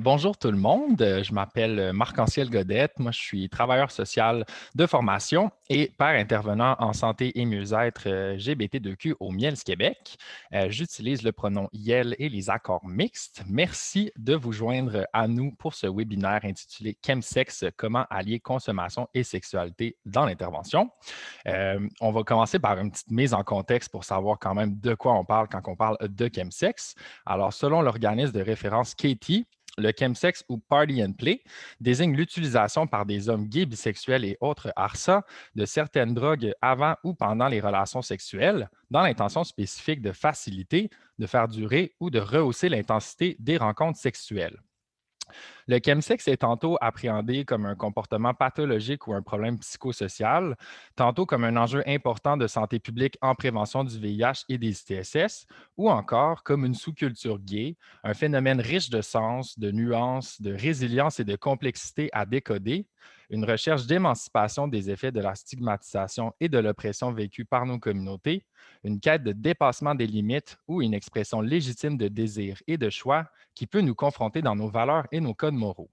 Bonjour tout le monde, je m'appelle Marc-Anciel Godette. Moi, je suis travailleur social de formation et père intervenant en santé et mieux-être GBT2Q au Miels Québec. J'utilise le pronom YEL et les accords mixtes. Merci de vous joindre à nous pour ce webinaire intitulé Chemsex, comment allier consommation et sexualité dans l'intervention. On va commencer par une petite mise en contexte pour savoir quand même de quoi on parle quand on parle de chemsex. Alors, selon l'organisme de référence Katie, le chemsex ou party and play désigne l'utilisation par des hommes gays, bisexuels et autres ARSA de certaines drogues avant ou pendant les relations sexuelles dans l'intention spécifique de faciliter, de faire durer ou de rehausser l'intensité des rencontres sexuelles. Le chemsex est tantôt appréhendé comme un comportement pathologique ou un problème psychosocial, tantôt comme un enjeu important de santé publique en prévention du VIH et des ITSS, ou encore comme une sous-culture gay, un phénomène riche de sens, de nuances, de résilience et de complexité à décoder, une recherche d'émancipation des effets de la stigmatisation et de l'oppression vécue par nos communautés, une quête de dépassement des limites ou une expression légitime de désir et de choix qui peut nous confronter dans nos valeurs et nos codes moraux.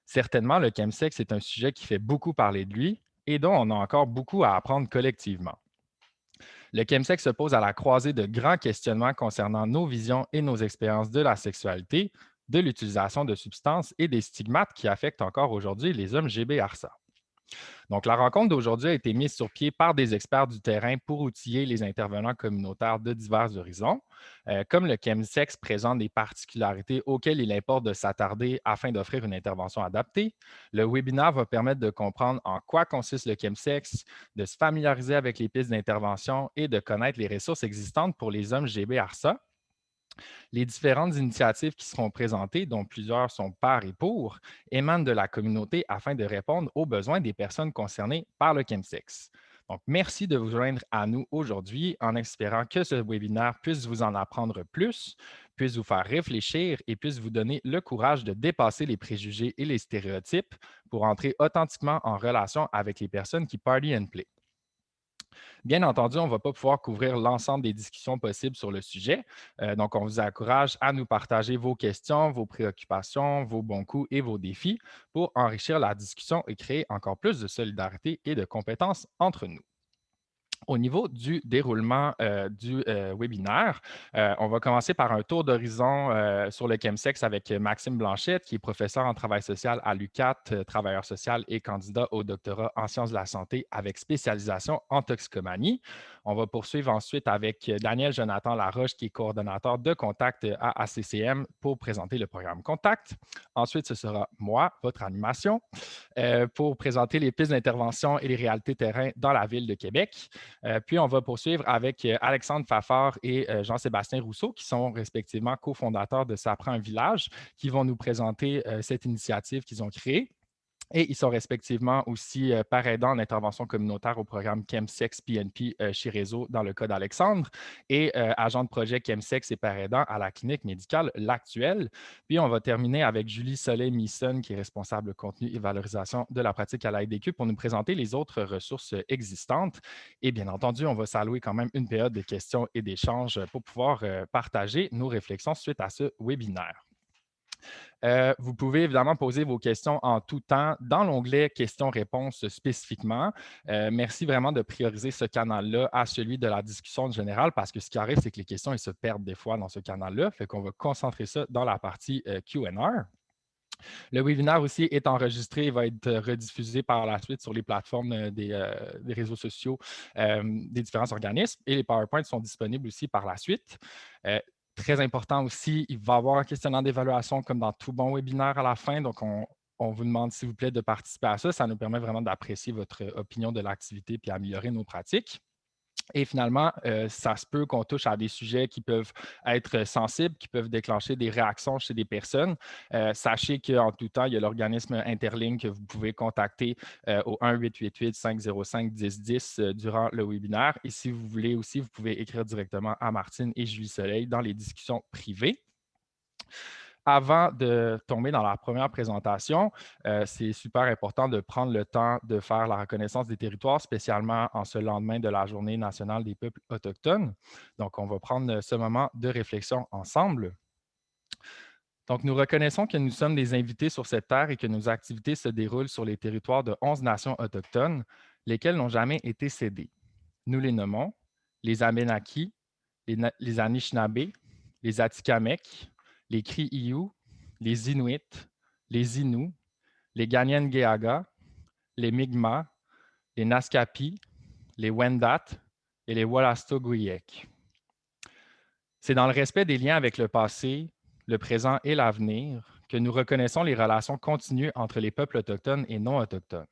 Certainement, le chemsex est un sujet qui fait beaucoup parler de lui et dont on a encore beaucoup à apprendre collectivement. Le chemsex se pose à la croisée de grands questionnements concernant nos visions et nos expériences de la sexualité, de l'utilisation de substances et des stigmates qui affectent encore aujourd'hui les hommes GB-ARSA. Donc, la rencontre d'aujourd'hui a été mise sur pied par des experts du terrain pour outiller les intervenants communautaires de divers horizons. Comme le chemsex présente des particularités auxquelles il importe de s'attarder afin d'offrir une intervention adaptée, le webinaire va permettre de comprendre en quoi consiste le chemsex, de se familiariser avec les pistes d'intervention et de connaître les ressources existantes pour les hommes GB-ARSA. Les différentes initiatives qui seront présentées, dont plusieurs sont par et pour, émanent de la communauté afin de répondre aux besoins des personnes concernées par le chemsex. Donc, merci de vous joindre à nous aujourd'hui en espérant que ce webinaire puisse vous en apprendre plus, puisse vous faire réfléchir et puisse vous donner le courage de dépasser les préjugés et les stéréotypes pour entrer authentiquement en relation avec les personnes qui party and play. Bien entendu, on ne va pas pouvoir couvrir l'ensemble des discussions possibles sur le sujet. Donc, on vous encourage à nous partager vos questions, vos préoccupations, vos bons coups et vos défis pour enrichir la discussion et créer encore plus de solidarité et de compétences entre nous. Au niveau du déroulement du webinaire, on va commencer par un tour d'horizon sur le chemsex avec Maxime Blanchette, qui est professeur en travail social à l'UQAT, travailleur social et candidat au doctorat en sciences de la santé avec spécialisation en toxicomanie. On va poursuivre ensuite avec Daniel Jonathan Laroche, qui est coordonnateur de Contact à ACCM pour présenter le programme Contact. Ensuite, ce sera moi, votre animation, pour présenter les pistes d'intervention et les réalités terrain dans la ville de Québec. Puis, on va poursuivre avec Alexandre Fafard et Jean-Sébastien Rousseau, qui sont respectivement cofondateurs de Ça prend un village, qui vont nous présenter cette initiative qu'ils ont créée. Et ils sont respectivement aussi par aidant en intervention communautaire au programme Chemsex PNP chez Réseau dans le cas d'Alexandre et agent de projet Chemsex et par aidant à la clinique médicale L'Actuelle. Puis on va terminer avec Julie Soleil-Misson qui est responsable contenu et valorisation de la pratique à l'AIDQ pour nous présenter les autres ressources existantes. Et bien entendu, on va s'allouer quand même une période de questions et d'échanges pour pouvoir partager nos réflexions suite à ce webinaire. Vous pouvez évidemment poser vos questions en tout temps dans l'onglet questions-réponses spécifiquement. Merci vraiment de prioriser ce canal-là à celui de la discussion générale parce que ce qui arrive, c'est que les questions elles se perdent des fois dans ce canal-là. Fait qu'on va concentrer ça dans la partie Q&A. Le webinaire aussi est enregistré et va être rediffusé par la suite sur les plateformes des réseaux sociaux des différents organismes et les PowerPoints sont disponibles aussi par la suite. Très important aussi, il va y avoir un questionnaire d'évaluation comme dans tout bon webinaire à la fin. Donc, on vous demande, s'il vous plaît, de participer à ça. Ça nous permet vraiment d'apprécier votre opinion de l'activité puis améliorer nos pratiques. Et finalement, ça se peut qu'on touche à des sujets qui peuvent être sensibles, qui peuvent déclencher des réactions chez des personnes. Sachez qu'en tout temps, il y a l'organisme Interligne que vous pouvez contacter au 1-888-505-1010 durant le webinaire. Et si vous voulez aussi, vous pouvez écrire directement à Martine et Julie Soleil dans les discussions privées. Avant de tomber dans la première présentation, c'est super important de prendre le temps de faire la reconnaissance des territoires, spécialement en ce lendemain de la Journée nationale des peuples autochtones. Donc, on va prendre ce moment de réflexion ensemble. Donc, nous reconnaissons que nous sommes des invités sur cette terre et que nos activités se déroulent sur les territoires de 11 nations autochtones, lesquelles n'ont jamais été cédées. Nous les nommons les Abenaki, les Anishinaabe, les Atikamekw, les Cris-Iou, les Inuits, les Inuits, les Gagnen-Geaga, les Mi'kmaq, les Naskapi, les Wendat et les Wolastoqiyik. C'est dans le respect des liens avec le passé, le présent et l'avenir que nous reconnaissons les relations continues entre les peuples autochtones et non autochtones.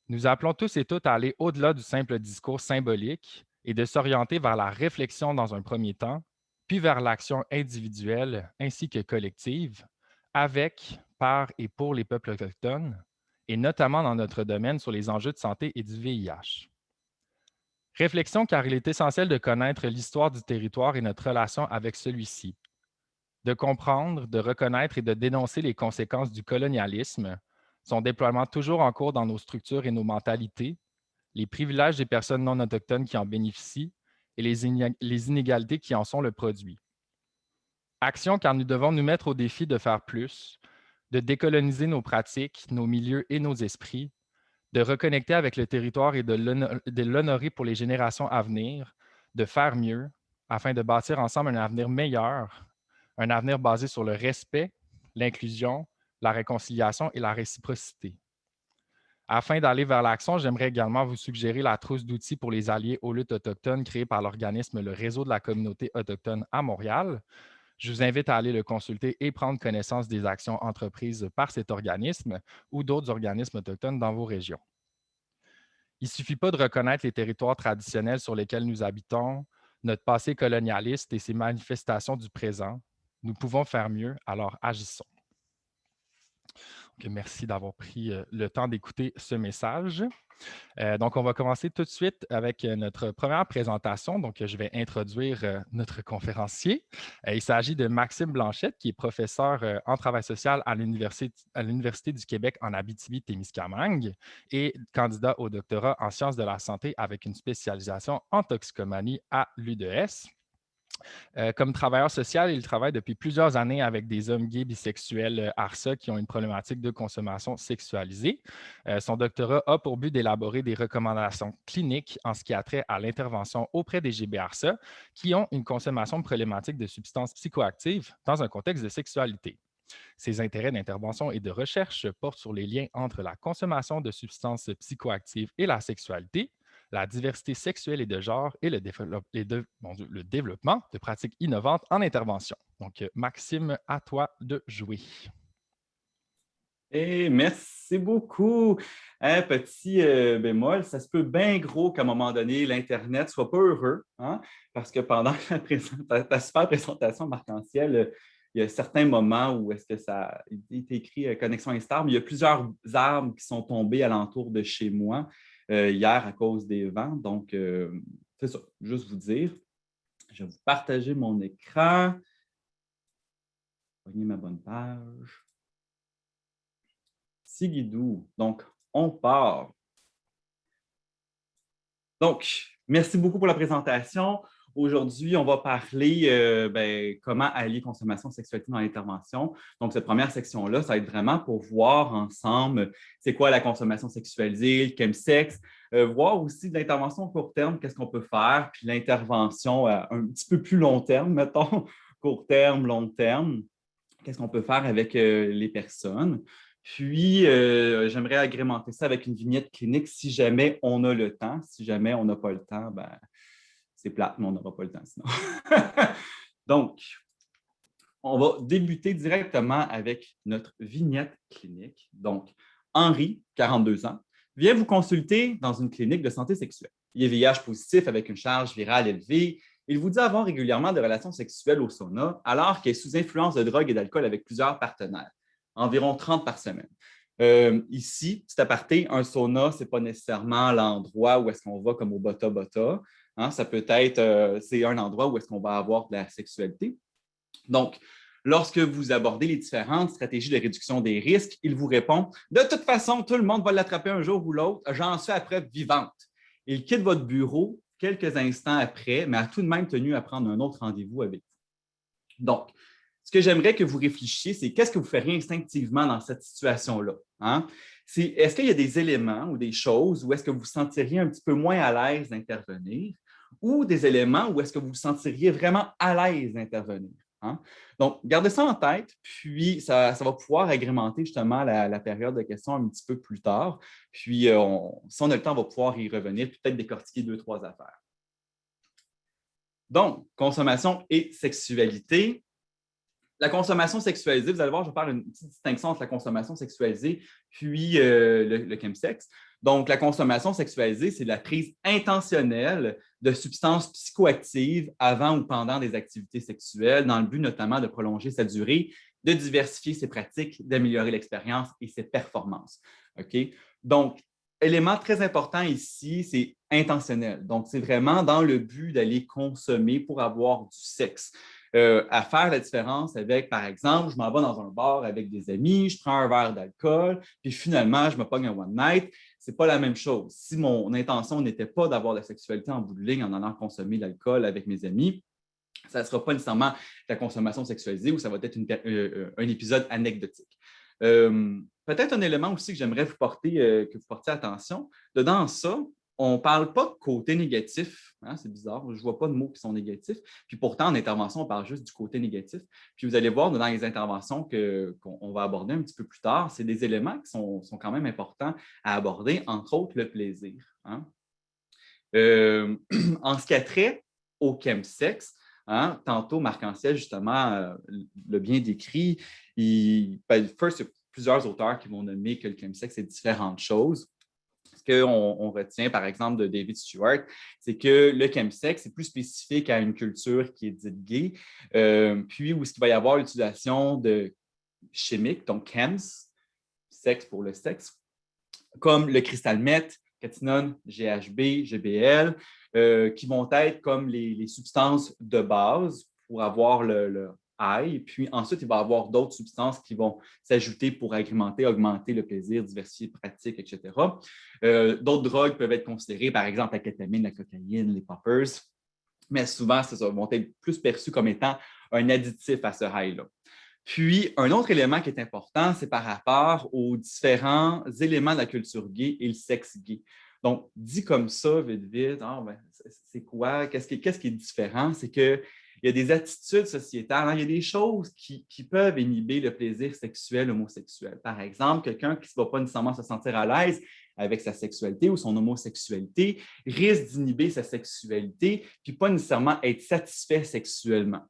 Nous appelons tous et toutes à aller au-delà du simple discours symbolique et de s'orienter vers la réflexion dans un premier temps, puis vers l'action individuelle ainsi que collective, avec, par et pour les peuples autochtones, et notamment dans notre domaine sur les enjeux de santé et du VIH. Réflexion car il est essentiel de connaître l'histoire du territoire et notre relation avec celui-ci, de comprendre, de reconnaître et de dénoncer les conséquences du colonialisme, son déploiement toujours en cours dans nos structures et nos mentalités, les privilèges des personnes non autochtones qui en bénéficient et les inégalités qui en sont le produit. Action car nous devons nous mettre au défi de faire plus, de décoloniser nos pratiques, nos milieux et nos esprits, de reconnecter avec le territoire et de l'honorer pour les générations à venir, de faire mieux afin de bâtir ensemble un avenir meilleur, un avenir basé sur le respect, l'inclusion, la réconciliation et la réciprocité. Afin d'aller vers l'action, j'aimerais également vous suggérer la trousse d'outils pour les alliés aux luttes autochtones créée par l'organisme Le Réseau de la communauté autochtone à Montréal. Je vous invite à aller le consulter et prendre connaissance des actions entreprises par cet organisme ou d'autres organismes autochtones dans vos régions. Il ne suffit pas de reconnaître les territoires traditionnels sur lesquels nous habitons, notre passé colonialiste et ses manifestations du présent. Nous pouvons faire mieux, alors agissons. Donc, merci d'avoir pris le temps d'écouter ce message. Donc, on va commencer tout de suite avec notre première présentation. Donc, je vais introduire notre conférencier. Il s'agit de Maxime Blanchette, qui est professeur en travail social à l'Université du Québec en Abitibi-Témiscamingue et candidat au doctorat en sciences de la santé avec une spécialisation en toxicomanie à l'UDS. Comme travailleur social, il travaille depuis plusieurs années avec des hommes gays bisexuels ARSA qui ont une problématique de consommation sexualisée. Son doctorat a pour but d'élaborer des recommandations cliniques en ce qui a trait à l'intervention auprès des GB-ARSA qui ont une consommation problématique de substances psychoactives dans un contexte de sexualité. Ses intérêts d'intervention et de recherche portent sur les liens entre la consommation de substances psychoactives et la sexualité, la diversité sexuelle et de genre et le développement de pratiques innovantes en intervention. Donc, Maxime, à toi de jouer. Hey, merci beaucoup. Un petit bémol, ça se peut bien gros qu'à un moment donné, l'Internet ne soit pas heureux, hein, parce que pendant ta super présentation, Marc-Anciel, il y a certains moments où est-ce que ça est écrit connexion instable. Il y a plusieurs arbres qui sont tombés alentour de chez moi hier à cause des vents. Donc, c'est ça, juste vous dire. Je vais vous partager mon écran. Voyez ma bonne page. Sigidou. Donc, on part. Donc, merci beaucoup pour la présentation. Aujourd'hui, on va parler comment allier consommation et sexualité dans l'intervention. Donc, cette première section-là, ça va être vraiment pour voir ensemble c'est quoi la consommation sexualisée, le chemsex, voir aussi de l'intervention court terme, qu'est-ce qu'on peut faire, puis l'intervention un petit peu plus long terme, mettons, court terme, long terme, qu'est-ce qu'on peut faire avec les personnes. Puis, j'aimerais agrémenter ça avec une vignette clinique si jamais on a le temps. Si jamais on n'a pas le temps, ben, c'est plate, mais on n'aura pas le temps sinon. Donc, on va débuter directement avec notre vignette clinique. Donc, Henri, 42 ans, vient vous consulter dans une clinique de santé sexuelle. Il est VIH positif avec une charge virale élevée. Il vous dit avoir régulièrement des relations sexuelles au sauna alors qu'il est sous influence de drogue et d'alcool avec plusieurs partenaires, environ 30 par semaine. Ici, petit aparté, un sauna, ce n'est pas nécessairement l'endroit où est-ce qu'on va comme au bota-bota. Hein, ça peut être, c'est un endroit où est-ce qu'on va avoir de la sexualité. Donc, lorsque vous abordez les différentes stratégies de réduction des risques, il vous répond « De toute façon, tout le monde va l'attraper un jour ou l'autre, j'en suis à preuve vivante. » Il quitte votre bureau quelques instants après, mais a tout de même tenu à prendre un autre rendez-vous avec vous. Donc, ce que j'aimerais que vous réfléchissiez, c'est qu'est-ce que vous feriez instinctivement dans cette situation-là? Hein? Est-ce qu'il y a des éléments ou des choses où est-ce que vous vous sentiriez un petit peu moins à l'aise d'intervenir ou des éléments où est-ce que vous vous sentiriez vraiment à l'aise d'intervenir? Hein? Donc, gardez ça en tête, puis ça va pouvoir agrémenter justement la période de questions un petit peu plus tard. Puis, si on a le temps, on va pouvoir y revenir, puis peut-être décortiquer 2, 3 affaires. Donc, consommation et sexualité. La consommation sexualisée, vous allez voir, je vais faire une petite distinction entre la consommation sexualisée puis le chemsex. Donc, la consommation sexualisée, c'est la prise intentionnelle de substances psychoactives avant ou pendant des activités sexuelles, dans le but notamment de prolonger sa durée, de diversifier ses pratiques, d'améliorer l'expérience et ses performances. OK? Donc, élément très important ici, c'est intentionnel. Donc, c'est vraiment dans le but d'aller consommer pour avoir du sexe. À faire la différence avec, par exemple, je m'en vais dans un bar avec des amis, je prends un verre d'alcool, puis finalement, je me pogne un one night. Ce n'est pas la même chose. Si mon intention n'était pas d'avoir de la sexualité en bout de ligne en allant consommer de l'alcool avec mes amis, ça ne sera pas nécessairement la consommation sexualisée ou ça va être un épisode anecdotique. Peut-être un élément aussi que j'aimerais que vous portiez attention. Dedans ça, on ne parle pas de côté négatif. Hein, c'est bizarre, je ne vois pas de mots qui sont négatifs. Puis pourtant, en intervention, on parle juste du côté négatif. Puis vous allez voir dans les interventions qu'on va aborder un petit peu plus tard, c'est des éléments qui sont quand même importants à aborder, entre autres le plaisir. Hein. En ce qui a trait au chemsex, hein, tantôt, Marc-Anciel, justement, l'a bien décrit. First, il y a plusieurs auteurs qui vont nommer que le chemsex, c'est différentes choses. Ce qu'on retient, par exemple, de David Stewart, c'est que le chemsex, c'est plus spécifique à une culture qui est dite gay, puis où il va y avoir l'utilisation de chimiques, donc chems, sexe pour le sexe, comme le crystal meth, catinone, GHB, GBL, qui vont être comme les substances de base pour avoir le high. Puis ensuite, il va y avoir d'autres substances qui vont s'ajouter pour agrémenter, augmenter le plaisir, diversifier les pratiques, etc. D'autres drogues peuvent être considérées, par exemple, la kétamine, la cocaïne, les poppers, mais souvent, ça vont être plus perçus comme étant un additif à ce high-là. Puis, un autre élément qui est important, c'est par rapport aux différents éléments de la culture gay et le sexe gay. Donc, dit comme ça, vite, c'est quoi? Qu'est-ce qui est différent? C'est qu'il y a des attitudes sociétales, hein, il y a des choses qui peuvent inhiber le plaisir sexuel homosexuel. Par exemple, quelqu'un qui ne va pas nécessairement se sentir à l'aise avec sa sexualité ou son homosexualité risque d'inhiber sa sexualité puis pas nécessairement être satisfait sexuellement.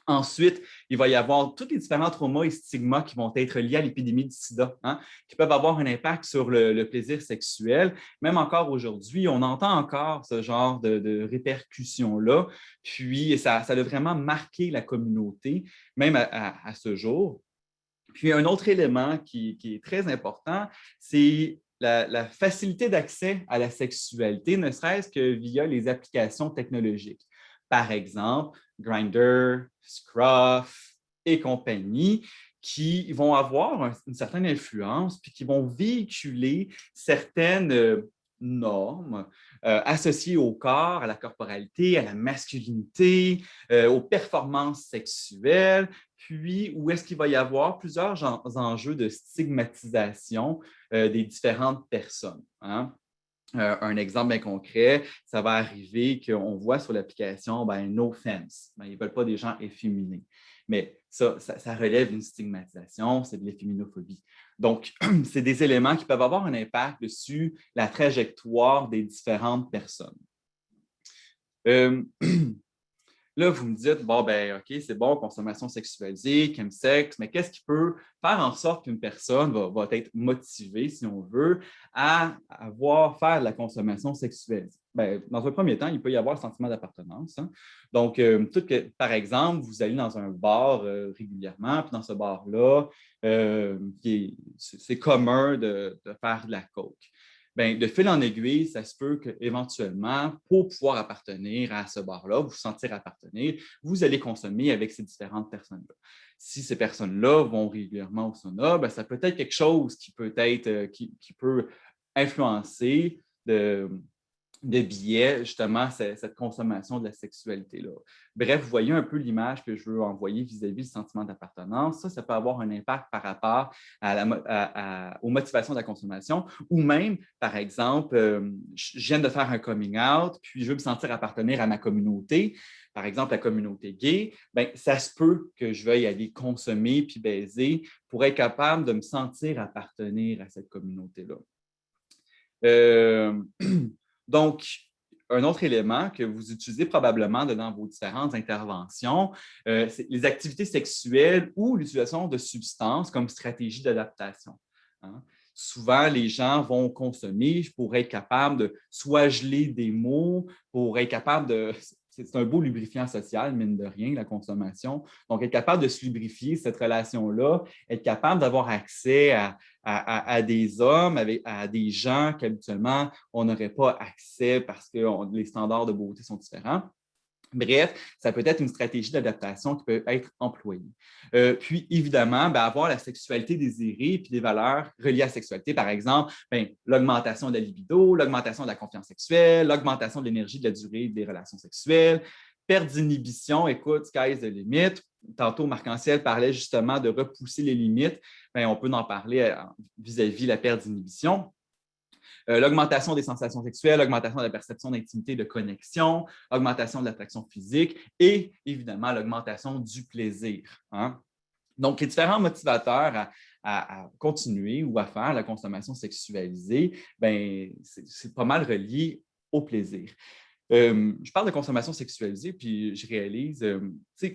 Ensuite, il va y avoir tous les différents traumas et stigmas qui vont être liés à l'épidémie du sida, hein, qui peuvent avoir un impact sur le plaisir sexuel. Même encore aujourd'hui, on entend encore ce genre de répercussions-là. Puis, ça a vraiment marqué la communauté, même à ce jour. Puis, un autre élément qui est très important, c'est la facilité d'accès à la sexualité, ne serait-ce que via les applications technologiques. Par exemple, Grindr, Scruff et compagnie, qui vont avoir une certaine influence puis qui vont véhiculer certaines normes associées au corps, à la corporalité, à la masculinité, aux performances sexuelles, puis où est-ce qu'il va y avoir plusieurs enjeux de stigmatisation des différentes personnes. Hein? Un exemple bien concret, ça va arriver qu'on voit sur l'application no offense. Ils ne veulent pas des gens efféminés. Mais ça relève d'une stigmatisation, c'est de l'efféminophobie. Donc, c'est des éléments qui peuvent avoir un impact sur la trajectoire des différentes personnes. Là, vous me dites, OK, c'est bon, consommation sexualisée, chemsex, mais qu'est-ce qui peut faire en sorte qu'une personne va être motivée, si on veut, à faire de la consommation sexuelle? Dans un premier temps, il peut y avoir le sentiment d'appartenance. Hein? Donc, par exemple, vous allez dans un bar régulièrement, puis dans ce bar-là, c'est commun de faire de la coke. De fil en aiguille, ça se peut qu'éventuellement, pour pouvoir appartenir à ce bar-là, vous sentir appartenir, vous allez consommer avec ces différentes personnes-là. Si ces personnes-là vont régulièrement au sauna, ça peut être quelque chose qui peut influencer de biais, justement, cette consommation de la sexualité-là. Bref, vous voyez un peu l'image que je veux envoyer vis-à-vis du sentiment d'appartenance. Ça peut avoir un impact par rapport aux motivations de la consommation ou même, par exemple, je viens de faire un coming out, puis je veux me sentir appartenir à ma communauté, par exemple la communauté gay, bien, ça se peut que je veuille aller consommer puis baiser pour être capable de me sentir appartenir à cette communauté-là. Euh, donc, un autre élément que vous utilisez probablement dans vos différentes interventions, c'est les activités sexuelles ou l'utilisation de substances comme stratégie d'adaptation. Hein. Souvent, les gens vont consommer pour être capable de soit geler des mots, pour être capable de... C'est un beau lubrifiant social, mine de rien, la consommation. Donc, être capable de se lubrifier cette relation-là, être capable d'avoir accès à des hommes, à des gens qu'habituellement, on n'aurait pas accès parce que les standards de beauté sont différents. Bref, ça peut être une stratégie d'adaptation qui peut être employée. Puis, évidemment, avoir la sexualité désirée puis des valeurs reliées à la sexualité, par exemple, l'augmentation de la libido, l'augmentation de la confiance sexuelle, l'augmentation de l'énergie de la durée des relations sexuelles, perte d'inhibition, écoute, sky's the limit. Tantôt, Marc-Anciel parlait justement de repousser les limites. On peut en parler vis-à-vis de la perte d'inhibition. L'augmentation des sensations sexuelles, l'augmentation de la perception d'intimité, de connexion, augmentation de l'attraction physique et évidemment l'augmentation du plaisir. Hein? Donc, les différents motivateurs à continuer ou à faire la consommation sexualisée, c'est pas mal relié au plaisir. Je parle de consommation sexualisée, puis je réalise,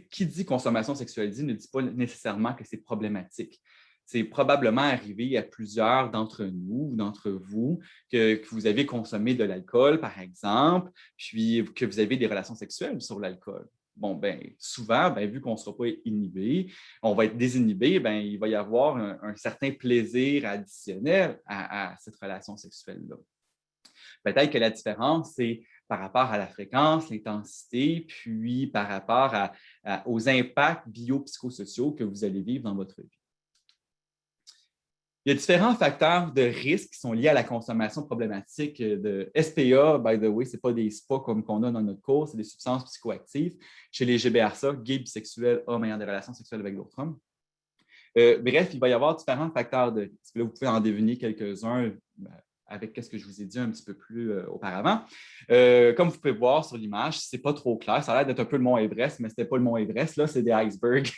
qui dit consommation sexualisée ne dit pas nécessairement que c'est problématique. C'est probablement arrivé à plusieurs d'entre nous ou d'entre vous que vous avez consommé de l'alcool, par exemple, puis que vous avez des relations sexuelles sur l'alcool. Bon, souvent, vu qu'on ne sera pas inhibé, on va être désinhibé, il va y avoir un certain plaisir additionnel à cette relation sexuelle-là. Peut-être que la différence, c'est par rapport à la fréquence, l'intensité, puis par rapport aux impacts biopsychosociaux que vous allez vivre dans votre vie. Il y a différents facteurs de risque qui sont liés à la consommation problématique de SPA. By the way, ce n'est pas des SPA comme qu'on a dans notre cours, c'est des substances psychoactives. Chez les GBRSA, gays, bisexuels, hommes ayant des relations sexuelles avec d'autres hommes. Bref, il va y avoir différents facteurs de risque. Là, vous pouvez en deviner quelques-uns avec ce que je vous ai dit un petit peu plus auparavant. Comme vous pouvez voir sur l'image, ce n'est pas trop clair. Ça a l'air d'être un peu le mont Everest, mais ce n'était pas le mont Everest. Là, c'est des icebergs.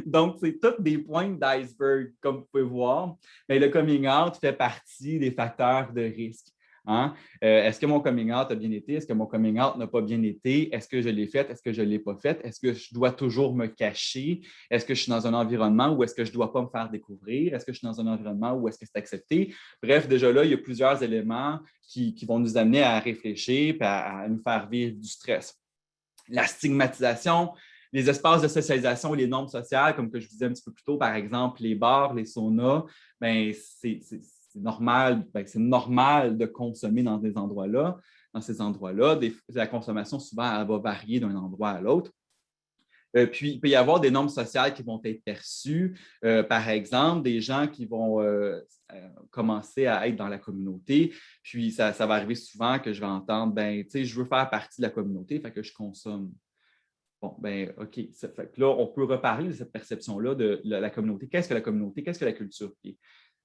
Donc, c'est toutes des pointes d'iceberg, comme vous pouvez voir. Mais le coming out fait partie des facteurs de risque. Hein? Est-ce que mon coming out a bien été? Est-ce que mon coming out n'a pas bien été? Est-ce que je l'ai fait? Est-ce que je ne l'ai pas fait? Est-ce que je dois toujours me cacher? Est-ce que je suis dans un environnement où est-ce que je ne dois pas me faire découvrir? Est-ce que je suis dans un environnement où est-ce que c'est accepté? Bref, déjà là, il y a plusieurs éléments qui vont nous amener à réfléchir et à nous faire vivre du stress. La stigmatisation, les espaces de socialisation et les normes sociales, comme que je vous disais un petit peu plus tôt, par exemple, les bars, les saunas, c'est normal, c'est normal de consommer dans ces endroits-là. La consommation, souvent, elle va varier d'un endroit à l'autre. Puis, il peut y avoir des normes sociales qui vont être perçues. Par exemple, des gens qui vont commencer à être dans la communauté. Puis, ça va arriver souvent que je vais entendre, je veux faire partie de la communauté, fait que je consomme. Bon, OK. Fait que là, on peut reparler de cette perception-là de la communauté. Qu'est-ce que la communauté? Qu'est-ce que la culture?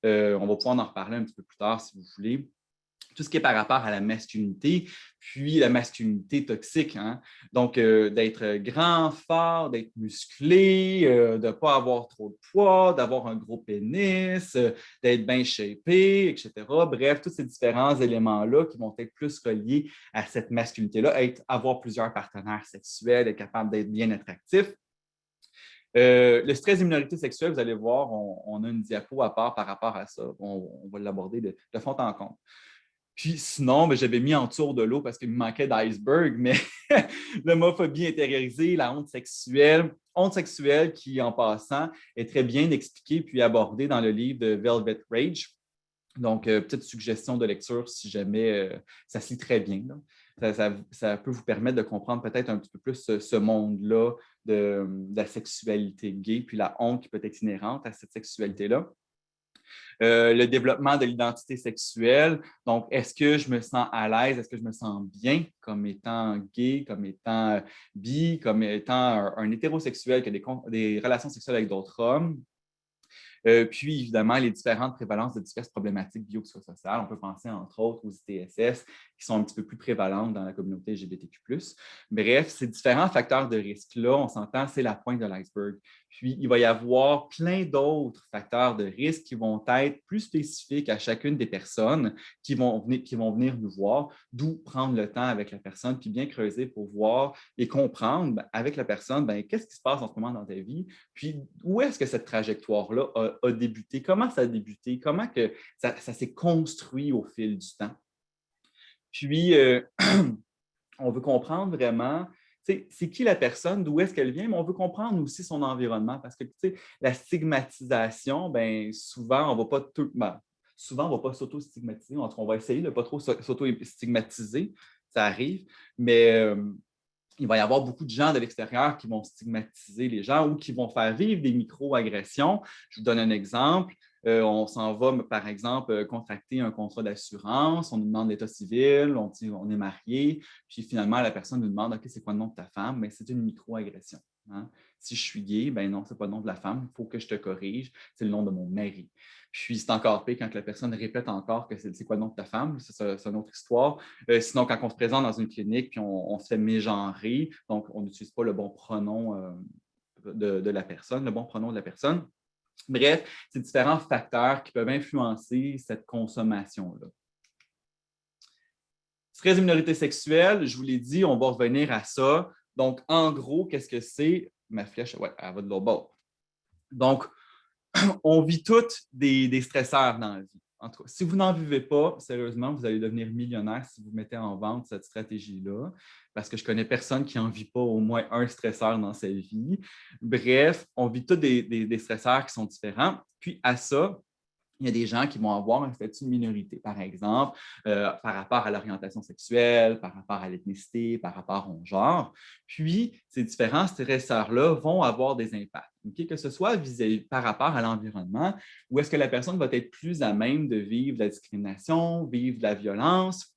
On va pouvoir en reparler un petit peu plus tard si vous voulez. Tout ce qui est par rapport à la masculinité, puis la masculinité toxique. Hein? Donc, d'être grand, fort, d'être musclé, de ne pas avoir trop de poids, d'avoir un gros pénis, d'être bien shapé, etc. Bref, tous ces différents éléments-là qui vont être plus reliés à cette masculinité-là, avoir plusieurs partenaires sexuels, être capable d'être bien attractif. Le stress des minorités sexuelles, vous allez voir, on a une diapo à part par rapport à ça. On va l'aborder de fond en comble. Puis sinon, j'avais mis en dessous de l'eau parce qu'il me manquait d'iceberg, mais l'homophobie intériorisée, la honte sexuelle qui, en passant, est très bien expliquée puis abordée dans le livre de Velvet Rage. Donc, petite suggestion de lecture si jamais ça se lit très bien. Ça peut vous permettre de comprendre peut-être un petit peu plus ce monde-là de la sexualité gay, puis la honte qui peut être inhérente à cette sexualité-là. Le développement de l'identité sexuelle. Donc, est-ce que je me sens à l'aise? Est-ce que je me sens bien comme étant gay, comme étant bi, comme étant un hétérosexuel qui a des relations sexuelles avec d'autres hommes? Puis, évidemment, les différentes prévalences de diverses problématiques biopsychosociales. On peut penser, entre autres, aux ITSS, qui sont un petit peu plus prévalentes dans la communauté LGBTQ+. Bref, ces différents facteurs de risque-là, on s'entend, c'est la pointe de l'iceberg. Puis, il va y avoir plein d'autres facteurs de risque qui vont être plus spécifiques à chacune des personnes qui vont venir nous voir, d'où prendre le temps avec la personne, puis bien creuser pour voir et comprendre avec la personne, qu'est-ce qui se passe en ce moment dans ta vie, puis où est-ce que cette trajectoire-là a débuté, comment ça a débuté, comment que ça s'est construit au fil du temps. Puis, on veut comprendre vraiment c'est qui la personne, d'où est-ce qu'elle vient, mais on veut comprendre aussi son environnement parce que la stigmatisation, souvent, on ne va pas souvent, on ne va pas s'auto-stigmatiser. En tout cas, on va essayer de ne pas trop s'auto-stigmatiser, ça arrive, mais il va y avoir beaucoup de gens de l'extérieur qui vont stigmatiser les gens ou qui vont faire vivre des micro-agressions. Je vous donne un exemple. On s'en va, par exemple, contracter un contrat d'assurance, on nous demande l'état civil, on dit on est marié, puis finalement, la personne nous demande OK, c'est quoi le nom de ta femme? Mais c'est une micro-agression. Hein? Si je suis gay, non, ce n'est pas le nom de la femme, il faut que je te corrige, c'est le nom de mon mari. Puis c'est encore pire quand la personne répète encore que c'est quoi le nom de ta femme, c'est une autre histoire. Sinon, quand on se présente dans une clinique, puis on se fait mégenrer, donc on n'utilise pas le bon pronom de la personne, le bon pronom de la personne. Bref, c'est différents facteurs qui peuvent influencer cette consommation-là. Stress et minorité sexuelle, je vous l'ai dit, on va revenir à ça. Donc, en gros, qu'est-ce que c'est? Ma flèche, ouais, elle va de l'autre bord. Donc, on vit toutes des stresseurs dans la vie. En tout cas, si vous n'en vivez pas, sérieusement, vous allez devenir millionnaire si vous mettez en vente cette stratégie-là, parce que je connais personne qui n'en vit pas au moins un stresseur dans sa vie. Bref, on vit tous des stresseurs qui sont différents. Puis à ça, il y a des gens qui vont avoir un statut de minorité, par exemple, par rapport à l'orientation sexuelle, par rapport à l'ethnicité, par rapport au genre. Puis, ces différents stresseurs-là vont avoir des impacts, okay? Que ce soit par rapport à l'environnement, où est-ce que la personne va être plus à même de vivre la discrimination, vivre la violence,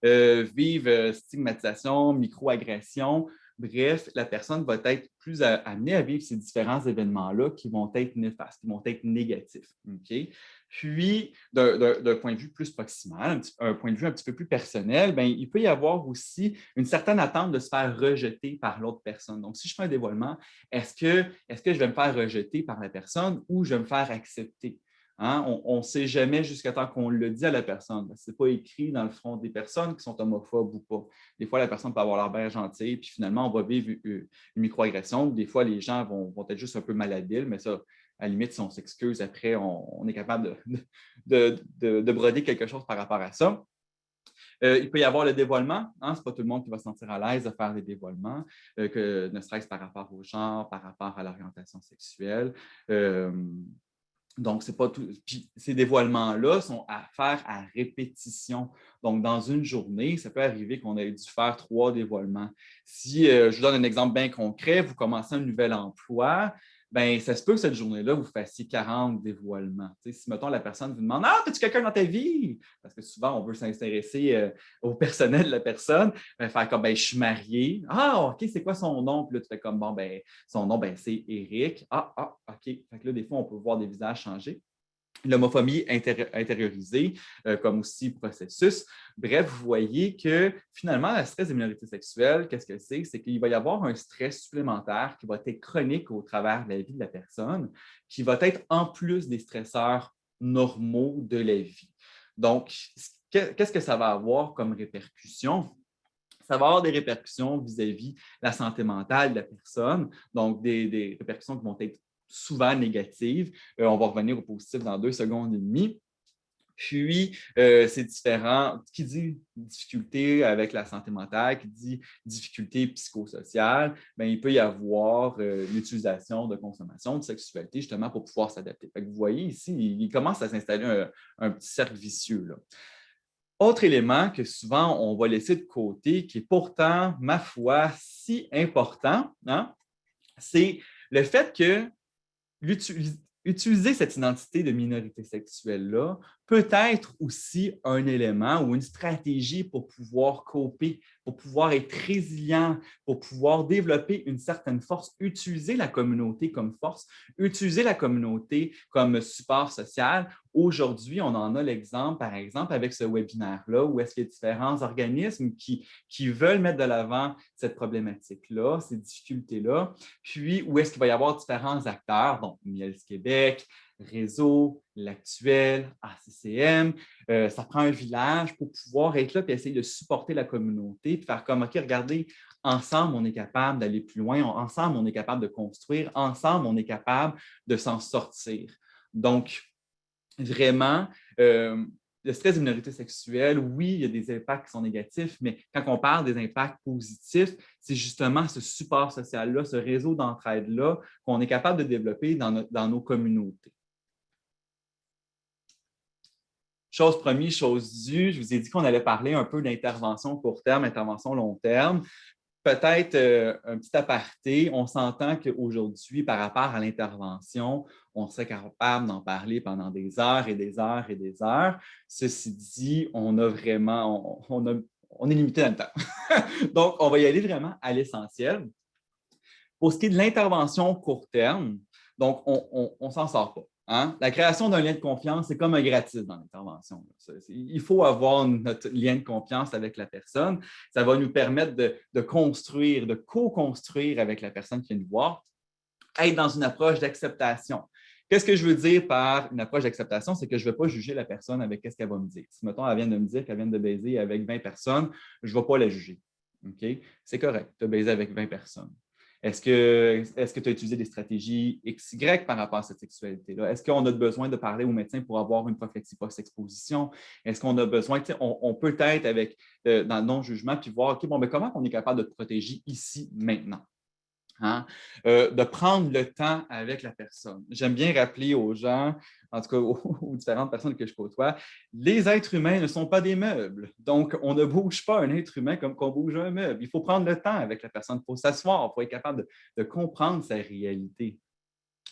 vivre stigmatisation, microagression. Bref, la personne va être plus amenée à vivre ces différents événements-là qui vont être néfastes, qui vont être négatifs. Okay? Puis, d'un point de vue plus proximal, un point de vue un petit peu plus personnel, il peut y avoir aussi une certaine attente de se faire rejeter par l'autre personne. Donc, si je fais un dévoilement, est-ce que je vais me faire rejeter par la personne ou je vais me faire accepter? Hein? On ne sait jamais jusqu'à temps qu'on le dit à la personne. Ce n'est pas écrit dans le front des personnes qui sont homophobes ou pas. Des fois, la personne peut avoir l'air bien gentille, puis finalement, on va vivre une microagression. Des fois, les gens vont être juste un peu malhabiles, mais ça, à la limite, si on s'excuse après, on est capable de broder quelque chose par rapport à ça. Il peut y avoir le dévoilement. Hein? Ce n'est pas tout le monde qui va se sentir à l'aise de faire des dévoilements, ne serait-ce par rapport au genre, par rapport à l'orientation sexuelle. Donc, c'est pas tout. Puis, ces dévoilements-là sont à faire à répétition. Donc, dans une journée, ça peut arriver qu'on ait dû faire 3 dévoilements. Si je vous donne un exemple bien concret, vous commencez un nouvel emploi, ça se peut que cette journée-là, vous fassiez 40 dévoilements. Si, mettons, la personne vous demande Ah, as-tu quelqu'un dans ta vie? Parce que souvent, on veut s'intéresser au personnel de la personne, faire comme je suis marié. Ah, OK, c'est quoi son nom? Puis là, tu fais comme son nom, c'est Éric. OK. Fait que là, des fois, on peut voir des visages changer. L'homophobie intériorisée, comme aussi processus. Bref, vous voyez que finalement, le stress des minorités sexuelles, qu'est-ce que c'est? C'est qu'il va y avoir un stress supplémentaire qui va être chronique au travers de la vie de la personne, qui va être en plus des stresseurs normaux de la vie. Donc, qu'est-ce que ça va avoir comme répercussion? Ça va avoir des répercussions vis-à-vis la santé mentale de la personne, donc des répercussions qui vont être souvent négatives. On va revenir au positif dans 2 secondes et demie. Puis, c'est différent. Qui dit difficulté avec la santé mentale, qui dit difficulté psychosociale, il peut y avoir l'utilisation de consommation, de sexualité, justement, pour pouvoir s'adapter. Vous voyez ici, il commence à s'installer un petit cercle vicieux, là. Autre élément que souvent on va laisser de côté, qui est pourtant, ma foi, si important, hein, c'est le fait que utiliser cette identité de minorité sexuelle-là peut être aussi un élément ou une stratégie pour pouvoir coper, pour pouvoir être résilient, pour pouvoir développer une certaine force, utiliser la communauté comme force, utiliser la communauté comme support social. Aujourd'hui, on en a l'exemple, par exemple, avec ce webinaire-là, où est-ce qu'il y a différents organismes qui veulent mettre de l'avant cette problématique-là, ces difficultés-là, puis où est-ce qu'il va y avoir différents acteurs, donc Miels Québec, Réseau, L'Actuel, ACCM. Ça prend un village pour pouvoir être là et essayer de supporter la communauté, puis faire comme, OK, regardez, ensemble, on est capable d'aller plus loin, ensemble, on est capable de construire, ensemble, on est capable de s'en sortir. Donc, vraiment, le stress de minorité sexuelle, oui, il y a des impacts qui sont négatifs, mais quand on parle des impacts positifs, c'est justement ce support social-là, ce réseau d'entraide-là qu'on est capable de développer dans nos communautés. Chose promise, chose due, je vous ai dit qu'on allait parler un peu d'intervention court terme, intervention long terme. Peut-être un petit aparté, on s'entend qu'aujourd'hui, par rapport à l'intervention, on serait capable d'en parler pendant des heures et des heures et des heures. Ceci dit, on est limité dans le temps. Donc, on va y aller vraiment à l'essentiel. Pour ce qui est de l'intervention court terme, donc, on ne s'en sort pas. Hein? La création d'un lien de confiance, c'est comme un gratis dans l'intervention. Il faut avoir notre lien de confiance avec la personne. Ça va nous permettre de construire, de co-construire avec la personne qui vient nous voir, être dans une approche d'acceptation. Qu'est-ce que je veux dire par une approche d'acceptation? C'est que je ne vais pas juger la personne avec ce qu'elle va me dire. Si, mettons, elle vient de me dire qu'elle vient de baiser avec 20 personnes, je ne vais pas la juger. Okay? C'est correct, tu as baisé avec 20 personnes. Est-ce que tu as utilisé des stratégies XY par rapport à cette sexualité-là? Est-ce qu'on a besoin de parler au médecin pour avoir une prophylaxie post-exposition? Est-ce qu'on a besoin, on peut être avec, dans le non-jugement, puis voir, OK, bon, mais comment on est capable de te protéger ici, maintenant? Hein? De prendre le temps avec la personne. J'aime bien rappeler aux gens, en tout cas aux différentes personnes que je côtoie, les êtres humains ne sont pas des meubles. Donc, on ne bouge pas un être humain comme qu'on bouge un meuble. Il faut prendre le temps avec la personne, il faut s'asseoir, il faut être capable de comprendre sa réalité.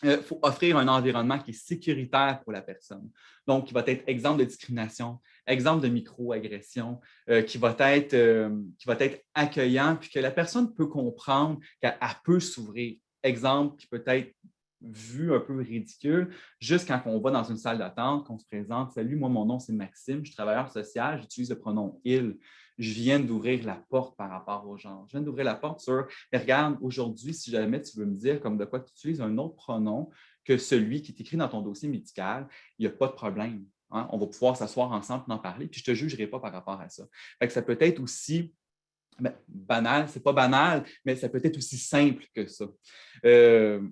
Il faut offrir un environnement qui est sécuritaire pour la personne. Donc, qui va être exemple de discrimination, exemple de micro-agression, qui va être accueillant, puis que la personne peut comprendre qu'elle peut s'ouvrir. Exemple qui peut être vu un peu ridicule, juste quand on va dans une salle d'attente, qu'on se présente, salut, moi, mon nom, c'est Maxime, je suis travailleur social, j'utilise le pronom il. Je viens d'ouvrir la porte par rapport aux gens. Je viens d'ouvrir la porte sur, mais regarde, aujourd'hui, si jamais tu veux me dire comme de quoi tu utilises un autre pronom que celui qui est écrit dans ton dossier médical, il n'y a pas de problème. Hein? On va pouvoir s'asseoir ensemble et en parler, puis je ne te jugerai pas par rapport à ça. Fait que ça peut être aussi banal, c'est pas banal, mais ça peut être aussi simple que ça.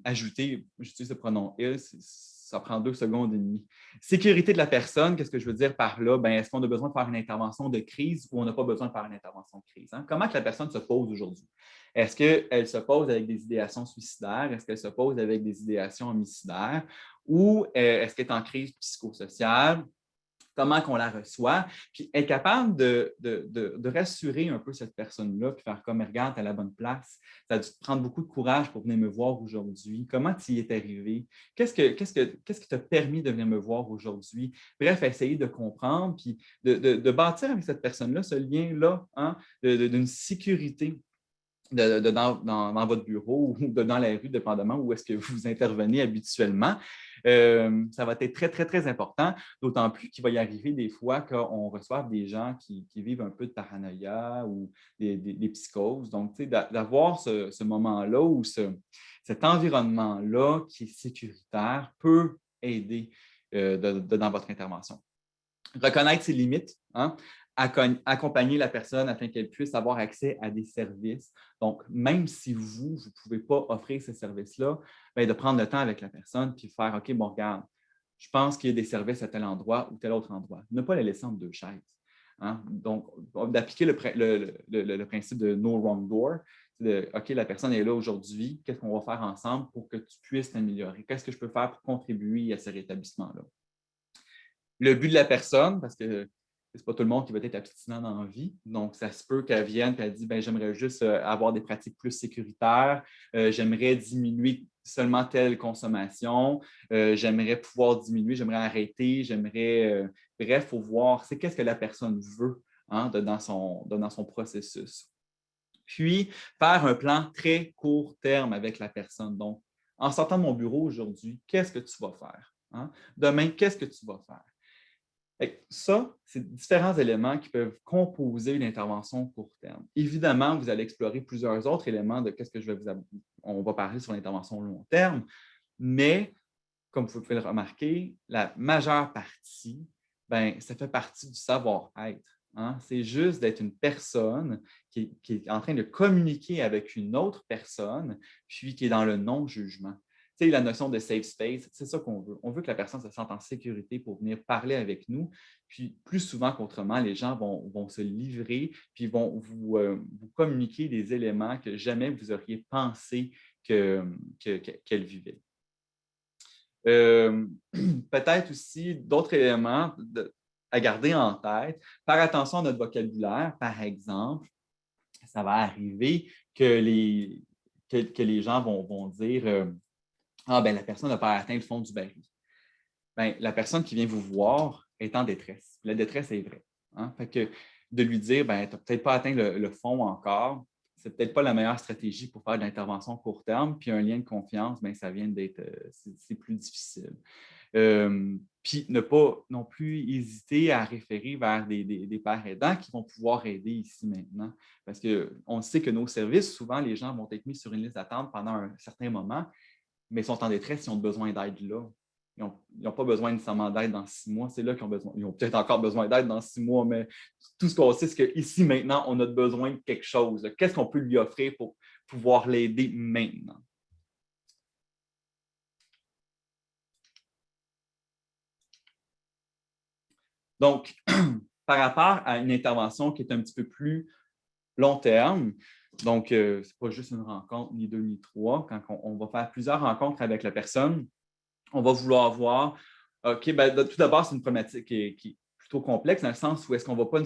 Ajouter, j'utilise le pronom il, ça prend 2 secondes et demie. Sécurité de la personne, qu'est-ce que je veux dire par là? Est-ce qu'on a besoin de faire une intervention de crise ou on n'a pas besoin de faire une intervention de crise? Hein? Comment que la personne se pose aujourd'hui? Est-ce qu'elle se pose avec des idéations suicidaires? Est-ce qu'elle se pose avec des idéations homicidaires? Ou est-ce qu'elle est en crise psychosociale? Comment qu'on la reçoit, puis être capable de rassurer un peu cette personne-là, puis faire comme, regarde, tu à la bonne place. Ça a dû te prendre beaucoup de courage pour venir me voir aujourd'hui. Comment tu y es arrivé? Qu'est-ce qui t'a permis de venir me voir aujourd'hui? Bref, essayer de comprendre, puis de bâtir avec cette personne-là ce lien-là, hein, d'une sécurité dans votre bureau ou dans la rue, dépendamment où est-ce que vous intervenez habituellement. Ça va être très, très, très important, d'autant plus qu'il va y arriver des fois qu'on reçoit des gens qui vivent un peu de paranoïa ou des psychoses. Donc, d'avoir ce moment-là ou cet environnement-là qui est sécuritaire peut aider dans votre intervention. Reconnaître ses limites, hein? Accompagner la personne afin qu'elle puisse avoir accès à des services. Donc, même si vous ne pouvez pas offrir ces services-là, de prendre le temps avec la personne puis faire OK, bon, regarde, je pense qu'il y a des services à tel endroit ou tel autre endroit. Ne pas la laisser entre 2 chaises. Hein? Donc, d'appliquer le principe de no wrong door. OK, la personne est là aujourd'hui, qu'est-ce qu'on va faire ensemble pour que tu puisses t'améliorer? Qu'est-ce que je peux faire pour contribuer à ce rétablissement-là? Le but de la personne, parce que c'est pas tout le monde qui va être abstinent dans la vie. Donc, ça se peut qu'elle vienne et elle dit ben, j'aimerais juste avoir des pratiques plus sécuritaires, j'aimerais diminuer seulement telle consommation, j'aimerais pouvoir diminuer, j'aimerais arrêter, bref, il faut voir c'est qu'est-ce que la personne veut hein, dans son processus. Puis, faire un plan très court terme avec la personne. Donc, en sortant de mon bureau aujourd'hui, qu'est-ce que tu vas faire? Hein? Demain, qu'est-ce que tu vas faire? Ça, c'est différents éléments qui peuvent composer une intervention court terme. Évidemment, vous allez explorer plusieurs autres éléments de qu'est-ce que je vais vous. On va parler sur l'intervention long terme, mais comme vous pouvez le remarquer, la majeure partie, ben, ça fait partie du savoir-être. Hein? C'est juste d'être une personne qui est en train de communiquer avec une autre personne, puis qui est dans le non-jugement. Tu sais, la notion de safe space, c'est ça qu'on veut. On veut que la personne se sente en sécurité pour venir parler avec nous. Puis plus souvent qu'autrement, les gens vont se livrer, puis vont vous communiquer des éléments que jamais vous auriez pensé qu'elle vivait. Peut-être aussi d'autres éléments à garder en tête. Faire attention à notre vocabulaire, par exemple. Ça va arriver que les gens vont dire ah, ben la personne n'a pas atteint le fond du baril. Ben, la personne qui vient vous voir est en détresse. La détresse est vraie. Hein? Fait que de lui dire ben, tu n'as peut-être pas atteint le fond encore, c'est peut-être pas la meilleure stratégie pour faire de l'intervention court terme, puis un lien de confiance, ben, ça vient d'être, c'est plus difficile. Puis ne pas non plus hésiter à référer vers des pairs aidants qui vont pouvoir aider ici maintenant. Parce qu'on sait que nos services, souvent, les gens vont être mis sur une liste d'attente pendant un certain moment, mais ils sont en détresse, ils ont besoin d'aide là. Ils n'ont pas besoin nécessairement d'aide dans 6 mois. C'est là qu'ils ont besoin. Ils ont peut-être encore besoin d'aide dans 6 mois, mais tout ce qu'on sait, c'est qu'ici, maintenant, on a besoin de quelque chose. Qu'est-ce qu'on peut lui offrir pour pouvoir l'aider maintenant? Donc, par rapport à une intervention qui est un petit peu plus long terme, donc, ce n'est pas juste une rencontre, ni deux, ni trois. Quand on va faire plusieurs rencontres avec la personne, on va vouloir voir, OK, ben, tout d'abord, c'est une problématique qui est plutôt complexe dans le sens où est-ce qu'on ne va pas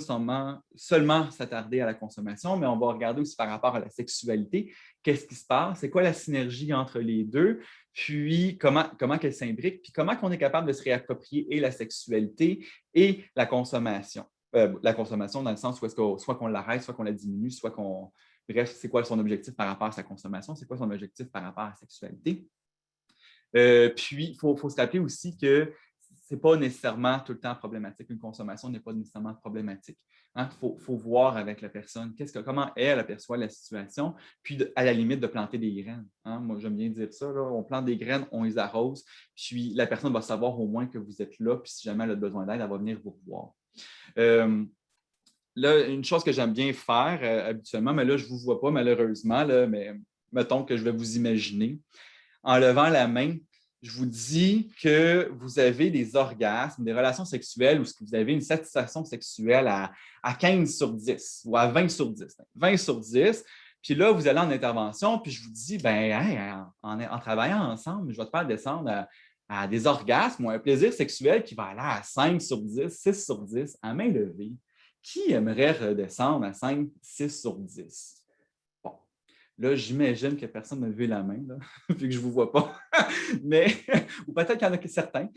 seulement s'attarder à la consommation, mais on va regarder aussi par rapport à la sexualité. Qu'est-ce qui se passe? C'est quoi la synergie entre les deux? Puis, comment qu'elles s'imbriquent? Puis, comment on est capable de se réapproprier et la sexualité et la consommation? La consommation dans le sens où est-ce que soit qu'on l'arrête, soit qu'on la diminue, soit qu'on. Bref, c'est quoi son objectif par rapport à sa consommation? C'est quoi son objectif par rapport à la sexualité? Puis, il faut se rappeler aussi que ce n'est pas nécessairement tout le temps problématique. Une consommation n'est pas nécessairement problématique. Il faut voir avec la personne comment elle aperçoit la situation, puis à la limite de planter des graines. Hein? Moi, j'aime bien dire ça. Là, on plante des graines, on les arrose, puis la personne va savoir au moins que vous êtes là, puis si jamais elle a besoin d'aide, elle va venir vous revoir. Là, une chose que j'aime bien faire habituellement, mais là, je ne vous vois pas malheureusement, là, mais mettons que je vais vous imaginer. En levant la main, je vous dis que vous avez des orgasmes, des relations sexuelles où vous avez une satisfaction sexuelle à 15 sur 10 ou à 20 sur 10. 20 sur 10. Puis là, vous allez en intervention, puis je vous dis, ben, hey, en travaillant ensemble, je vais te faire descendre à des orgasmes ou un plaisir sexuel qui va aller à 5 sur 10, 6 sur 10, à main levée. Qui aimerait redescendre à 5, 6 sur 10? Bon, là, j'imagine que personne n'a levé la main, là, vu que je ne vous vois pas. Mais, ou peut-être qu'il y en a certains.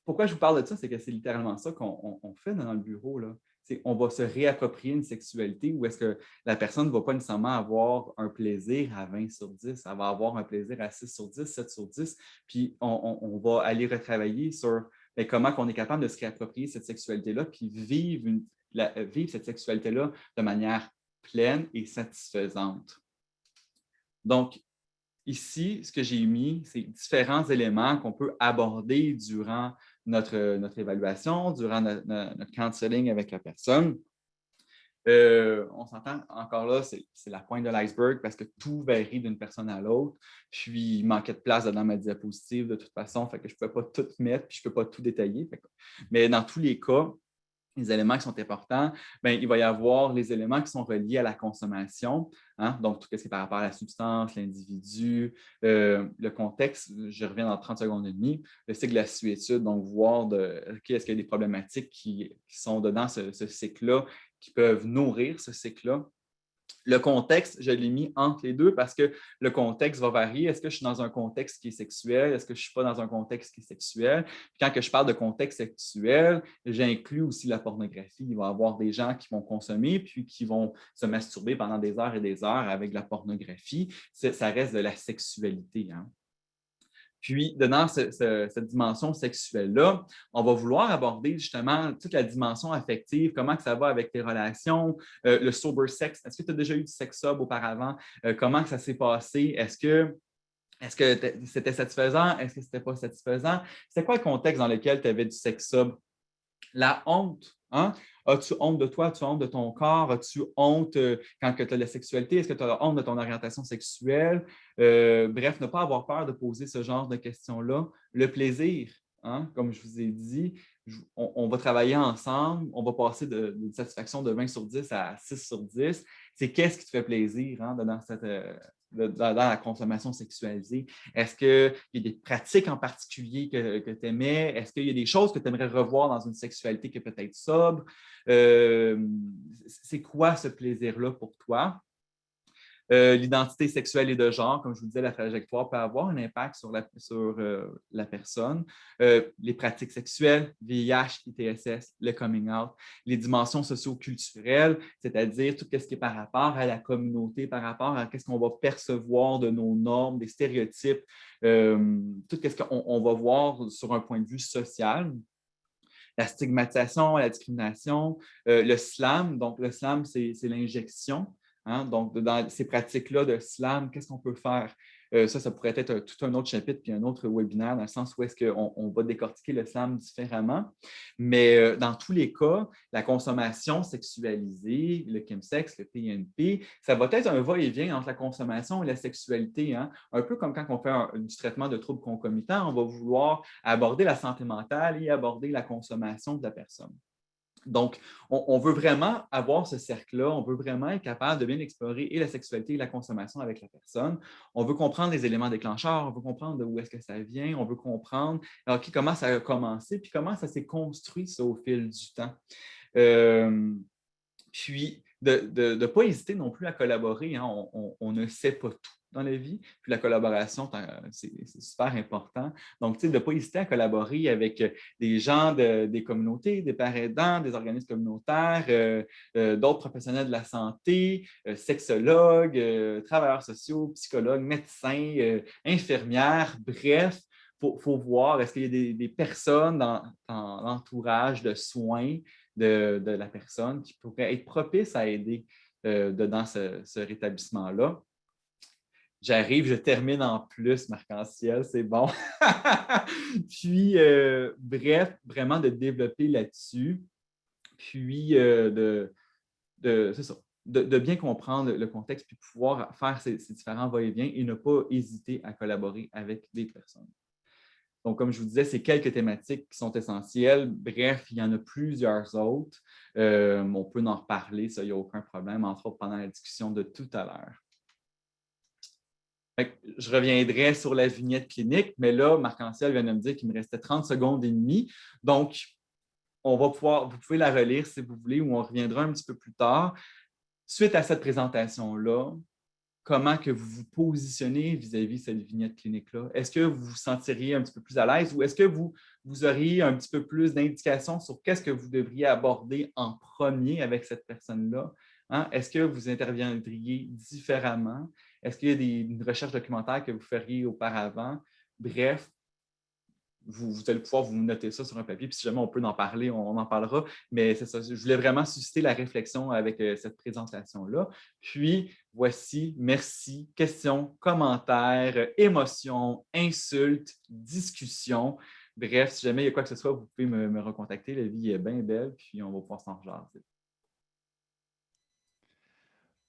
Pourquoi je vous parle de ça? C'est que c'est littéralement ça qu'on fait dans le bureau. Là. On va se réapproprier une sexualité où est-ce que la personne ne va pas nécessairement avoir un plaisir à 20 sur 10, elle va avoir un plaisir à 6 sur 10, 7 sur 10, puis on va aller retravailler sur comment on est capable de se réapproprier cette sexualité-là, puis vivre cette sexualité-là de manière pleine et satisfaisante. Donc, ici, ce que j'ai mis, c'est différents éléments qu'on peut aborder durant notre évaluation, durant notre counseling avec la personne. On s'entend, encore là, c'est la pointe de l'iceberg parce que tout varie d'une personne à l'autre. Puis, il manquait de place dans ma diapositive de toute façon, fait que je ne pouvais pas tout mettre, puis je ne peux pas tout détailler. Mais dans tous les cas, les éléments qui sont importants, bien, il va y avoir les éléments qui sont reliés à la consommation, hein? Donc, tout ce qui est par rapport à la substance, l'individu, le contexte, je reviens dans 30 secondes et demie, le cycle de la suétude, donc voir est-ce qu'il y a des problématiques qui sont dedans ce cycle-là, qui peuvent nourrir ce cycle-là. Le contexte, je l'ai mis entre les deux parce que le contexte va varier. Est-ce que je suis dans un contexte qui est sexuel? Est-ce que je ne suis pas dans un contexte qui est sexuel? Puis quand que je parle de contexte sexuel, j'inclus aussi la pornographie. Il va y avoir des gens qui vont consommer puis qui vont se masturber pendant des heures et des heures avec de la pornographie. Ça reste de la sexualité, hein? Puis, dans cette dimension sexuelle-là, on va vouloir aborder justement toute la dimension affective, comment que ça va avec tes relations, le sober sex. Est-ce que tu as déjà eu du sex sobre auparavant? Comment que ça s'est passé? Est-ce que c'était satisfaisant? Est-ce que c'était pas satisfaisant? C'était quoi le contexte dans lequel tu avais du sex sobre? La honte, hein? As-tu honte de toi? As-tu honte de ton corps? As-tu honte quand tu as de la sexualité? Est-ce que tu as honte de ton orientation sexuelle? Bref, ne pas avoir peur de poser ce genre de questions-là. Le plaisir, hein? Comme je vous ai dit, on va travailler ensemble, on va passer d'une satisfaction de 20 sur 10 à 6 sur 10. C'est qu'est-ce qui te fait plaisir, hein, dans la consommation sexualisée? Est-ce qu'il y a des pratiques en particulier que tu aimais? Est-ce qu'il y a des choses que tu aimerais revoir dans une sexualité qui est peut-être sobre? C'est quoi ce plaisir-là pour toi? L'identité sexuelle et de genre, comme je vous disais, la trajectoire peut avoir un impact sur la personne. Les pratiques sexuelles, VIH, ITSS, le coming out, les dimensions socio-culturelles, c'est-à-dire tout ce qui est par rapport à la communauté, par rapport à ce qu'on va percevoir de nos normes, des stéréotypes, tout ce qu'on va voir sur un point de vue social. La stigmatisation, la discrimination, le slam. Donc, le slam, c'est l'injection. Hein? Donc, dans ces pratiques-là de slam, qu'est-ce qu'on peut faire? Ça pourrait être tout un autre chapitre puis un autre webinaire dans le sens où est-ce qu'on va décortiquer le slam différemment. Mais dans tous les cas, la consommation sexualisée, le chemsex, le PNP, ça va être un va-et-vient entre la consommation et la sexualité. Hein? Un peu comme quand on fait du traitement de troubles concomitants, on va vouloir aborder la santé mentale et aborder la consommation de la personne. Donc, on veut vraiment avoir ce cercle-là, on veut vraiment être capable de bien explorer et la sexualité et la consommation avec la personne. On veut comprendre les éléments déclencheurs, on veut comprendre d'où est-ce que ça vient, on veut comprendre comment ça a commencé, puis comment ça s'est construit ça, au fil du temps. Puis, de ne pas hésiter non plus à collaborer. Hein. On ne sait pas tout dans la vie. Puis la collaboration, c'est super important. Donc, de ne pas hésiter à collaborer avec des gens des communautés, des parents aidants, des organismes communautaires, d'autres professionnels de la santé, sexologues, travailleurs sociaux, psychologues, médecins, infirmières, bref. Il faut voir, est-ce qu'il y a des personnes dans l'entourage de soins de la personne qui pourraient être propices à aider dans ce rétablissement-là. J'arrive, je termine en plus, Marc-en-Ciel, c'est bon. Puis, bref, vraiment de développer là-dessus, puis c'est ça, de bien comprendre le contexte, puis pouvoir faire ces différents va-et-vient et ne pas hésiter à collaborer avec des personnes. Donc, comme je vous disais, c'est quelques thématiques qui sont essentielles. Bref, il y en a plusieurs autres. On peut en reparler, ça, il n'y a aucun problème, entre autres pendant la discussion de tout à l'heure. Je reviendrai sur la vignette clinique, mais là, Marc-en-Ciel vient de me dire qu'il me restait 30 secondes et demie. Donc, vous pouvez la relire si vous voulez, ou on reviendra un petit peu plus tard. Suite à cette présentation-là, comment que vous vous positionnez vis-à-vis de cette vignette clinique-là? Est-ce que vous vous sentiriez un petit peu plus à l'aise ou est-ce que vous auriez un petit peu plus d'indications sur qu'est-ce que vous devriez aborder en premier avec cette personne-là? Hein? Est-ce que vous interviendriez différemment? Est-ce qu'il y a une recherche documentaire que vous feriez auparavant? Bref, vous allez pouvoir vous noter ça sur un papier, puis si jamais on peut en parler, on en parlera. Mais c'est ça, je voulais vraiment susciter la réflexion avec cette présentation-là. Puis, voici, merci, questions, commentaires, émotions, insultes, discussions. Bref, si jamais il y a quoi que ce soit, vous pouvez me recontacter. La vie est bien belle, puis on va pouvoir s'en rejaser.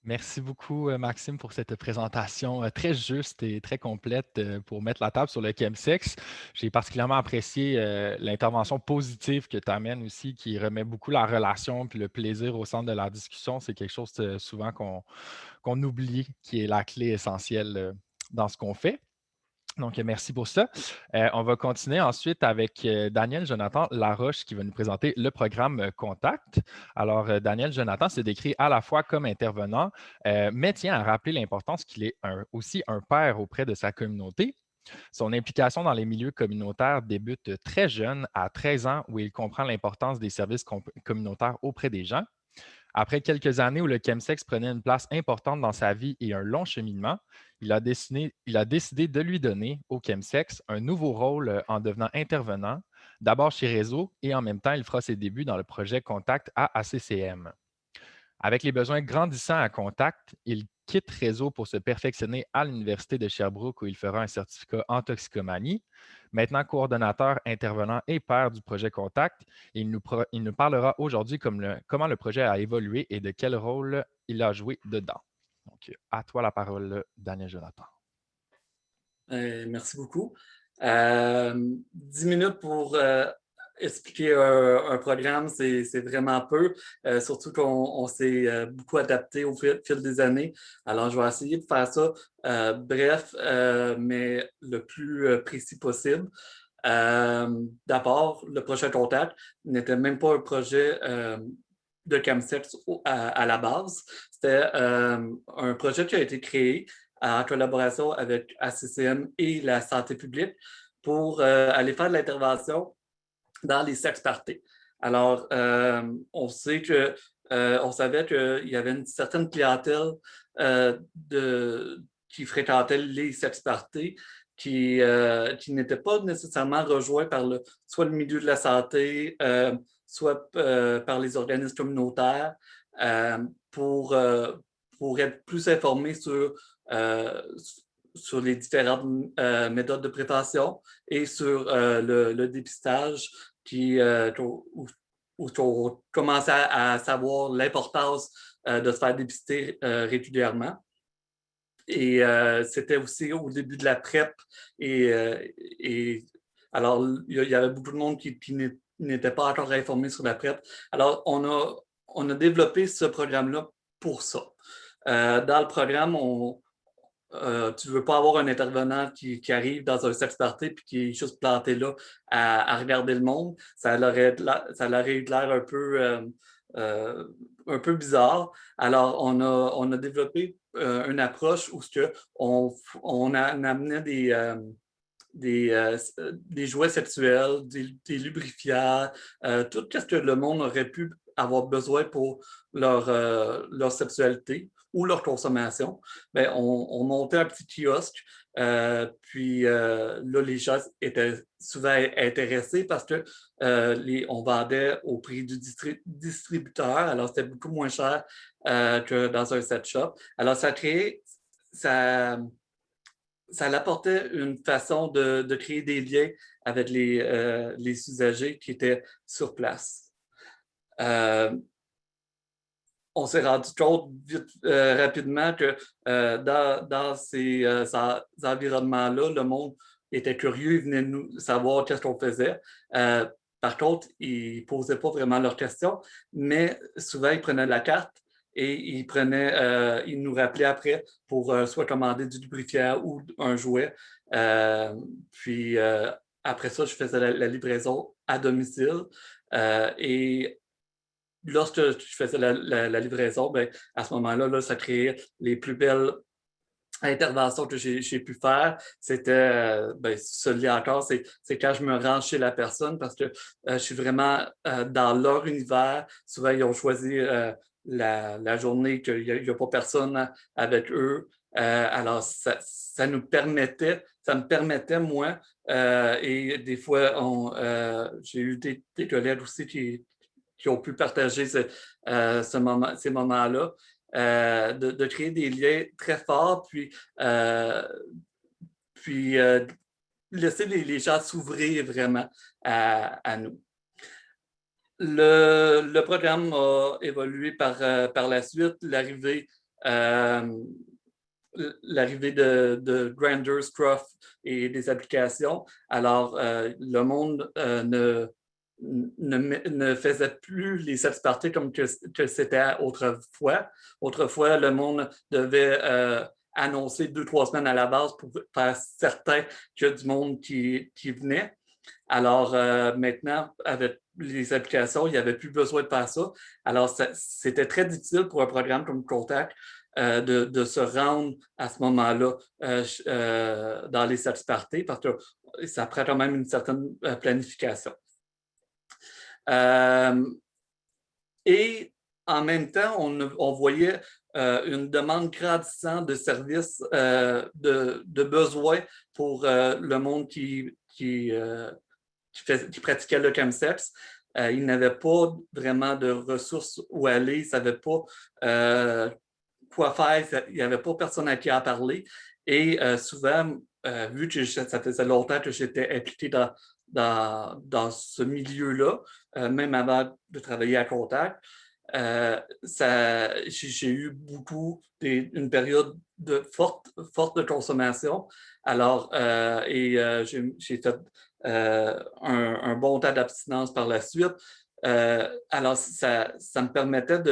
Merci beaucoup, Maxime, pour cette présentation très juste et très complète pour mettre la table sur le chemsex. J'ai particulièrement apprécié l'intervention positive que tu amènes aussi, qui remet beaucoup la relation puis le plaisir au centre de la discussion. C'est quelque chose souvent qu'on oublie, qui est la clé essentielle dans ce qu'on fait. Donc, merci pour ça. On va continuer ensuite avec Daniel Jonathan Laroche qui va nous présenter le programme Contact. Alors, Daniel Jonathan se décrit à la fois comme intervenant, mais tient à rappeler l'importance qu'il est aussi un père auprès de sa communauté. Son implication dans les milieux communautaires débute très jeune, à 13 ans, où il comprend l'importance des services communautaires auprès des gens. Après quelques années où le chemsex prenait une place importante dans sa vie et un long cheminement, il a décidé de lui donner au chemsex un nouveau rôle en devenant intervenant, d'abord chez Réseau et en même temps, il fera ses débuts dans le projet Contact à ACCM. Avec les besoins grandissants à Contact, il quitte Réseau pour se perfectionner à l'Université de Sherbrooke où il fera un certificat en toxicomanie. Maintenant coordonnateur, intervenant et père du projet Contact, il nous parlera aujourd'hui comment le projet a évolué et de quel rôle il a joué dedans. Donc, à toi la parole, Daniel Jonathan. Merci beaucoup. 10 minutes pour expliquer un programme, c'est vraiment peu, surtout qu'on s'est beaucoup adapté au fil des années. Alors, je vais essayer de faire ça bref, mais le plus précis possible. D'abord, le projet Contact n'était même pas un projet de chemsex à la base. C'était un projet qui a été créé en collaboration avec ACCM et la santé publique pour aller faire de l'intervention dans les sex parties. Alors, on savait qu'il y avait une certaine clientèle qui fréquentait les sex parties qui n'était pas nécessairement rejoint par soit le milieu de la santé, soit par les organismes communautaires euh, pour, euh, pour être plus informés sur les différentes méthodes de prévention et sur le dépistage où on commençait à savoir l'importance de se faire dépister régulièrement. Et c'était aussi au début de la PrEP. Et alors, il y avait beaucoup de monde qui n'était pas encore informé sur la PrEP. Alors, on a développé ce programme-là pour ça. Dans le programme, tu ne veux pas avoir un intervenant qui arrive dans un sex party et qui est juste planté là à regarder le monde. Ça aurait eu l'air un peu bizarre. Alors, on a développé une approche où on amenait des jouets sexuels, des lubrifiants, tout ce que le monde aurait pu avoir besoin pour leur sexualité ou leur consommation. Bien, on montait un petit kiosque, puis là, les gens étaient souvent intéressés parce que on vendait au prix du distributeur, alors c'était beaucoup moins cher que dans un set shop. Alors, ça apportait une façon de créer des liens avec les usagers qui étaient sur place. On s'est rendu compte rapidement que dans ces environnements-là, le monde était curieux, il venait nous savoir qu'est-ce qu'on faisait. Par contre, ils ne posaient pas vraiment leurs questions, mais souvent, ils prenaient la carte et ils nous rappelaient après pour soit commander du lubrifiant ou un jouet. Puis après ça, je faisais la livraison à domicile. Et lorsque je faisais la livraison, bien, à ce moment-là, là, ça créait les plus belles interventions que j'ai pu faire. C'était, celui-là encore, c'est quand je me rends chez la personne parce que je suis vraiment dans leur univers. Souvent, ils ont choisi la journée qu'il n'y a pas personne avec eux. Alors, ça me permettait, moi, et des fois, j'ai eu des collègues aussi qui ont pu partager ces moments-là, de créer des liens très forts, puis laisser les gens s'ouvrir vraiment à nous. Le programme a évolué par la suite. L'arrivée l'arrivée de Grindr, Scruff et des applications. Alors, le monde ne faisait plus les sex parties comme que c'était autrefois. Autrefois, le monde devait annoncer 2-3 semaines à la base pour faire certain qu'il y a du monde qui venait. Alors, maintenant, avec les applications, il n'y avait plus besoin de faire ça. Alors, c'était très difficile pour un programme comme Contact de se rendre à ce moment-là dans les sex parties parce que ça prend quand même une certaine planification. Et en même temps, on voyait une demande grandissante de services, de besoins pour le monde qui pratiquait le chemsex. Ils n'avaient pas vraiment de ressources où aller, ils ne savaient pas quoi faire, il n'y avait pas personne à qui en parler. Et souvent, vu que ça faisait longtemps que j'étais impliqué dans ce milieu-là, même avant de travailler à Contact, j'ai eu une période forte de consommation. Alors, j'ai fait un bon temps d'abstinence par la suite. Alors, ça me permettait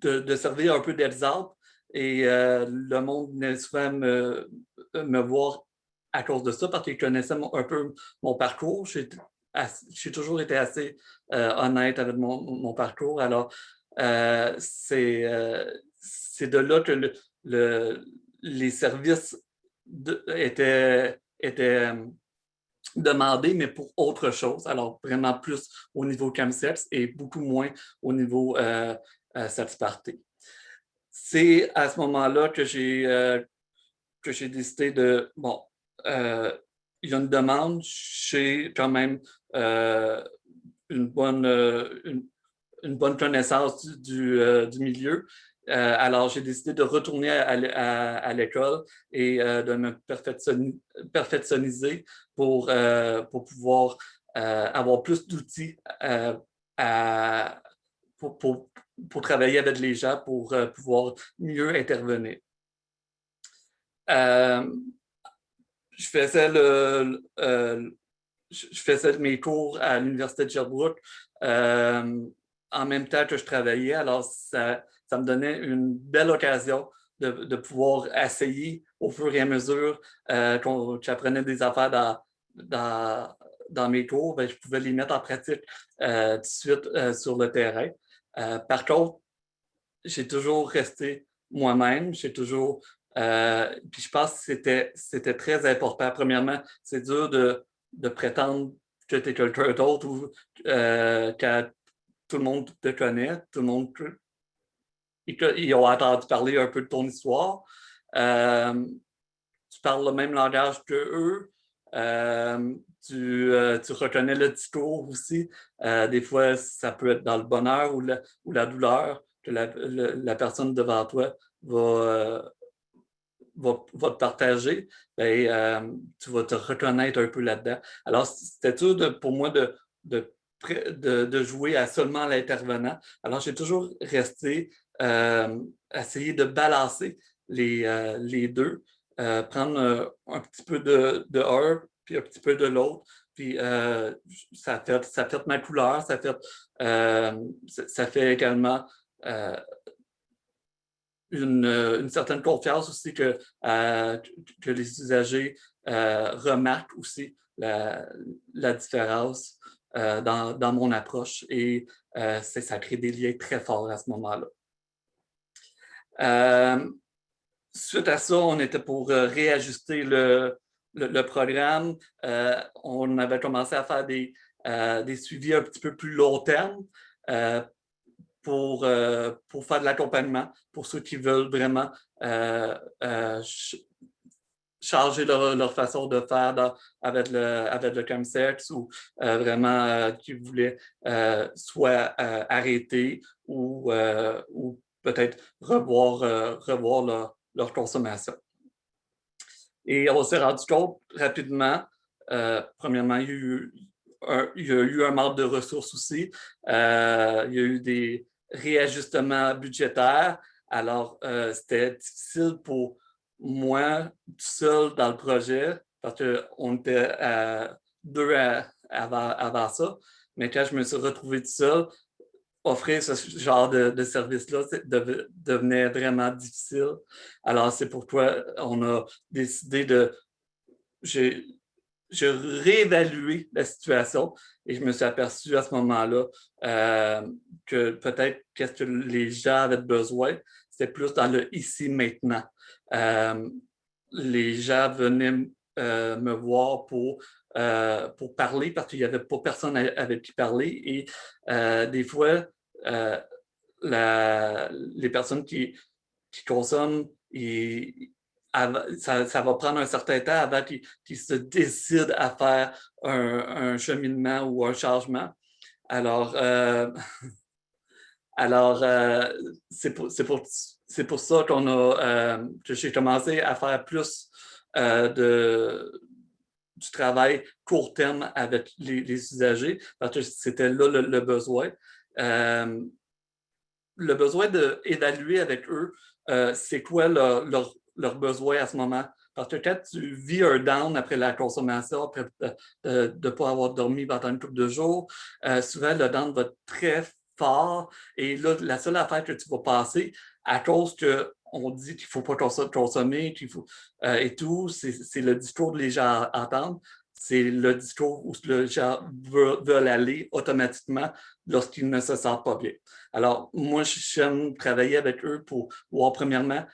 de servir un peu d'exemple et le monde venait souvent me voir à cause de ça parce qu'ils connaissaient un peu mon parcours. J'ai toujours été assez honnête avec mon parcours. Alors, c'est de là que les services étaient demandés, mais pour autre chose. Alors, vraiment plus au niveau chemsex et beaucoup moins au niveau sex party. C'est à ce moment-là que j'ai décidé de, bon, il y a une demande, j'ai quand même une bonne connaissance du milieu. Alors, j'ai décidé de retourner à l'école et de me perfectionniser pour pouvoir avoir plus d'outils pour travailler avec les gens, pour pouvoir mieux intervenir. Je faisais mes cours à l'Université de Sherbrooke en même temps que je travaillais. Alors, ça me donnait une belle occasion de pouvoir essayer au fur et à mesure que j'apprenais des affaires dans mes cours, ben, je pouvais les mettre en pratique tout de suite sur le terrain. Par contre, j'ai toujours resté moi-même. J'ai toujours... puis je pense que c'était très important. Premièrement, c'est dur de prétendre que tu es quelqu'un d'autre ou quand tout le monde te connaît, tout le monde... Ils ont entendu parler un peu de ton histoire. Tu parles le même langage qu'eux. Tu reconnais le discours aussi. Des fois, ça peut être dans le bonheur ou la douleur que la personne devant toi va te partager. Ben, tu vas te reconnaître un peu là-dedans. Alors, c'était dur pour moi de jouer à seulement l'intervenant. Alors, j'ai toujours resté essayer de balancer les deux, prendre un petit peu de un, puis un petit peu de l'autre. Puis ça fait ma couleur, ça fait également une certaine confiance aussi que les usagers remarquent aussi la différence dans mon approche et ça crée des liens très forts à ce moment-là. Suite à ça, on était pour réajuster le programme. On avait commencé à faire des suivis un petit peu plus long terme pour faire de l'accompagnement pour ceux qui veulent vraiment changer leur façon de faire avec le chemsex ou vraiment qui voulaient soit arrêter ou peut-être revoir leur consommation. Et on s'est rendu compte rapidement, premièrement, il y a eu un manque de ressources aussi. Il y a eu des réajustements budgétaires. Alors, c'était difficile pour moi, tout seul dans le projet, parce qu'on était deux avant ça. Mais quand je me suis retrouvé tout seul, offrir ce genre de service-là devenait vraiment difficile. Alors, c'est pourquoi on a décidé j'ai réévalué la situation et je me suis aperçu à ce moment-là que peut-être qu'est-ce que les gens avaient besoin, c'était plus dans le ici-maintenant. Les gens venaient me voir pour parler parce qu'il n'y avait pas personne avec qui parler et des fois, les personnes qui consomment, ça va prendre un certain temps avant qu'ils se décident à faire un cheminement ou un changement. Alors, c'est pour ça que j'ai commencé à faire plus du travail court terme avec les usagers, parce que c'était là le besoin. Le besoin d'évaluer avec eux c'est quoi leur besoin à ce moment. Parce que quand tu vis un down après la consommation, après de ne pas avoir dormi pendant une couple de jours, souvent le down va être très fort. Et là, la seule affaire que tu vas passer, à cause qu'on dit qu'il ne faut pas consommer, qu'il faut, et tout, c'est le discours que les gens entendent. C'est le discours où les gens veulent aller automatiquement lorsqu'ils ne se sentent pas bien. Alors, moi, j'aime travailler avec eux pour voir, premièrement,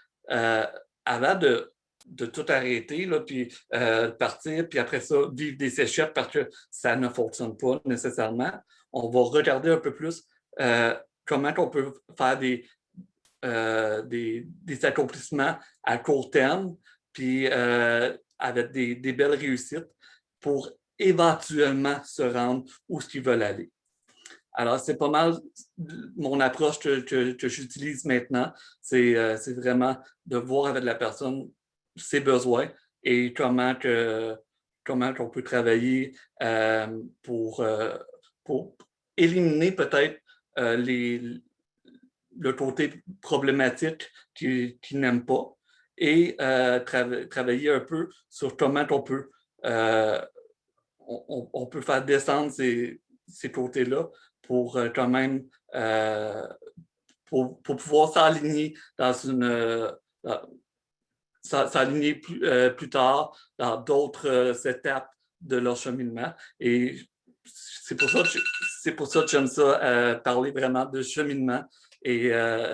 avant de tout arrêter, là, puis partir, puis après ça, vivre des séchettes parce que ça ne fonctionne pas nécessairement. On va regarder un peu plus comment on peut faire des accomplissements à court terme, puis avec des belles réussites pour éventuellement se rendre où ce qu'ils veulent aller. Alors, c'est pas mal mon approche que j'utilise maintenant. C'est vraiment de voir avec la personne ses besoins et comment on peut travailler pour éliminer peut-être le côté problématique qu'ils n'aiment pas et travailler un peu sur comment on peut faire descendre ces côtés-là pour quand même pour pouvoir s'aligner dans s'aligner plus tard dans d'autres étapes de leur cheminement. Et c'est pour ça que j'aime ça, parler vraiment de cheminement et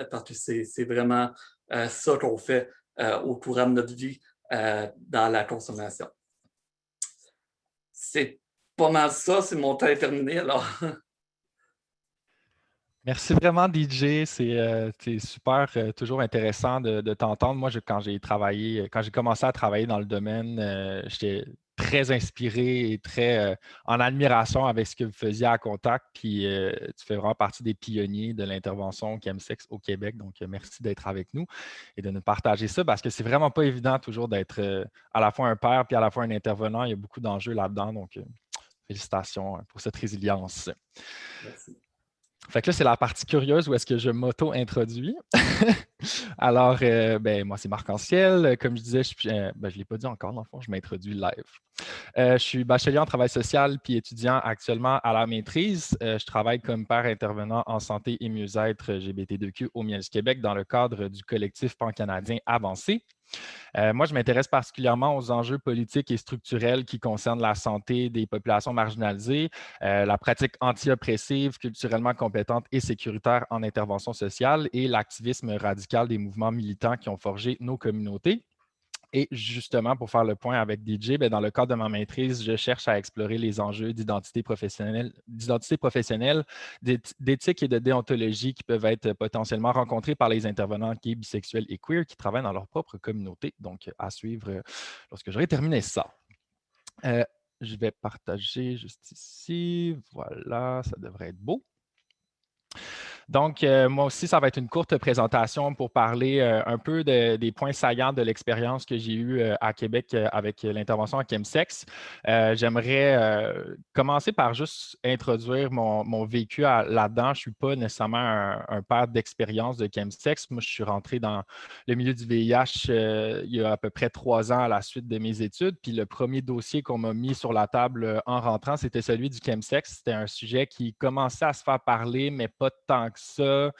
parce que c'est vraiment ça qu'on fait au courant de notre vie dans la consommation. C'est pas mal ça, c'est mon temps est terminé alors. Merci vraiment, DJ. C'est super, toujours intéressant de t'entendre. Moi, quand j'ai commencé à travailler dans le domaine, j'étais très inspiré et très en admiration avec ce que vous faisiez à Contact. Puis tu fais vraiment partie des pionniers de l'intervention chemsex au Québec. Donc, merci d'être avec nous et de nous partager ça parce que c'est vraiment pas évident toujours d'être à la fois un père puis à la fois un intervenant. Il y a beaucoup d'enjeux là-dedans. Donc, félicitations pour cette résilience. Merci. Fait que là, c'est la partie curieuse où est-ce que je m'auto-introduis. Alors, moi, c'est Marc-Anciel. Comme je disais, je ne l'ai pas dit encore, dans le fond, je m'introduis live. Je suis bachelier en travail social puis étudiant actuellement à la maîtrise. Je travaille comme père intervenant en santé et mieux-être GBT2Q au Miel du Québec dans le cadre du collectif pan-canadien Avancé. Moi, je m'intéresse particulièrement aux enjeux politiques et structurels qui concernent la santé des populations marginalisées, la pratique anti-oppressive, culturellement compétente et sécuritaire en intervention sociale et l'activisme radical des mouvements militants qui ont forgé nos communautés. Et justement, pour faire le point avec DJ, dans le cadre de ma maîtrise, je cherche à explorer les enjeux d'identité professionnelle, d'éthique et de déontologie qui peuvent être potentiellement rencontrés par les intervenants gays, bisexuels et queer qui travaillent dans leur propre communauté. Donc, à suivre lorsque j'aurai terminé ça. Je vais partager juste ici. Voilà, ça devrait être beau. Donc, moi aussi, ça va être une courte présentation pour parler un peu des points saillants de l'expérience que j'ai eue à Québec avec l'intervention à Chemsex. J'aimerais commencer par juste introduire mon vécu là-dedans. Je ne suis pas nécessairement un père d'expérience de Chemsex. Moi, je suis rentré dans le milieu du VIH il y a à peu près 3 ans à la suite de mes études. Puis le premier dossier qu'on m'a mis sur la table en rentrant, c'était celui du chemsex. C'était un sujet qui commençait à se faire parler, mais pas tant que ça.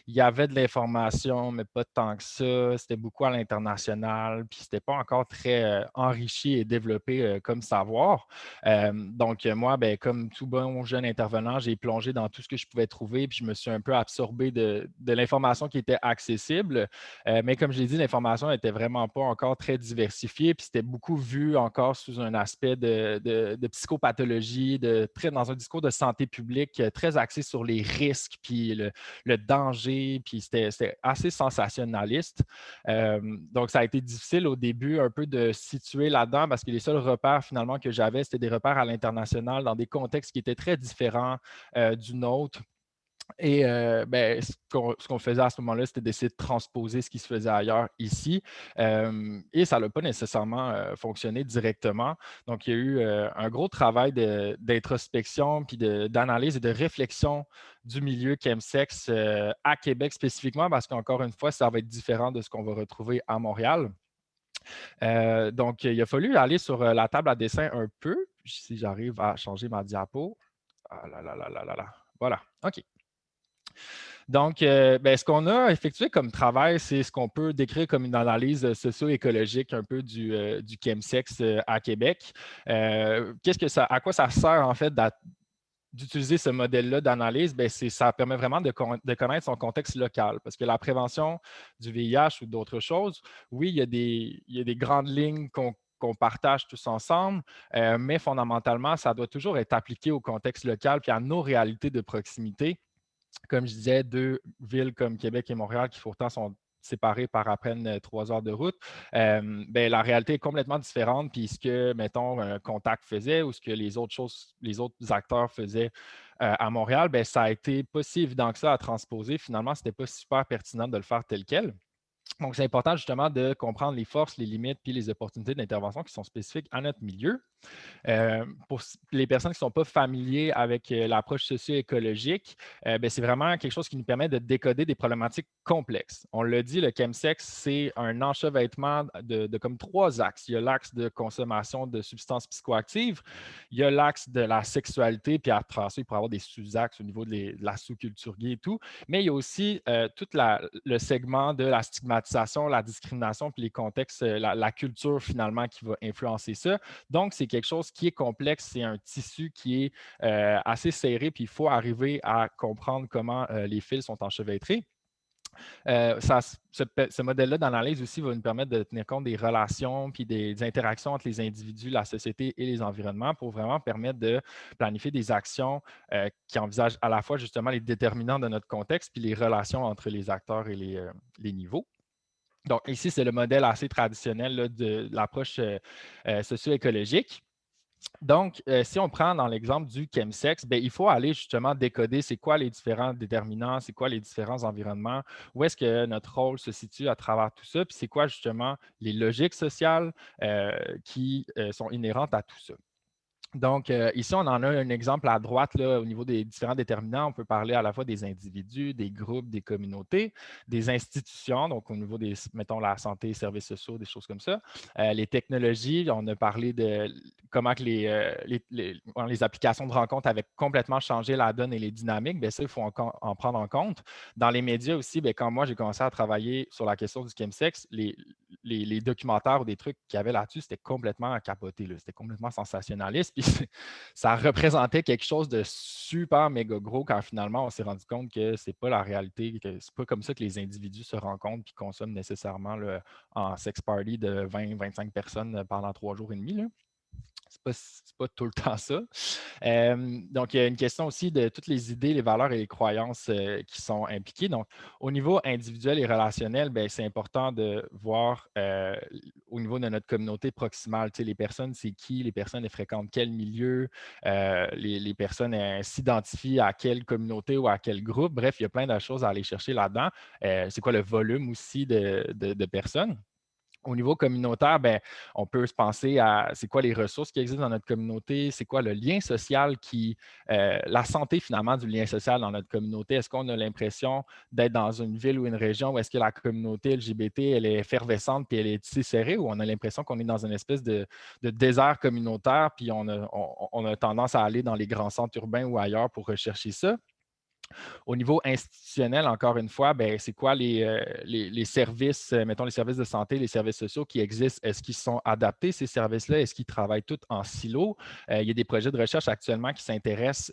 Il y avait de l'information, mais pas tant que ça. C'était beaucoup à l'international, puis c'était pas encore très enrichi et développé comme savoir. Donc, moi, ben, comme tout bon jeune intervenant, j'ai plongé dans tout ce que je pouvais trouver, puis je me suis un peu absorbé de l'information qui était accessible. Mais comme je l'ai dit, l'information n'était vraiment pas encore très diversifiée, puis c'était beaucoup vu encore sous un aspect de psychopathologie, dans un discours de santé publique très axé sur les risques, puis le danger, puis c'était assez sensationnaliste. Donc, ça a été difficile au début un peu de situer là-dedans parce que les seuls repères finalement que j'avais, c'était des repères à l'international dans des contextes qui étaient très différents du nôtre. Et ben, ce qu'on faisait à ce moment-là, c'était d'essayer de transposer ce qui se faisait ailleurs ici. Et ça n'a pas nécessairement fonctionné directement. Donc, il y a eu un gros travail d'introspection, puis d'analyse et de réflexion du milieu chemsex à Québec spécifiquement, parce qu'encore une fois, ça va être différent de ce qu'on va retrouver à Montréal. Donc, il a fallu aller sur la table à dessin un peu, si j'arrive à changer ma diapo. Ah là là là là là là. Voilà, OK. Donc, ben, ce qu'on a effectué comme travail, c'est ce qu'on peut décrire comme une analyse socio-écologique un peu du chemsex à Québec. À quoi ça sert en fait d'utiliser ce modèle-là d'analyse? Ben, ça permet vraiment de connaître son contexte local. Parce que la prévention du VIH ou d'autres choses, oui, il y a des grandes lignes qu'on partage tous ensemble, mais fondamentalement, ça doit toujours être appliqué au contexte local puis à nos réalités de proximité. Comme je disais, deux villes comme Québec et Montréal qui pourtant sont séparées par à peine 3 heures de route, ben, la réalité est complètement différente. Puis ce que, mettons, un Contact faisait ou ce que les autres acteurs faisaient à Montréal, ben, ça a été pas si évident que ça à transposer. Finalement, ce n'était pas super pertinent de le faire tel quel. Donc, c'est important justement de comprendre les forces, les limites puis les opportunités d'intervention qui sont spécifiques à notre milieu. Pour les personnes qui ne sont pas familiers avec l'approche socio-écologique, ben, c'est vraiment quelque chose qui nous permet de décoder des problématiques complexes. On l'a dit, le chemsex, c'est un enchevêtrement de comme 3 axes. Il y a l'axe de consommation de substances psychoactives, il y a l'axe de la sexualité, puis à travers ça, il pourrait y avoir des sous-axes au niveau de la sous-culture gay et tout, mais il y a aussi tout le segment de la stigmatisation, la discrimination, puis les contextes, la culture finalement qui va influencer ça. Donc, c'est quelque chose qui est complexe, c'est un tissu qui est assez serré, puis il faut arriver à comprendre comment les fils sont enchevêtrés. Ce modèle-là d'analyse aussi va nous permettre de tenir compte des relations puis des interactions entre les individus, la société et les environnements pour vraiment permettre de planifier des actions qui envisagent à la fois justement les déterminants de notre contexte puis les relations entre les acteurs et les niveaux. Donc, ici, c'est le modèle assez traditionnel là, de l'approche socio-écologique. Donc, si on prend dans l'exemple du chemsex, ben, il faut aller justement décoder c'est quoi les différents déterminants, c'est quoi les différents environnements, où est-ce que notre rôle se situe à travers tout ça, puis c'est quoi justement les logiques sociales qui sont inhérentes à tout ça. Donc, ici, on en a un exemple à droite là, au niveau des différents déterminants. On peut parler à la fois des individus, des groupes, des communautés, des institutions, donc au niveau des, mettons, la santé, les services sociaux, des choses comme ça. Les technologies, on a parlé de comment que les applications de rencontres avaient complètement changé la donne et les dynamiques. Bien, ça, il faut en prendre en compte. Dans les médias aussi, bien, quand moi, j'ai commencé à travailler sur la question du chemsex, les documentaires ou des trucs qu'il y avait là-dessus, c'était complètement capoté. C'était complètement sensationnaliste. Puis ça représentait quelque chose de super méga gros quand finalement on s'est rendu compte que c'est pas la réalité, que c'est pas comme ça que les individus se rencontrent et consomment nécessairement là, en sex party de 20-25 personnes pendant 3 jours et demi. Là. C'est pas tout le temps ça. Donc, il y a une question aussi de toutes les idées, les valeurs et les croyances qui sont impliquées. Donc, au niveau individuel et relationnel, ben, c'est important de voir au niveau de notre communauté proximale, tu sais, les personnes, c'est qui, les personnes, elles fréquentent quel milieu, les personnes s'identifient à quelle communauté ou à quel groupe. Bref, il y a plein de choses à aller chercher là-dedans. C'est quoi le volume aussi de personnes? Au niveau communautaire, ben, on peut se penser à c'est quoi les ressources qui existent dans notre communauté, c'est quoi le lien social la santé finalement du lien social dans notre communauté. Est-ce qu'on a l'impression d'être dans une ville ou une région où est-ce que la communauté LGBT, elle est effervescente puis elle est tissée serrée, ou on a l'impression qu'on est dans une espèce de désert communautaire puis on a tendance à aller dans les grands centres urbains ou ailleurs pour rechercher ça? Au niveau institutionnel, encore une fois, ben, c'est quoi les services, mettons les services de santé, les services sociaux qui existent? Est-ce qu'ils sont adaptés, ces services-là? Est-ce qu'ils travaillent tous en silo? Il y a des projets de recherche actuellement qui s'intéressent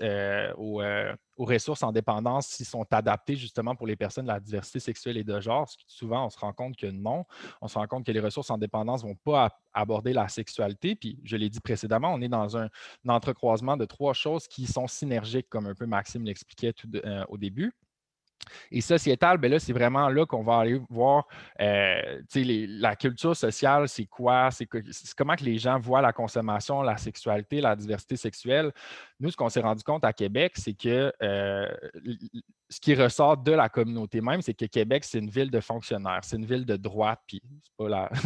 aux ressources en dépendance, s'ils sont adaptés justement pour les personnes de la diversité sexuelle et de genre. Souvent, on se rend compte que non. On se rend compte que les ressources en dépendance ne vont pas aborder la sexualité. Puis, je l'ai dit précédemment, on est dans un entrecroisement de trois choses qui sont synergiques, comme un peu Maxime l'expliquait au début. Et sociétal, ben là, c'est vraiment là qu'on va aller voir la culture sociale, c'est quoi, c'est comment que les gens voient la consommation, la sexualité, la diversité sexuelle. Nous, ce qu'on s'est rendu compte à Québec, c'est que ce qui ressort de la communauté même, c'est que Québec, c'est une ville de fonctionnaires, c'est une ville de droite, puis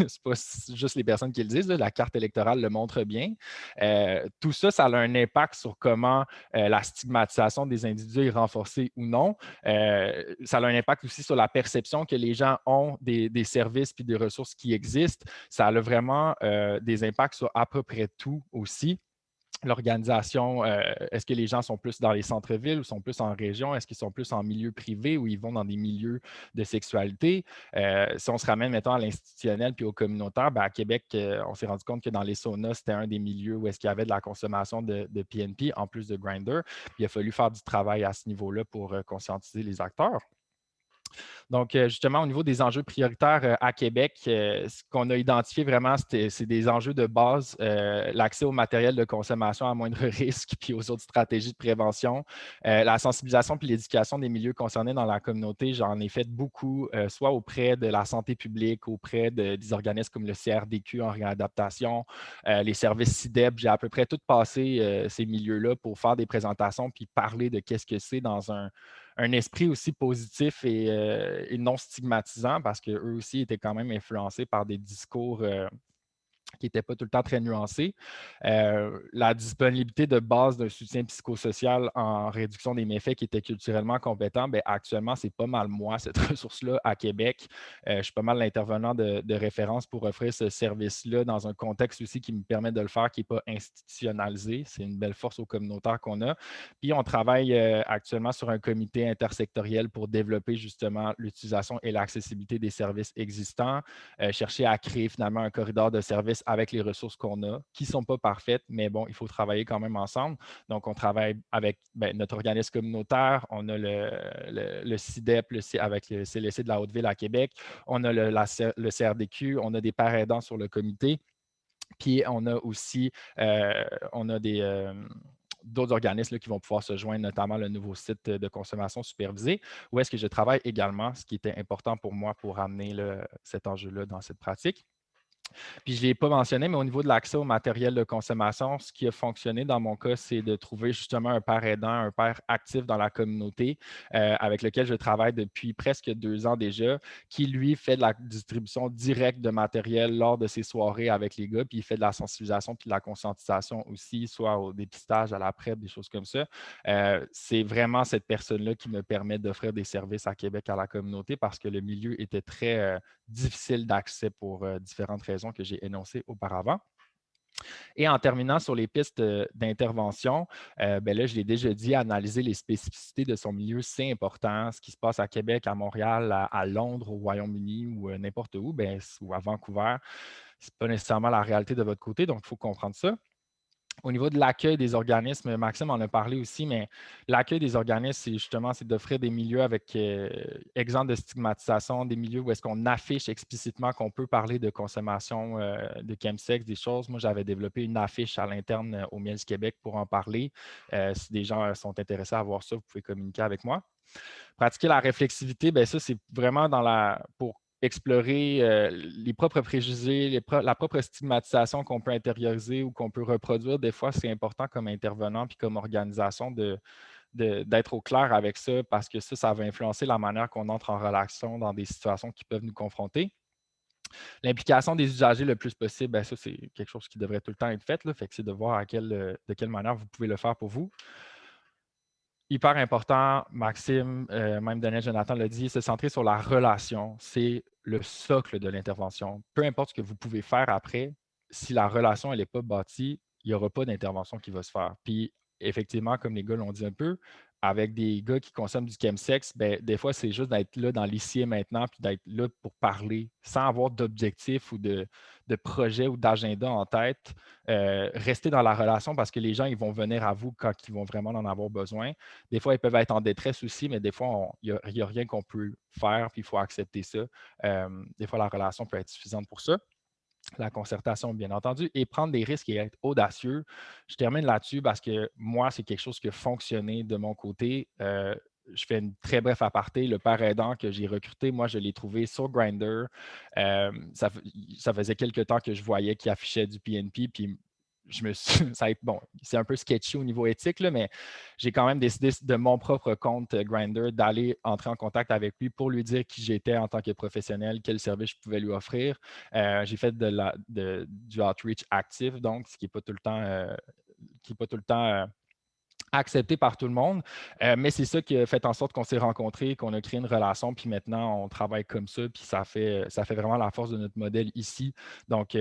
c'est pas juste les personnes qui le disent, là, la carte électorale le montre bien. Tout ça, ça a un impact sur comment la stigmatisation des individus est renforcée ou non. Ça a un impact aussi sur la perception que les gens ont des services et des ressources qui existent. Ça a vraiment des impacts sur à peu près tout aussi. L'organisation, est-ce que les gens sont plus dans les centres-villes ou sont plus en région? Est-ce qu'ils sont plus en milieu privé ou ils vont dans des milieux de sexualité? Si on se ramène, mettons, à l'institutionnel puis au communautaire, ben, à Québec, on s'est rendu compte que dans les saunas, c'était un des milieux où est-ce qu'il y avait de la consommation de PNP en plus de Grindr. Puis il a fallu faire du travail à ce niveau-là pour conscientiser les acteurs. Donc, justement, au niveau des enjeux prioritaires à Québec, ce qu'on a identifié vraiment, c'est des enjeux de base, l'accès au matériel de consommation à moindre risque, puis aux autres stratégies de prévention, la sensibilisation puis l'éducation des milieux concernés dans la communauté. J'en ai fait beaucoup, soit auprès de la santé publique, auprès des organismes comme le CRDQ en réadaptation, les services CIDEP. J'ai à peu près tout passé ces milieux-là pour faire des présentations puis parler de qu'est-ce que c'est dans un esprit aussi positif et non stigmatisant, parce qu'eux aussi étaient quand même influencés par des discours qui n'était pas tout le temps très nuancé. La disponibilité de base d'un soutien psychosocial en réduction des méfaits qui était culturellement compétent, bien, actuellement, c'est pas mal moi, cette ressource-là, à Québec. Je suis pas mal l'intervenant de référence pour offrir ce service-là dans un contexte aussi qui me permet de le faire, qui n'est pas institutionnalisé. C'est une belle force au communautaire qu'on a. Puis, on travaille actuellement sur un comité intersectoriel pour développer justement l'utilisation et l'accessibilité des services existants, chercher à créer finalement un corridor de services avec les ressources qu'on a, qui ne sont pas parfaites, mais bon, il faut travailler quand même ensemble. Donc, on travaille avec notre organisme communautaire, on a le CIDEP avec le CLSC de la Haute-Ville à Québec, on a le CRDQ, on a des pairs aidants sur le comité, puis on a aussi on a d'autres organismes là, qui vont pouvoir se joindre, notamment le nouveau site de consommation supervisée, où est-ce que je travaille également, ce qui était important pour moi pour amener cet enjeu-là dans cette pratique. Puis je ne l'ai pas mentionné, mais au niveau de l'accès au matériel de consommation, ce qui a fonctionné dans mon cas, c'est de trouver justement un père aidant, un père actif dans la communauté avec lequel je travaille depuis presque 2 ans déjà, qui lui fait de la distribution directe de matériel lors de ses soirées avec les gars, puis il fait de la sensibilisation puis de la conscientisation aussi, soit au dépistage, à la PrEP, des choses comme ça. C'est vraiment cette personne-là qui me permet d'offrir des services à Québec à la communauté parce que le milieu était très difficile d'accès pour différentes raisons que j'ai énoncées auparavant. Et en terminant sur les pistes d'intervention, ben là, je l'ai déjà dit, analyser les spécificités de son milieu, c'est important. Ce qui se passe à Québec, à Montréal, à Londres, au Royaume-Uni ou n'importe où, ben, ou à Vancouver, ce n'est pas nécessairement la réalité de votre côté, donc il faut comprendre ça. Au niveau de l'accueil des organismes, Maxime en a parlé aussi, mais l'accueil des organismes, c'est d'offrir des milieux avec exempts de stigmatisation, des milieux où est-ce qu'on affiche explicitement qu'on peut parler de consommation de chemsex, des choses. Moi, j'avais développé une affiche à l'interne au Miels Québec pour en parler. Si des gens sont intéressés à voir ça, vous pouvez communiquer avec moi. Pratiquer la réflexivité, bien ça, c'est vraiment pour explorer les propres préjugés, la propre stigmatisation qu'on peut intérioriser ou qu'on peut reproduire. Des fois, c'est important comme intervenant puis comme organisation d'être au clair avec ça parce que ça va influencer la manière qu'on entre en relation dans des situations qui peuvent nous confronter. L'implication des usagers le plus possible, bien, ça, c'est quelque chose qui devrait tout le temps être fait. Là, fait que c'est de voir de quelle manière vous pouvez le faire pour vous. Hyper important, Maxime, même Daniel Jonathan l'a dit, se centrer sur la relation. C'est le socle de l'intervention. Peu importe ce que vous pouvez faire après, si la relation n'est pas bâtie, il n'y aura pas d'intervention qui va se faire. Puis, effectivement, comme les gars l'ont dit un peu, avec des gars qui consomment du chemsex, ben, des fois, c'est juste d'être là dans l'ici et maintenant, puis d'être là pour parler, sans avoir d'objectif ou de projet ou d'agenda en tête. Rester dans la relation parce que les gens, ils vont venir à vous quand ils vont vraiment en avoir besoin. Des fois, ils peuvent être en détresse aussi, mais des fois, il n'y a rien qu'on peut faire, puis il faut accepter ça. Des fois, la relation peut être suffisante pour ça. La concertation, bien entendu, et prendre des risques et être audacieux. Je termine là-dessus parce que moi, c'est quelque chose qui a fonctionné de mon côté. Je fais une très bref aparté. Le père aidant que j'ai recruté, moi, je l'ai trouvé sur Grindr. Ça faisait quelques temps que je voyais qu'il affichait du PNP, puis je me suis, bon, c'est un peu sketchy au niveau éthique, là, mais j'ai quand même décidé de mon propre compte Grindr d'aller entrer en contact avec lui pour lui dire qui j'étais en tant que professionnel, quel service je pouvais lui offrir. J'ai fait du outreach actif, donc ce qui n'est pas tout le temps, accepté par tout le monde. Mais c'est ça qui a fait en sorte qu'on s'est rencontrés, qu'on a créé une relation, puis maintenant, on travaille comme ça, puis ça fait vraiment la force de notre modèle ici. Donc,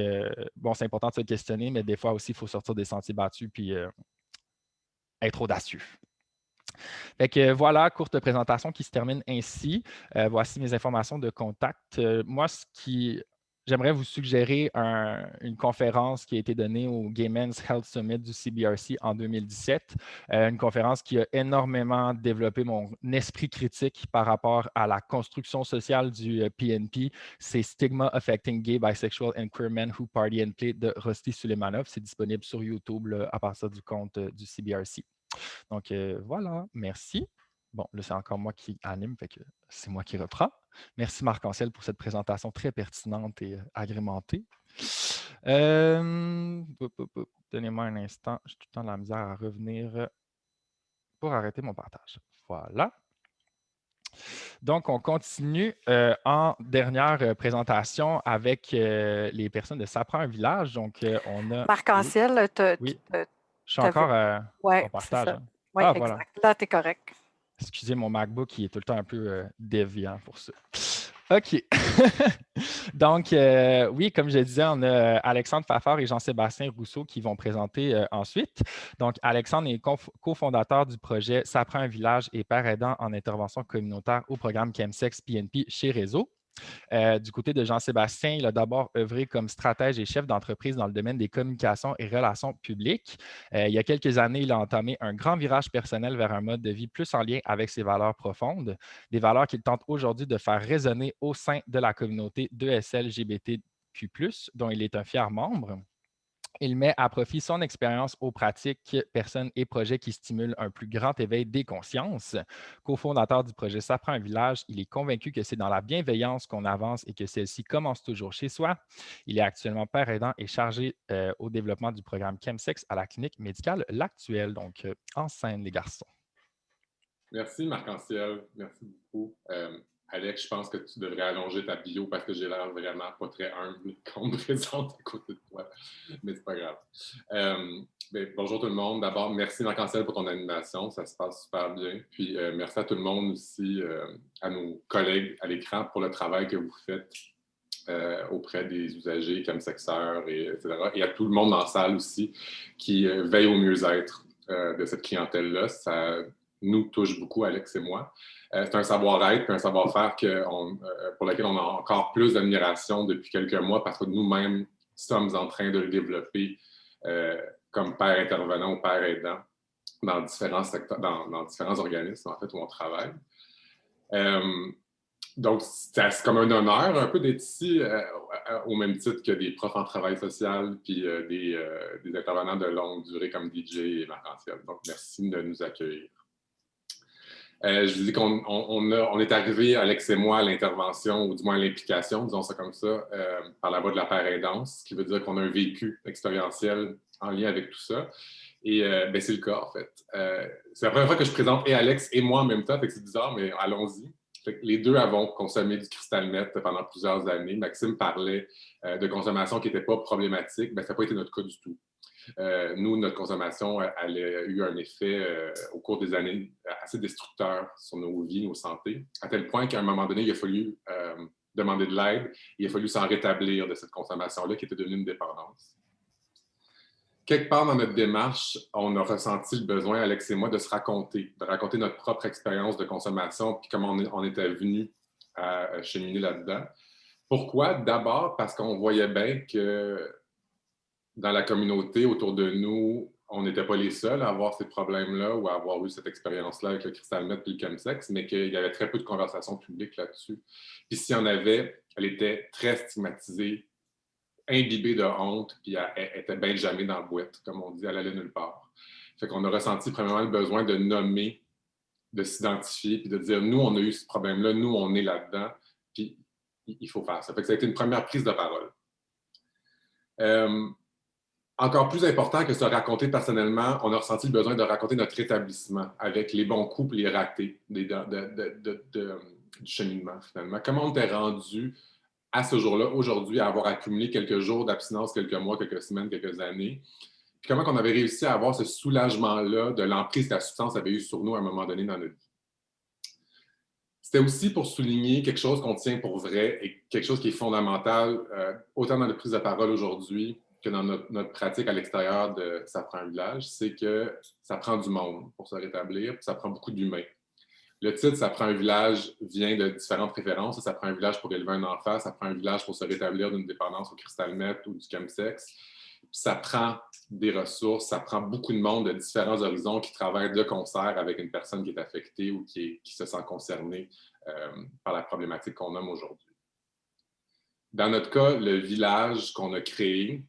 bon, c'est important de se questionner, mais des fois aussi, il faut sortir des sentiers battus, puis être audacieux. Fait que voilà, courte présentation qui se termine ainsi. Voici mes informations de contact. Moi, j'aimerais vous suggérer une conférence qui a été donnée au Gay Men's Health Summit du CBRC en 2017. Une conférence qui a énormément développé mon esprit critique par rapport à la construction sociale du PNP. C'est Stigma Affecting Gay, Bisexual and Queer Men Who Party and Play de Rusty Suleimanov. C'est disponible sur YouTube là, à partir du compte du CBRC. Donc, voilà, merci. Bon, là, c'est encore moi qui anime, fait que c'est moi qui reprends. Merci Marc-Ancel pour cette présentation très pertinente et agrémentée. Donnez-moi un instant, j'ai tout le temps de la misère à revenir pour arrêter mon partage. Voilà. Donc, on continue en dernière présentation avec les personnes de Ça prend un village. Donc, on a... Marc-Ancel, oui, je suis encore ouais, en partage. ça. Oui, Ah, exact. voilà. Là, tu es correct. Excusez mon MacBook qui est tout le temps un peu déviant pour ça. OK. Donc, oui, comme je disais, on a Alexandre Fafard et Jean-Sébastien Rousseau qui vont présenter ensuite. Donc, Alexandre est cofondateur du projet Ça prend un village et père aidant en intervention communautaire au programme Chemsex PNP chez Réseau. Du côté de Jean-Sébastien, il a d'abord œuvré comme stratège et chef d'entreprise dans le domaine des communications et relations publiques. Il y a quelques années, il a entamé un grand virage personnel vers un mode de vie plus en lien avec ses valeurs profondes, des valeurs qu'il tente aujourd'hui de faire résonner au sein de la communauté d'ESLGBTQ+, dont il est un fier membre. Il met à profit son expérience aux pratiques, personnes et projets qui stimulent un plus grand éveil des consciences. Cofondateur du projet Ça prend un village, il est convaincu que c'est dans la bienveillance qu'on avance et que celle-ci commence toujours chez soi. Il est actuellement père aidant et chargé au développement du programme Chemsex à la clinique médicale L'Actuelle. Donc, en scène, les garçons. Merci Marc-Anciel, merci beaucoup. Alex, je pense que tu devrais allonger ta bio parce que j'ai l'air vraiment pas très humble qu'on me présente à côté de toi, mais c'est pas grave. Bonjour tout le monde. D'abord, merci Marc-Anciel pour ton animation, ça se passe super bien. Puis merci à tout le monde aussi, à nos collègues à l'écran pour le travail que vous faites auprès des usagers, chemsexeurs, etc. Et à tout le monde dans la salle aussi qui veille au mieux-être de cette clientèle-là. Ça nous touche beaucoup, Alex et moi. C'est un savoir-être et un savoir-faire pour lequel on a encore plus d'admiration depuis quelques mois parce que nous-mêmes sommes en train de le développer comme père intervenant ou père aidant dans différents secteurs, dans différents organismes, en fait, où on travaille. Donc, c'est comme un honneur un peu d'être ici, au même titre que des profs en travail social puis des intervenants de longue durée comme DJ et Marc-Anciel. Donc, merci de nous accueillir. Je vous dis qu'on est arrivé, Alex et moi, à l'intervention, ou du moins à l'implication, disons ça comme ça, par la voie de la paraidance, ce qui veut dire qu'on a un vécu expérientiel en lien avec tout ça. Et ben, c'est le cas, en fait. C'est la première fois que je présente et Alex et moi en même temps, fait que c'est bizarre, mais allons-y. Les deux avons consommé du cristal net pendant plusieurs années. Maxime parlait de consommation qui n'était pas problématique. Ben, ça n'a pas été notre cas du tout. Nous, notre consommation, elle a eu un effet au cours des années assez destructeur sur nos vies, nos santé, à tel point qu'à un moment donné, il a fallu demander de l'aide. Il a fallu s'en rétablir de cette consommation-là qui était devenue une dépendance. Quelque part dans notre démarche, on a ressenti le besoin, Alex et moi, de raconter notre propre expérience de consommation puis comment on était venu à cheminer là-dedans. Pourquoi? D'abord parce qu'on voyait bien que dans la communauté autour de nous, on n'était pas les seuls à avoir ces problèmes-là ou à avoir eu cette expérience-là avec le cristal net et le chemsex, mais qu'il y avait très peu de conversations publiques là-dessus. Puis s'il y en avait, elle était très stigmatisée, imbibée de honte, puis elle était bien jamais dans la boîte, comme on dit, elle allait nulle part. Fait qu'on a ressenti premièrement le besoin de nommer, de s'identifier, puis de dire, nous, on a eu ce problème-là, nous, on est là-dedans, puis il faut faire ça. Fait que ça a été une première prise de parole. Encore plus important que se raconter personnellement, on a ressenti le besoin de raconter notre établissement avec les bons coups et les ratés du cheminement, finalement. Comment on était rendu à ce jour-là, aujourd'hui, à avoir accumulé quelques jours d'abstinence, quelques mois, quelques semaines, quelques années. Puis comment on avait réussi à avoir ce soulagement-là de l'emprise que la substance avait eu sur nous à un moment donné dans notre vie. C'était aussi pour souligner quelque chose qu'on tient pour vrai et quelque chose qui est fondamental, autant dans notre prise de parole aujourd'hui que dans notre pratique à l'extérieur de Ça prend un village, c'est que ça prend du monde pour se rétablir, puis ça prend beaucoup d'humains. Le titre « Ça prend un village » vient de différentes références. Ça prend un village pour élever un enfant, ça prend un village pour se rétablir d'une dépendance au cristal net ou du chemsex. Puis ça prend des ressources, ça prend beaucoup de monde de différents horizons qui travaillent de concert avec une personne qui est affectée ou qui se sent concernée par la problématique qu'on nomme aujourd'hui. Dans notre cas, le village qu'on a créé,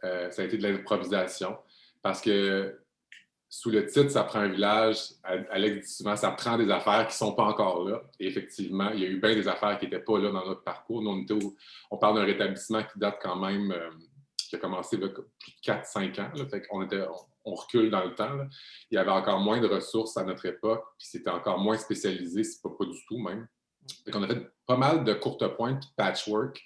ça a été de l'improvisation parce que sous le titre « Ça prend un village », Alex dit souvent « Ça prend des affaires qui ne sont pas encore là ». Et effectivement, il y a eu bien des affaires qui n'étaient pas là dans notre parcours. Nous, on parle d'un rétablissement qui date quand même, qui a commencé là, plus de 4-5 ans. Là, fait qu'on on recule dans le temps. Là. Il y avait encore moins de ressources à notre époque, puis c'était encore moins spécialisé, c'est pas du tout même. Fait qu'on a fait pas mal de courtes pointes, puis de patchwork,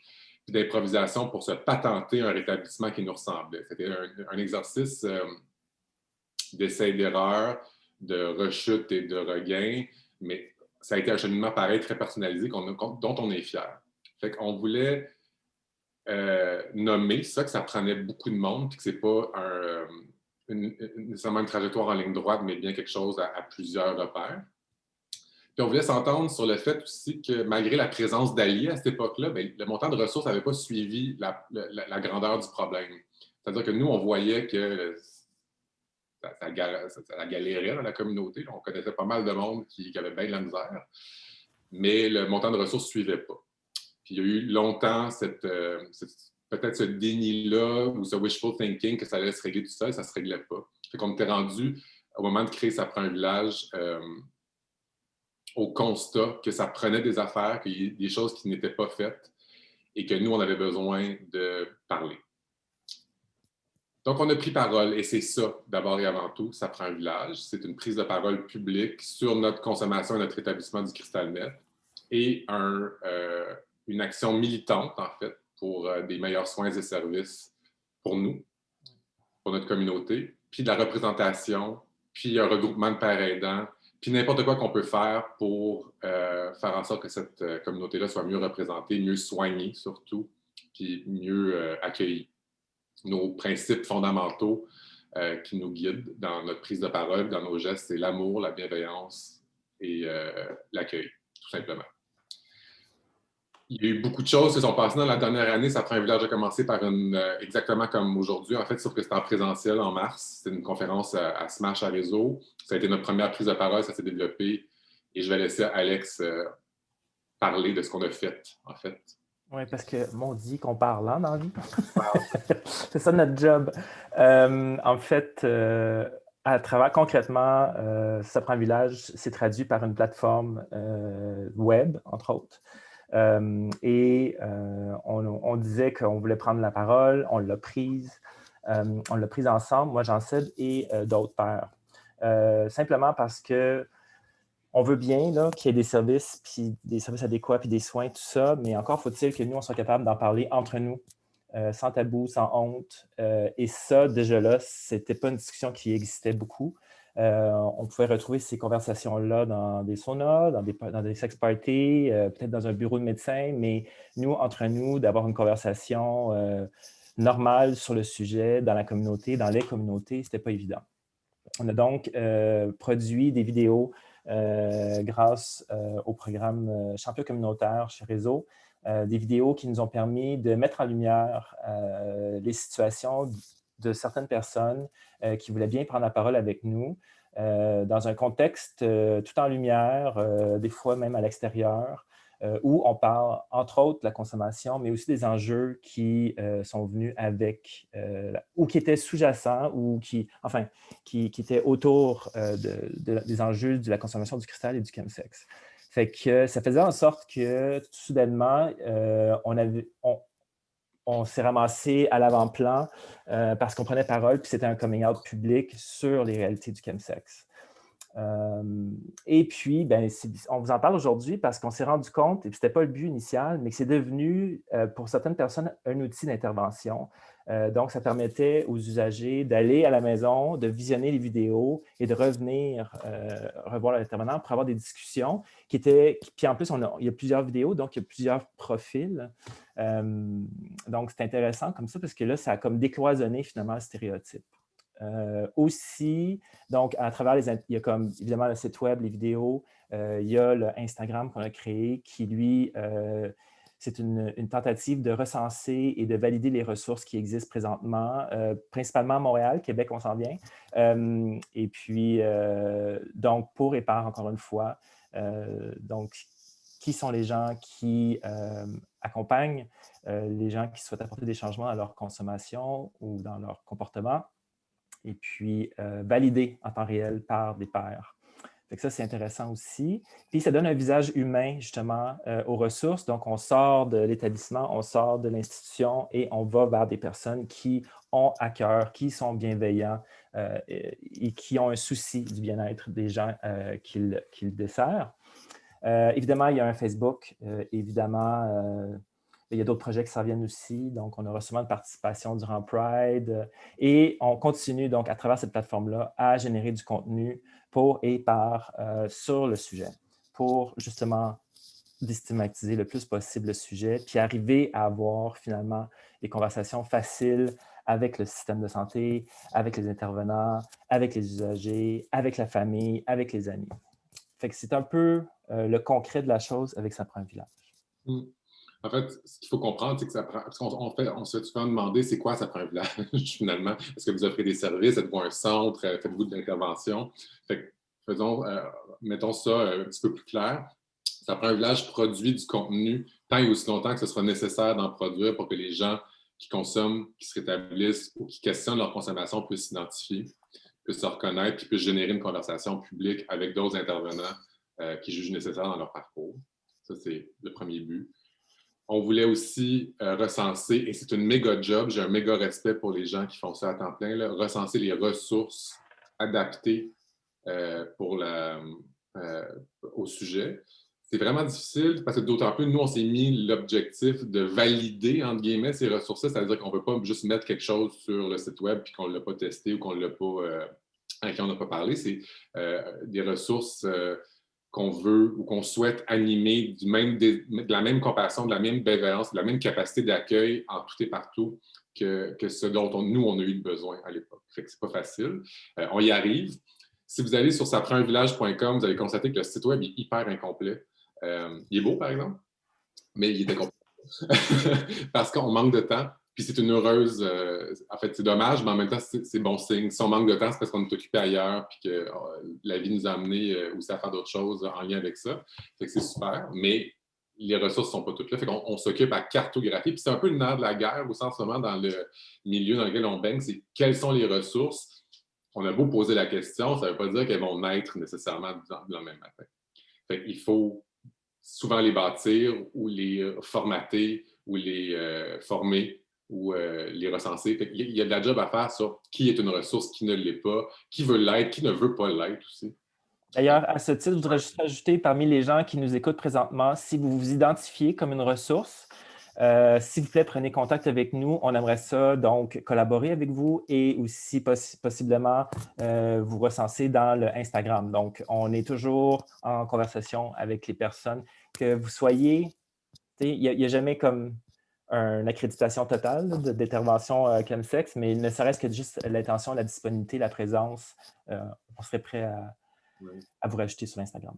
puis d'improvisation pour se patenter un rétablissement qui nous ressemblait. C'était un exercice d'essai et d'erreur, de rechute et de regain, mais ça a été un cheminement pareil, très personnalisé, dont on est fier. Fait qu'on voulait nommer ça, que ça prenait beaucoup de monde, puis que c'est pas nécessairement une trajectoire en ligne droite, mais bien quelque chose à plusieurs repères. Puis on voulait s'entendre sur le fait aussi que malgré la présence d'alliés à cette époque-là, bien, le montant de ressources n'avait pas suivi la grandeur du problème. C'est-à-dire que nous, on voyait que ça galérait dans la communauté. On connaissait pas mal de monde qui avait bien de la misère, mais le montant de ressources ne suivait pas. Puis il y a eu longtemps peut-être ce déni-là ou ce wishful thinking que ça allait se régler tout seul, ça ne se réglait pas. Fait qu'on était rendu, au moment de créer Ça prend un village, au constat que ça prenait des affaires, qu'il y a des choses qui n'étaient pas faites et que nous, on avait besoin de parler. Donc, on a pris parole, et c'est ça, d'abord et avant tout, Ça prend un village. C'est une prise de parole publique sur notre consommation et notre établissement du cristal net et une action militante, en fait, pour des meilleurs soins et services pour nous, pour notre communauté, puis de la représentation, puis un regroupement de pères aidants, puis n'importe quoi qu'on peut faire pour faire en sorte que cette communauté-là soit mieux représentée, mieux soignée surtout, puis mieux accueillie. Nos principes fondamentaux qui nous guident dans notre prise de parole, dans nos gestes, c'est l'amour, la bienveillance et l'accueil, tout simplement. Il y a eu beaucoup de choses qui sont passées dans la dernière année. Ça prend un village a commencé par exactement comme aujourd'hui, en fait, sauf que c'était en présentiel en mars. C'était une conférence à Smash à réseau. Ça a été notre première prise de parole, ça s'est développé. Et je vais laisser Alex parler de ce qu'on a fait, en fait. Oui, parce que on dit qu'on parle dans la vie. C'est ça notre job. En fait, à travers concrètement, Ça prend un village, c'est traduit par une plateforme web, entre autres. On disait qu'on voulait prendre la parole, on l'a prise. On l'a prise ensemble, moi, Jean-Seb et d'autres pairs. Simplement parce que on veut bien qu'il y ait des services adéquats, puis des soins, tout ça, mais encore faut-il que nous, on soit capable d'en parler entre nous, sans tabou, sans honte. Et ça, déjà là, c'était pas une discussion qui existait beaucoup. On pouvait retrouver ces conversations-là dans des saunas, dans des sex parties, peut-être dans un bureau de médecin, mais nous, entre nous, d'avoir une conversation normale sur le sujet dans la communauté, dans les communautés, c'était pas évident. On a donc produit des vidéos grâce au programme Champion communautaire chez Réseau, des vidéos qui nous ont permis de mettre en lumière les situations de certaines personnes qui voulaient bien prendre la parole avec nous dans un contexte tout en lumière, des fois même à l'extérieur, où on parle entre autres de la consommation, mais aussi des enjeux qui sont venus avec, ou qui étaient sous-jacents, ou qui étaient autour des enjeux de la consommation du cristal et du chemsex. Fait que ça faisait en sorte que, soudainement, on s'est ramassé à l'avant-plan parce qu'on prenait parole, puis c'était un coming out public sur les réalités du chemsex. Et puis, on vous en parle aujourd'hui parce qu'on s'est rendu compte, et ce n'était pas le but initial, mais que c'est devenu, pour certaines personnes, un outil d'intervention. Donc, ça permettait aux usagers d'aller à la maison, de visionner les vidéos et de revenir revoir l'intervenant pour avoir des discussions qui étaient... Puis en plus, il y a plusieurs vidéos, donc il y a plusieurs profils. Donc, c'est intéressant comme ça parce que là, ça a comme décloisonné finalement le stéréotype. Aussi, donc, à travers il y a comme évidemment le site web, les vidéos, il y a le Instagram qu'on a créé qui, lui, c'est une tentative de recenser et de valider les ressources qui existent présentement, principalement à Montréal, Québec, on s'en vient. Et puis, donc, pour et par, encore une fois, donc, qui sont les gens qui accompagnent les gens qui souhaitent apporter des changements à leur consommation ou dans leur comportement, et puis validé en temps réel par des pairs. Fait que ça, c'est intéressant aussi. Puis, ça donne un visage humain, justement, aux ressources. Donc, on sort de l'établissement, on sort de l'institution et on va vers des personnes qui ont à cœur, qui sont bienveillants et qui ont un souci du bien-être des gens qu'ils desservent. Évidemment, il y a un Facebook. Évidemment, il y a d'autres projets qui s'en viennent aussi. Donc, on a reçu de participation durant Pride. Et on continue donc à travers cette plateforme-là à générer du contenu pour et par sur le sujet, pour justement déstigmatiser le plus possible le sujet, puis arriver à avoir finalement des conversations faciles avec le système de santé, avec les intervenants, avec les usagers, avec la famille, avec les amis. Fait que c'est un peu le concret de la chose avec Ça prend un village. En fait, ce qu'il faut comprendre, c'est que ça prend. Parce on se fait souvent demander c'est quoi Ça prend un village finalement. Est-ce que vous offrez des services? Êtes-vous un centre? Faites-vous de l'intervention? Fait que mettons ça un petit peu plus clair. Ça prend un village produit du contenu tant et aussi longtemps que ce sera nécessaire d'en produire pour que les gens qui consomment, qui se rétablissent ou qui questionnent leur consommation puissent s'identifier, puissent se reconnaître, puis puissent générer une conversation publique avec d'autres intervenants qui jugent nécessaire dans leur parcours. Ça, c'est le premier but. On voulait aussi recenser, et c'est une méga job, j'ai un méga respect pour les gens qui font ça à temps plein, là, recenser les ressources adaptées au sujet. C'est vraiment difficile parce que d'autant plus, nous, on s'est mis l'objectif de valider, entre guillemets, ces ressources-là, c'est-à-dire qu'on ne peut pas juste mettre quelque chose sur le site web puis qu'on ne l'a pas testé ou qu'on ne l'a pas, à qui on n'a pas parlé. C'est des ressources qu'on veut ou qu'on souhaite animer de la même compassion, de la même bienveillance, de la même capacité d'accueil en tout et partout que ce dont nous, on a eu besoin à l'époque. Fait que c'est pas facile. On y arrive. Si vous allez sur saprendvillage.com, vous allez constater que le site web est hyper incomplet. Il est beau, par exemple, Mais il était compliqué. Parce qu'on manque de temps. Puis c'est une heureuse... en fait, c'est dommage, mais en même temps, c'est bon signe. Si on manque de temps, c'est parce qu'on est occupé ailleurs puis que la vie nous a amené aussi à faire d'autres choses en lien avec ça. Fait que c'est super. Mais les ressources ne sont pas toutes là. Fait qu'on s'occupe à cartographier. Puis c'est un peu le nerf de la guerre au sens moment dans le milieu dans lequel on baigne, c'est quelles sont les ressources. On a beau poser la question, ça ne veut pas dire qu'elles vont naître nécessairement le lendemain matin. Fait qu'il faut souvent les bâtir ou les formater ou les former ou les recenser. Il y a de la job à faire sur qui est une ressource, qui ne l'est pas, qui veut l'être, qui ne veut pas l'être aussi. D'ailleurs, à ce titre, je voudrais juste ajouter parmi les gens qui nous écoutent présentement, si vous vous identifiez comme une ressource, s'il vous plaît, prenez contact avec nous. On aimerait ça, donc, collaborer avec vous et aussi possiblement vous recenser dans le Instagram. Donc, on est toujours en conversation avec les personnes. Que vous soyez, il n'y a jamais comme une accréditation totale d'intervention chemsex, mais ne serait-ce que juste l'intention, la disponibilité, la présence, on serait prêt à vous rajouter sur Instagram.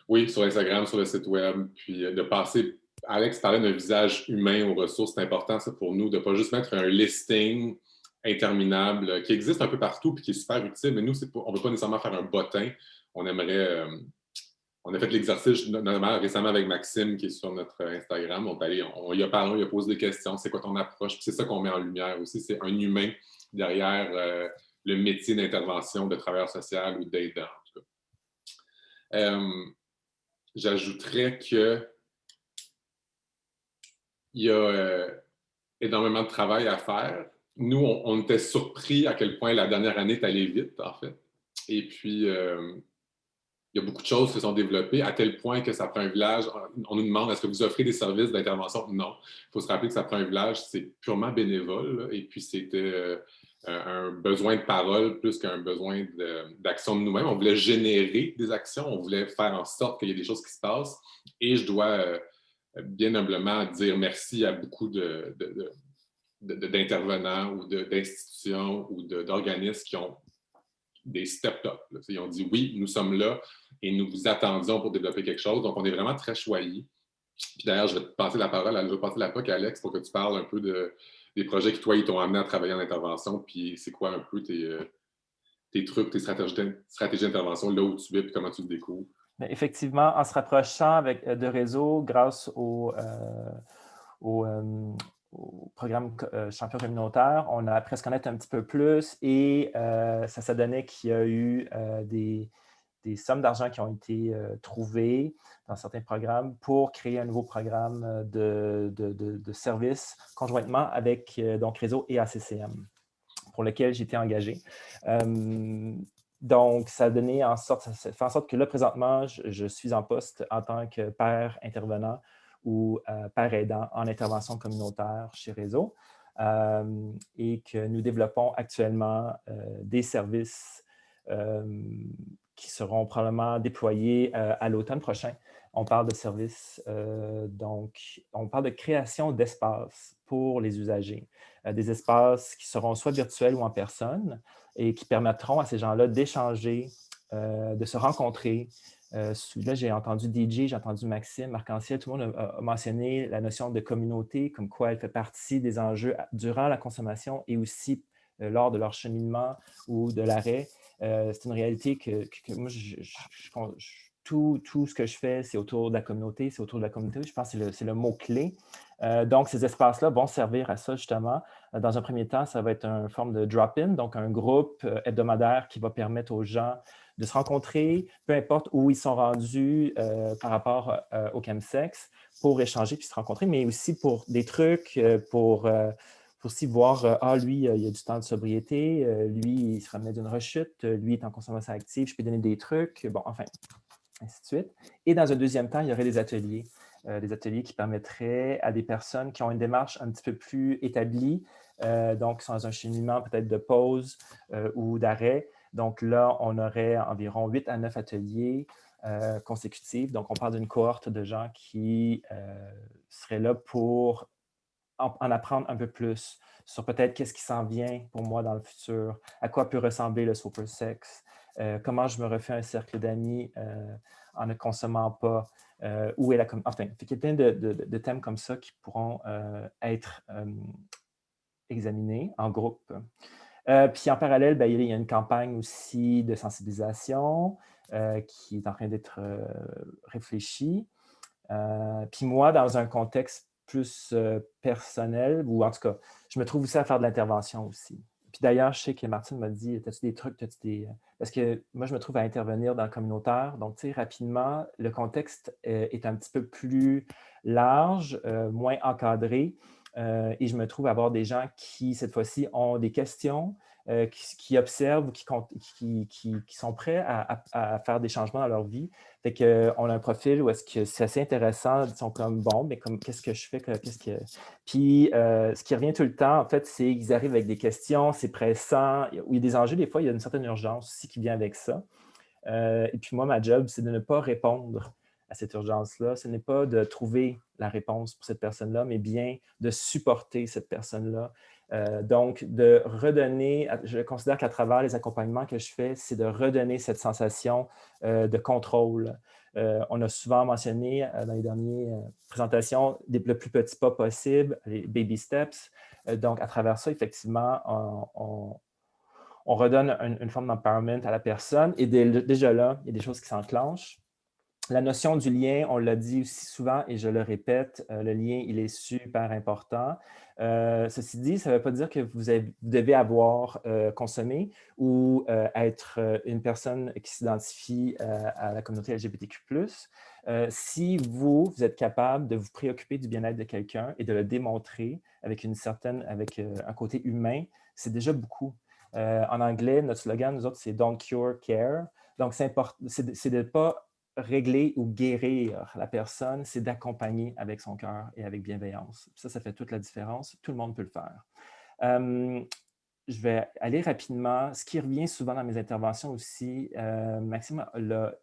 Oui, sur Instagram, sur le site web, puis de passer... Alex parlait d'un visage humain aux ressources. C'est important, ça, pour nous, de ne pas juste mettre un listing interminable qui existe un peu partout puis qui est super utile, mais nous, on ne veut pas nécessairement faire un bottin. On aimerait... on a fait l'exercice notamment récemment avec Maxime qui est sur notre Instagram. On y a parlé, on lui a posé des questions. C'est quoi ton approche? Puis c'est ça qu'on met en lumière aussi. C'est un humain derrière le métier d'intervention de travailleur social ou d'aidant, en tout cas. J'ajouterais qu'il y a énormément de travail à faire. Nous, on était surpris à quel point la dernière année est allée vite, en fait. Et puis, il y a beaucoup de choses qui se sont développées, à tel point que ça prend un village. On nous demande, est-ce que vous offrez des services d'intervention? Non. Il faut se rappeler que ça prend un village, c'est purement bénévole. Là, et puis, c'était un besoin de parole plus qu'un besoin d'action de nous-mêmes. On voulait générer des actions, on voulait faire en sorte qu'il y ait des choses qui se passent. Et je dois bien humblement dire merci à beaucoup d'intervenants ou d'institutions ou d'organismes qui ont des step-up. Ils ont dit oui, nous sommes là et nous vous attendions pour développer quelque chose. Donc, on est vraiment très choyés. Puis d'ailleurs, je vais te passer la parole, je vais passer la POC à Alex pour que tu parles un peu des projets qui, toi, ils t'ont amené à travailler en intervention. Puis c'est quoi un peu tes trucs, tes stratégies d'intervention, là où tu es, puis comment tu le découvres? Mais effectivement, en se rapprochant de réseaux grâce au programme champion communautaire, on a appris à se connaître un petit peu plus et ça s'est donné qu'il y a eu des sommes d'argent qui ont été trouvées dans certains programmes pour créer un nouveau programme de services conjointement avec donc Réseau et ACCM, pour lequel j'étais engagé. Donc, ça a donné ça fait en sorte que là, présentement, je suis en poste en tant que père intervenant ou père aidant en intervention communautaire chez Réseau et que nous développons actuellement des services qui seront probablement déployés à l'automne prochain. On parle de services, donc on parle de création d'espaces pour les usagers, des espaces qui seront soit virtuels ou en personne et qui permettront à ces gens-là d'échanger, de se rencontrer. Là, j'ai entendu DJ, j'ai entendu Maxime, Marc-Anciel, tout le monde a mentionné la notion de communauté, comme quoi elle fait partie des enjeux durant la consommation et aussi lors de leur cheminement ou de l'arrêt. C'est une réalité que moi, tout ce que je fais, c'est autour de la communauté, c'est autour de la communauté. Je pense que c'est le mot-clé. Donc, ces espaces-là vont servir à ça, justement. Dans un premier temps, ça va être une forme de drop-in, donc un groupe hebdomadaire qui va permettre aux gens de se rencontrer, peu importe où ils sont rendus par rapport au chemsex, pour échanger puis se rencontrer, mais aussi pour des trucs, pour aussi voir, lui, il y a du temps de sobriété, lui, il se remet d'une rechute, lui est en consommation active, je peux donner des trucs, bon, enfin, ainsi de suite. Et dans un deuxième temps, il y aurait des ateliers qui permettraient à des personnes qui ont une démarche un petit peu plus établie, donc sans un cheminement peut-être de pause ou d'arrêt. Donc là, on aurait environ 8 à 9 ateliers consécutifs. Donc, on parle d'une cohorte de gens qui seraient là pour en apprendre un peu plus sur peut-être qu'est-ce qui s'en vient pour moi dans le futur, à quoi peut ressembler le super sex, comment je me refais un cercle d'amis en ne consommant pas, où est la enfin, il y a plein de thèmes comme ça qui pourront être examinés en groupe. Puis en parallèle, ben, il y a une campagne aussi de sensibilisation qui est en train d'être réfléchie. Puis moi, dans un contexte plus personnel, ou en tout cas, je me trouve aussi à faire de l'intervention aussi. Puis d'ailleurs, je sais que Martine m'a dit, as-tu des trucs, Parce que moi, je me trouve à intervenir dans le communautaire. Donc, tu sais, rapidement, le contexte est un petit peu plus large, moins encadré. Et je me trouve à avoir des gens qui, cette fois-ci, ont des questions, qui observent ou qui sont prêts à faire des changements dans leur vie. Fait qu'on a un profil où est-ce que c'est assez intéressant. Ils sont comme, bon, mais comme, qu'est-ce que je fais? Puis, ce qui revient tout le temps, en fait, c'est qu'ils arrivent avec des questions, c'est pressant. Il y a des enjeux, des fois, il y a une certaine urgence aussi qui vient avec ça. Et puis moi, ma job, c'est de ne pas répondre à cette urgence-là. Ce n'est pas de trouver la réponse pour cette personne-là, mais bien de supporter cette personne-là. Donc, de redonner, je considère qu'à travers les accompagnements que je fais, c'est de redonner cette sensation de contrôle. On a souvent mentionné dans les dernières présentations le plus petit pas possible, les baby steps. Donc, à travers ça, effectivement, on redonne une forme d'empowerment à la personne et déjà là, il y a des choses qui s'enclenchent. La notion du lien, on l'a dit aussi souvent et je le répète, le lien, il est super important. Ceci dit, ça ne veut pas dire que vous devez avoir consommé ou être une personne qui s'identifie à la communauté LGBTQ+. Si vous êtes capable de vous préoccuper du bien-être de quelqu'un et de le démontrer avec un côté humain, c'est déjà beaucoup. En anglais, notre slogan, nous autres, c'est « Don't cure, care ». Donc, c'est de ne pas régler ou guérir la personne, c'est d'accompagner avec son cœur et avec bienveillance. Ça fait toute la différence. Tout le monde peut le faire. Je vais aller rapidement. Ce qui revient souvent dans mes interventions aussi, Maxime l'a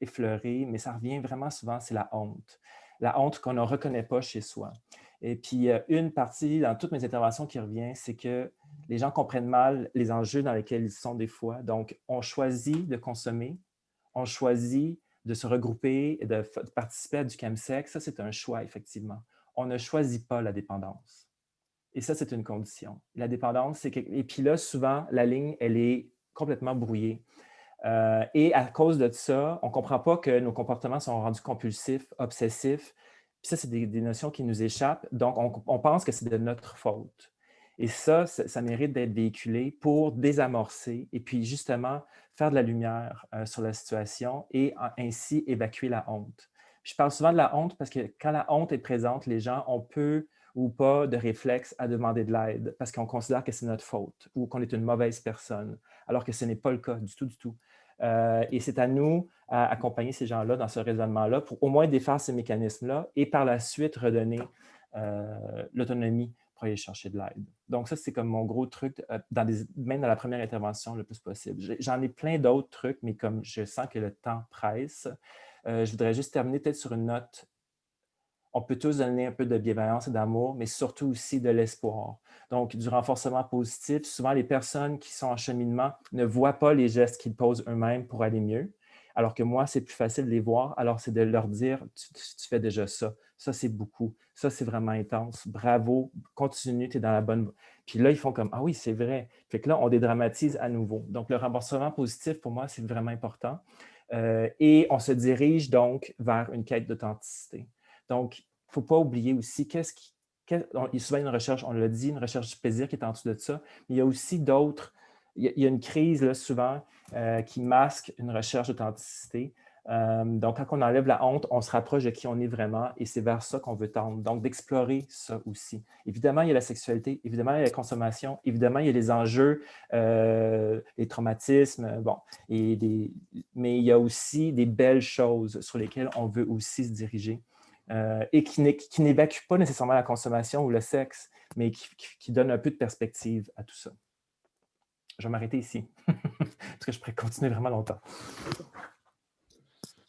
effleuré, mais ça revient vraiment souvent, c'est la honte. La honte qu'on ne reconnaît pas chez soi. Et puis, une partie dans toutes mes interventions qui revient, c'est que les gens comprennent mal les enjeux dans lesquels ils sont des fois. Donc, on choisit de consommer, on choisit de se regrouper et de participer à du chemsex. Ça, c'est un choix, effectivement. On ne choisit pas la dépendance. Et ça, c'est une condition. La dépendance, c'est que... Et puis là, souvent, la ligne, elle est complètement brouillée. Et à cause de ça, on ne comprend pas que nos comportements sont rendus compulsifs, obsessifs. Puis ça, c'est des notions qui nous échappent. Donc, on pense que c'est de notre faute. Et ça mérite d'être véhiculé pour désamorcer et puis justement faire de la lumière sur la situation et ainsi évacuer la honte. Je parle souvent de la honte parce que quand la honte est présente, les gens ont peu ou pas de réflexe à demander de l'aide parce qu'on considère que c'est notre faute ou qu'on est une mauvaise personne, alors que ce n'est pas le cas du tout, du tout. Et c'est à nous à accompagner ces gens-là dans ce raisonnement-là pour au moins défaire ces mécanismes-là et par la suite redonner l'autonomie pour aller chercher de l'aide. Donc ça, c'est comme mon gros truc, même dans la première intervention le plus possible. J'en ai plein d'autres trucs, mais comme je sens que le temps presse, je voudrais juste terminer peut-être sur une note. On peut tous donner un peu de bienveillance et d'amour, mais surtout aussi de l'espoir. Donc, du renforcement positif. Souvent, les personnes qui sont en cheminement ne voient pas les gestes qu'ils posent eux-mêmes pour aller mieux, alors que moi, c'est plus facile de les voir. Alors, c'est de leur dire, tu fais déjà ça. Ça, c'est beaucoup. Ça, c'est vraiment intense. Bravo, continue, tu es dans la bonne... Puis là, ils font comme, ah oui, c'est vrai. Fait que là, on dédramatise à nouveau. Donc, le renforcement positif, pour moi, c'est vraiment important. Et on se dirige donc vers une quête d'authenticité. Donc, il ne faut pas oublier aussi il y a souvent une recherche, on l'a dit, une recherche du plaisir qui est en dessous de ça, mais il y a aussi d'autres, il y a une crise là, souvent qui masque une recherche d'authenticité. Donc, quand on enlève la honte, on se rapproche de qui on est vraiment et c'est vers ça qu'on veut tendre. Donc, d'explorer ça aussi. Évidemment, il y a la sexualité, évidemment, il y a la consommation, évidemment, il y a les enjeux, les traumatismes, bon, mais il y a aussi des belles choses sur lesquelles on veut aussi se diriger. Et qui n'évacue pas nécessairement la consommation ou le sexe, mais qui donne un peu de perspective à tout ça. Je vais m'arrêter ici, parce que je pourrais continuer vraiment longtemps.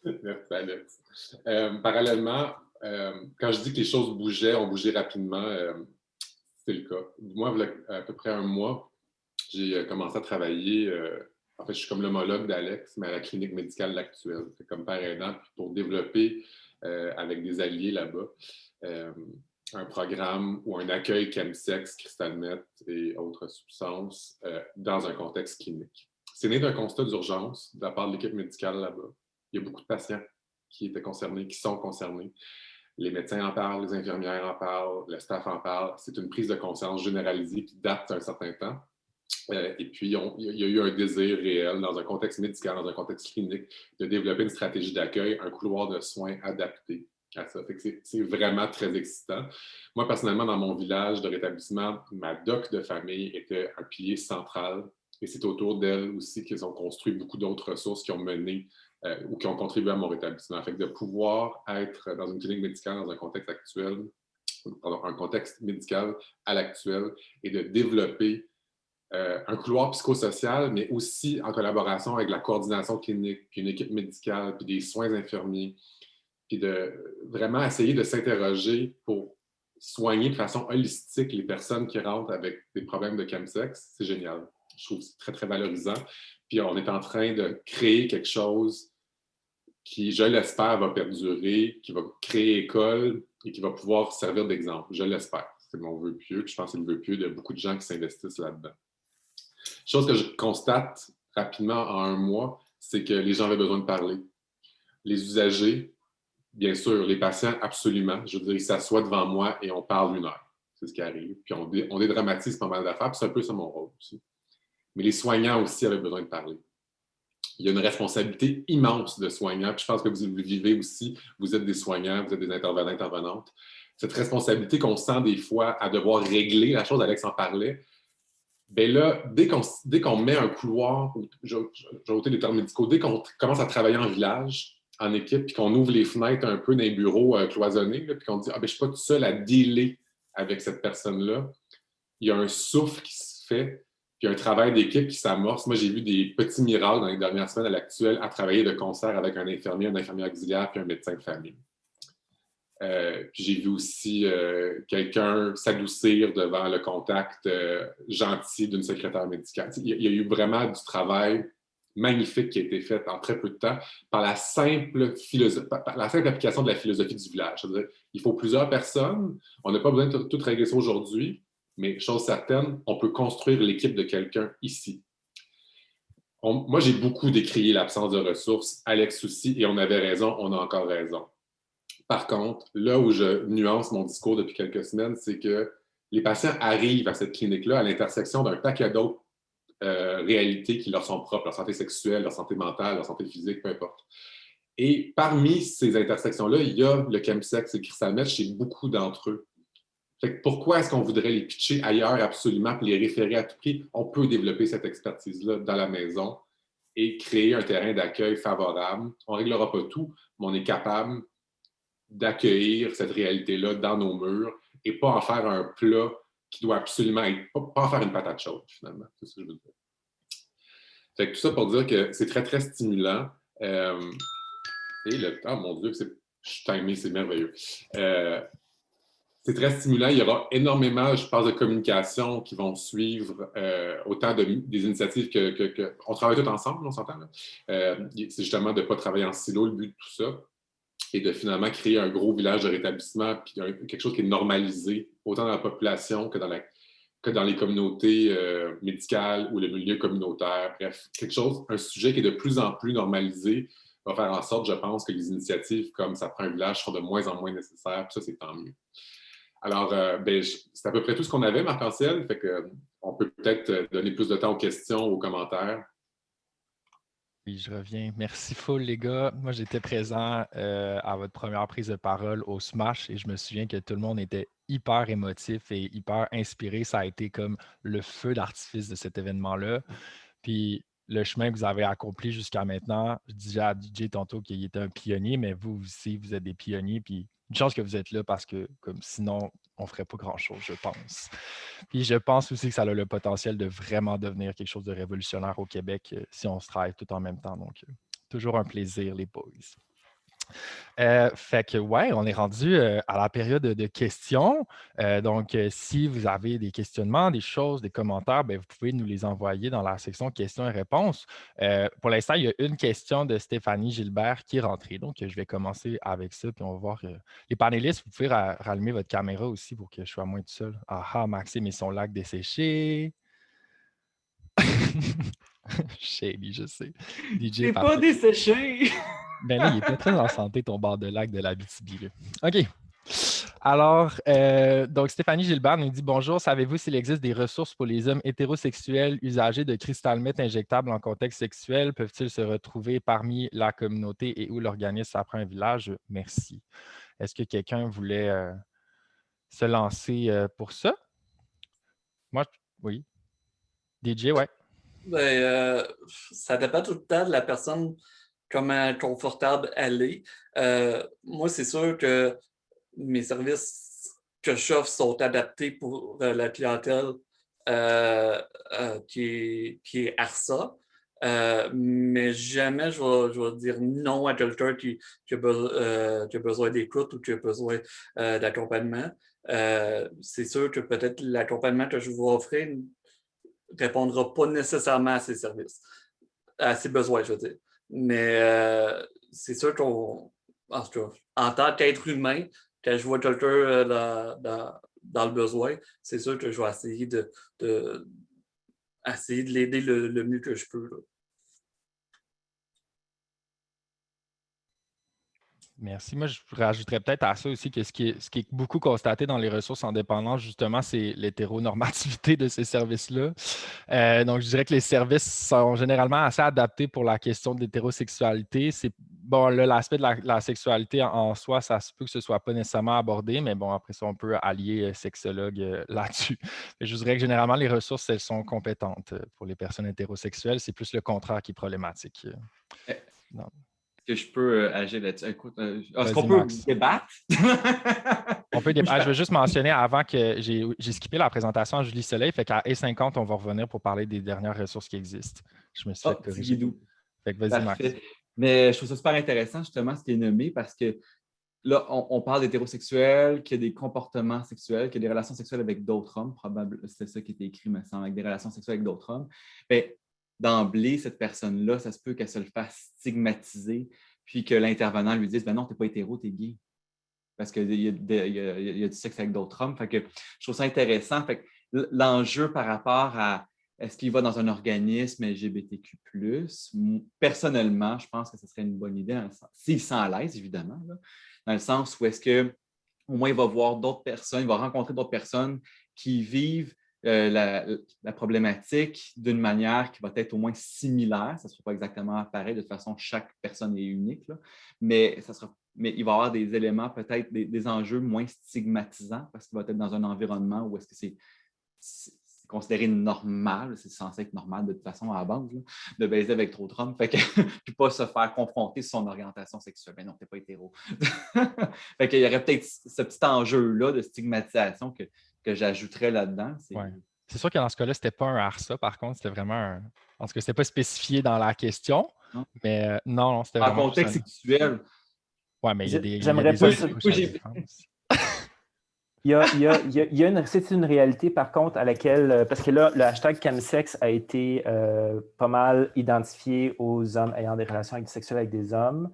Merci, Alex. Parallèlement, quand je dis que les choses bougeaient, on bougeait rapidement, c'est le cas. Moi, il y a à peu près un mois, j'ai commencé à travailler En fait, je suis comme l'homologue d'Alex, mais à la clinique médicale L'Actuelle. C'est comme père aidant pour développer avec des alliés là-bas un programme ou un accueil chemsex, cristal meth et autres substances dans un contexte clinique. C'est né d'un constat d'urgence de la part de l'équipe médicale là-bas. Il y a beaucoup de patients qui étaient concernés, qui sont concernés. Les médecins en parlent, les infirmières en parlent, le staff en parle. C'est une prise de conscience généralisée qui date d'un certain temps. Et puis, il y a eu un désir réel dans un contexte médical, dans un contexte clinique, de développer une stratégie d'accueil, un couloir de soins adapté à ça. Fait que c'est vraiment très excitant. Moi, personnellement, dans mon village de rétablissement, ma doc de famille était un pilier central. Et c'est autour d'elle aussi qu'ils ont construit beaucoup d'autres ressources qui ont mené ou qui ont contribué à mon rétablissement. Fait que de pouvoir être dans une clinique médicale dans un contexte actuel, pardon, un contexte médical à l'actuel et de développer un couloir psychosocial, mais aussi en collaboration avec la coordination clinique, puis une équipe médicale, puis des soins infirmiers, puis de vraiment essayer de s'interroger pour soigner de façon holistique les personnes qui rentrent avec des problèmes de chemsex, c'est génial. Je trouve que c'est très, très valorisant. Puis on est en train de créer quelque chose qui, je l'espère, va perdurer, qui va créer école et qui va pouvoir servir d'exemple. Je l'espère. C'est mon vœu pieux, puis je pense que c'est le vœu pieux de beaucoup de gens qui s'investissent là-dedans. Chose que je constate rapidement en un mois, c'est que les gens avaient besoin de parler. Les usagers, bien sûr, les patients, absolument. Je veux dire, ils s'assoient devant moi et on parle 1 heure. C'est ce qui arrive. Puis on dédramatise pas mal d'affaires, puis c'est un peu ça mon rôle aussi. Mais les soignants aussi avaient besoin de parler. Il y a une responsabilité immense de soignants, puis je pense que vous le vivez aussi. Vous êtes des soignants, vous êtes des intervenants, intervenantes. Cette responsabilité qu'on sent des fois à devoir régler, la chose, Alex en parlait, bien là, dès qu'on met un couloir, j'ai ôté les termes médicaux, dès qu'on commence à travailler en village, en équipe, puis qu'on ouvre les fenêtres un peu dans les bureaux cloisonnés, là, puis qu'on dit « Ah, ben, je ne suis pas tout seul à dealer avec cette personne-là », il y a un souffle qui se fait, puis un travail d'équipe qui s'amorce. Moi, j'ai vu des petits miracles dans les dernières semaines à l'actuel à travailler de concert avec un infirmier auxiliaire, puis un médecin de famille. Puis j'ai vu aussi quelqu'un s'adoucir devant le contact gentil d'une secrétaire médicale. Il y a eu vraiment du travail magnifique qui a été fait en très peu de temps par la simple application de la philosophie du village. C'est-à-dire, il faut plusieurs personnes. On n'a pas besoin de tout régler ça aujourd'hui, mais chose certaine, on peut construire l'équipe de quelqu'un ici. Moi, j'ai beaucoup décrié l'absence de ressources. Alex aussi, et on avait raison, on a encore raison. Par contre, là où je nuance mon discours depuis quelques semaines, c'est que les patients arrivent à cette clinique-là à l'intersection d'un paquet d'autres réalités qui leur sont propres, leur santé sexuelle, leur santé mentale, leur santé physique, peu importe. Et parmi ces intersections-là, il y a le chemsex et le cristal meth chez beaucoup d'entre eux. Fait que pourquoi est-ce qu'on voudrait les pitcher ailleurs absolument pour les référer à tout prix? On peut développer cette expertise-là dans la maison et créer un terrain d'accueil favorable. On ne réglera pas tout, mais on est capable d'accueillir cette réalité-là dans nos murs et pas en faire un plat qui doit absolument être, pas en faire une patate chaude, finalement. C'est ce que je veux dire. Fait que tout ça pour dire que c'est très, très stimulant. Et mon Dieu, je suis timé, c'est merveilleux. C'est très stimulant. Il y aura énormément, je pense, de communication qui vont suivre, autant des initiatives on travaille tous ensemble, on s'entend. C'est justement de ne pas travailler en silo, le but de tout ça, et de finalement créer un gros village de rétablissement, puis quelque chose qui est normalisé, autant dans la population que dans les communautés médicales ou le milieu communautaire. Bref, un sujet qui est de plus en plus normalisé va faire en sorte, je pense, que les initiatives comme Ça prend un village seront de moins en moins nécessaires, puis ça, c'est tant mieux. Alors, c'est à peu près tout ce qu'on avait, Marc-Anciel, fait qu'on peut peut-être donner plus de temps aux questions, aux commentaires. Oui, je reviens. Merci full, les gars. Moi, j'étais présent à votre première prise de parole au Smash et je me souviens que tout le monde était hyper émotif et hyper inspiré. Ça a été comme le feu d'artifice de cet événement-là. Puis le chemin que vous avez accompli jusqu'à maintenant, je disais à DJ tantôt qu'il était un pionnier, mais vous aussi, vous êtes des pionniers. Puis une chance que vous êtes là parce que comme sinon, on ne ferait pas grand-chose, je pense. Puis je pense aussi que ça a le potentiel de vraiment devenir quelque chose de révolutionnaire au Québec si on se travaille tout en même temps. Donc, toujours un plaisir, les boys. Fait que, ouais, on est rendu à la période de questions. Donc, si vous avez des questionnements, des choses, des commentaires, bien, vous pouvez nous les envoyer dans la section questions et réponses. Pour l'instant, il y a une question de Stéphanie Gilbert qui est rentrée. Donc, je vais commencer avec ça, puis on va voir. Les panélistes, vous pouvez rallumer votre caméra aussi pour que je sois moins tout seul. Ah ah, Maxime et son lac desséché. Shady, je sais. DJ C'est pas parfait. desséché! Ben là, il n'est pas très en santé, ton bord de lac de l'Abitibi, là. OK. Alors, donc Stéphanie Gilbert nous dit « Bonjour, savez-vous s'il existe des ressources pour les hommes hétérosexuels usagers de cristal meth injectable en contexte sexuel? Peuvent-ils se retrouver parmi la communauté et où l'organisme apprend un village? Merci. » Est-ce que quelqu'un voulait se lancer pour ça? Moi, oui. DJ, ouais. Ben, ça dépend tout le temps de la personne, comment confortable elle est. Moi, c'est sûr que mes services que j'offre sont adaptés pour la clientèle qui est ARSA. Mais jamais je vais dire non à quelqu'un qui a besoin d'écoute ou qui a besoin d'accompagnement. C'est sûr que peut-être l'accompagnement que je vais offrir ne répondra pas nécessairement à ses services, à ses besoins, je veux dire. Mais c'est sûr en tout cas, en tant qu'être humain, quand je vois quelqu'un dans le besoin, c'est sûr que je vais essayer essayer de l'aider le mieux que je peux, là. Merci. Moi, je rajouterais peut-être à ça aussi que ce qui est beaucoup constaté dans les ressources indépendantes, justement, c'est l'hétéronormativité de ces services-là. Donc, je dirais que les services sont généralement assez adaptés pour la question de l'hétérosexualité. C'est bon, là, l'aspect de la sexualité en soi, ça se peut que ce ne soit pas nécessairement abordé, mais bon, après ça, on peut allier sexologue là-dessus. Je dirais que généralement, les ressources, elles sont compétentes pour les personnes hétérosexuelles. C'est plus le contraire qui est problématique. Non. Que je peux agir là-dessus. Écoute, est-ce qu'on Vas-y, peut Max. débattre? On peut débattre. Je veux juste mentionner avant que j'ai skippé la présentation à Julie Soleil, fait qu'à E50, on va revenir pour parler des dernières ressources qui existent. Je me suis fait Petit corriger. guidou. Fait que vas-y, Max. Parfait. Mais je trouve ça super intéressant, justement, ce qui est nommé, parce que là, on parle d'hétérosexuels, qui a des comportements sexuels, qui a des relations sexuelles avec d'autres hommes, probablement, c'est ça qui était écrit, me semble, avec des relations sexuelles avec d'autres hommes. Bien, d'emblée, cette personne-là, ça se peut qu'elle se le fasse stigmatiser, puis que l'intervenant lui dise « Ben non, t'es pas hétéro, t'es gay. » Parce qu'il y a du sexe avec d'autres hommes. Fait que je trouve ça intéressant. Fait que l'enjeu par rapport à est-ce qu'il va dans un organisme LGBTQ+, personnellement, je pense que ce serait une bonne idée, s'il se sent à l'aise, évidemment, là, dans le sens où est-ce que au moins il va voir d'autres personnes, il va rencontrer d'autres personnes qui vivent la problématique d'une manière qui va être au moins similaire. Ça ne sera pas exactement pareil. De toute façon, chaque personne est unique, là. Mais il va y avoir des éléments, peut-être des enjeux moins stigmatisants parce qu'il va être dans un environnement où est-ce que c'est considéré normal, c'est censé être normal de toute façon à la base, là, de baiser avec trop de hommes, puis pas se faire confronter sur son orientation sexuelle. Ben non, t'es pas hétéro. Fait qu'il y aurait peut-être ce petit enjeu-là de stigmatisation que j'ajouterais là-dedans. C'est sûr que dans ce cas-là, c'était pas un ARSA, par contre, c'était vraiment un. Parce que c'était pas spécifié dans la question. Non. Mais non, c'était vraiment. En contexte sexuel. Oui, mais il y a des. J'aimerais pas. C'est une réalité, par contre, à laquelle, parce que là, le hashtag chemsex a été pas mal identifié aux hommes ayant des relations sexuelles avec des hommes,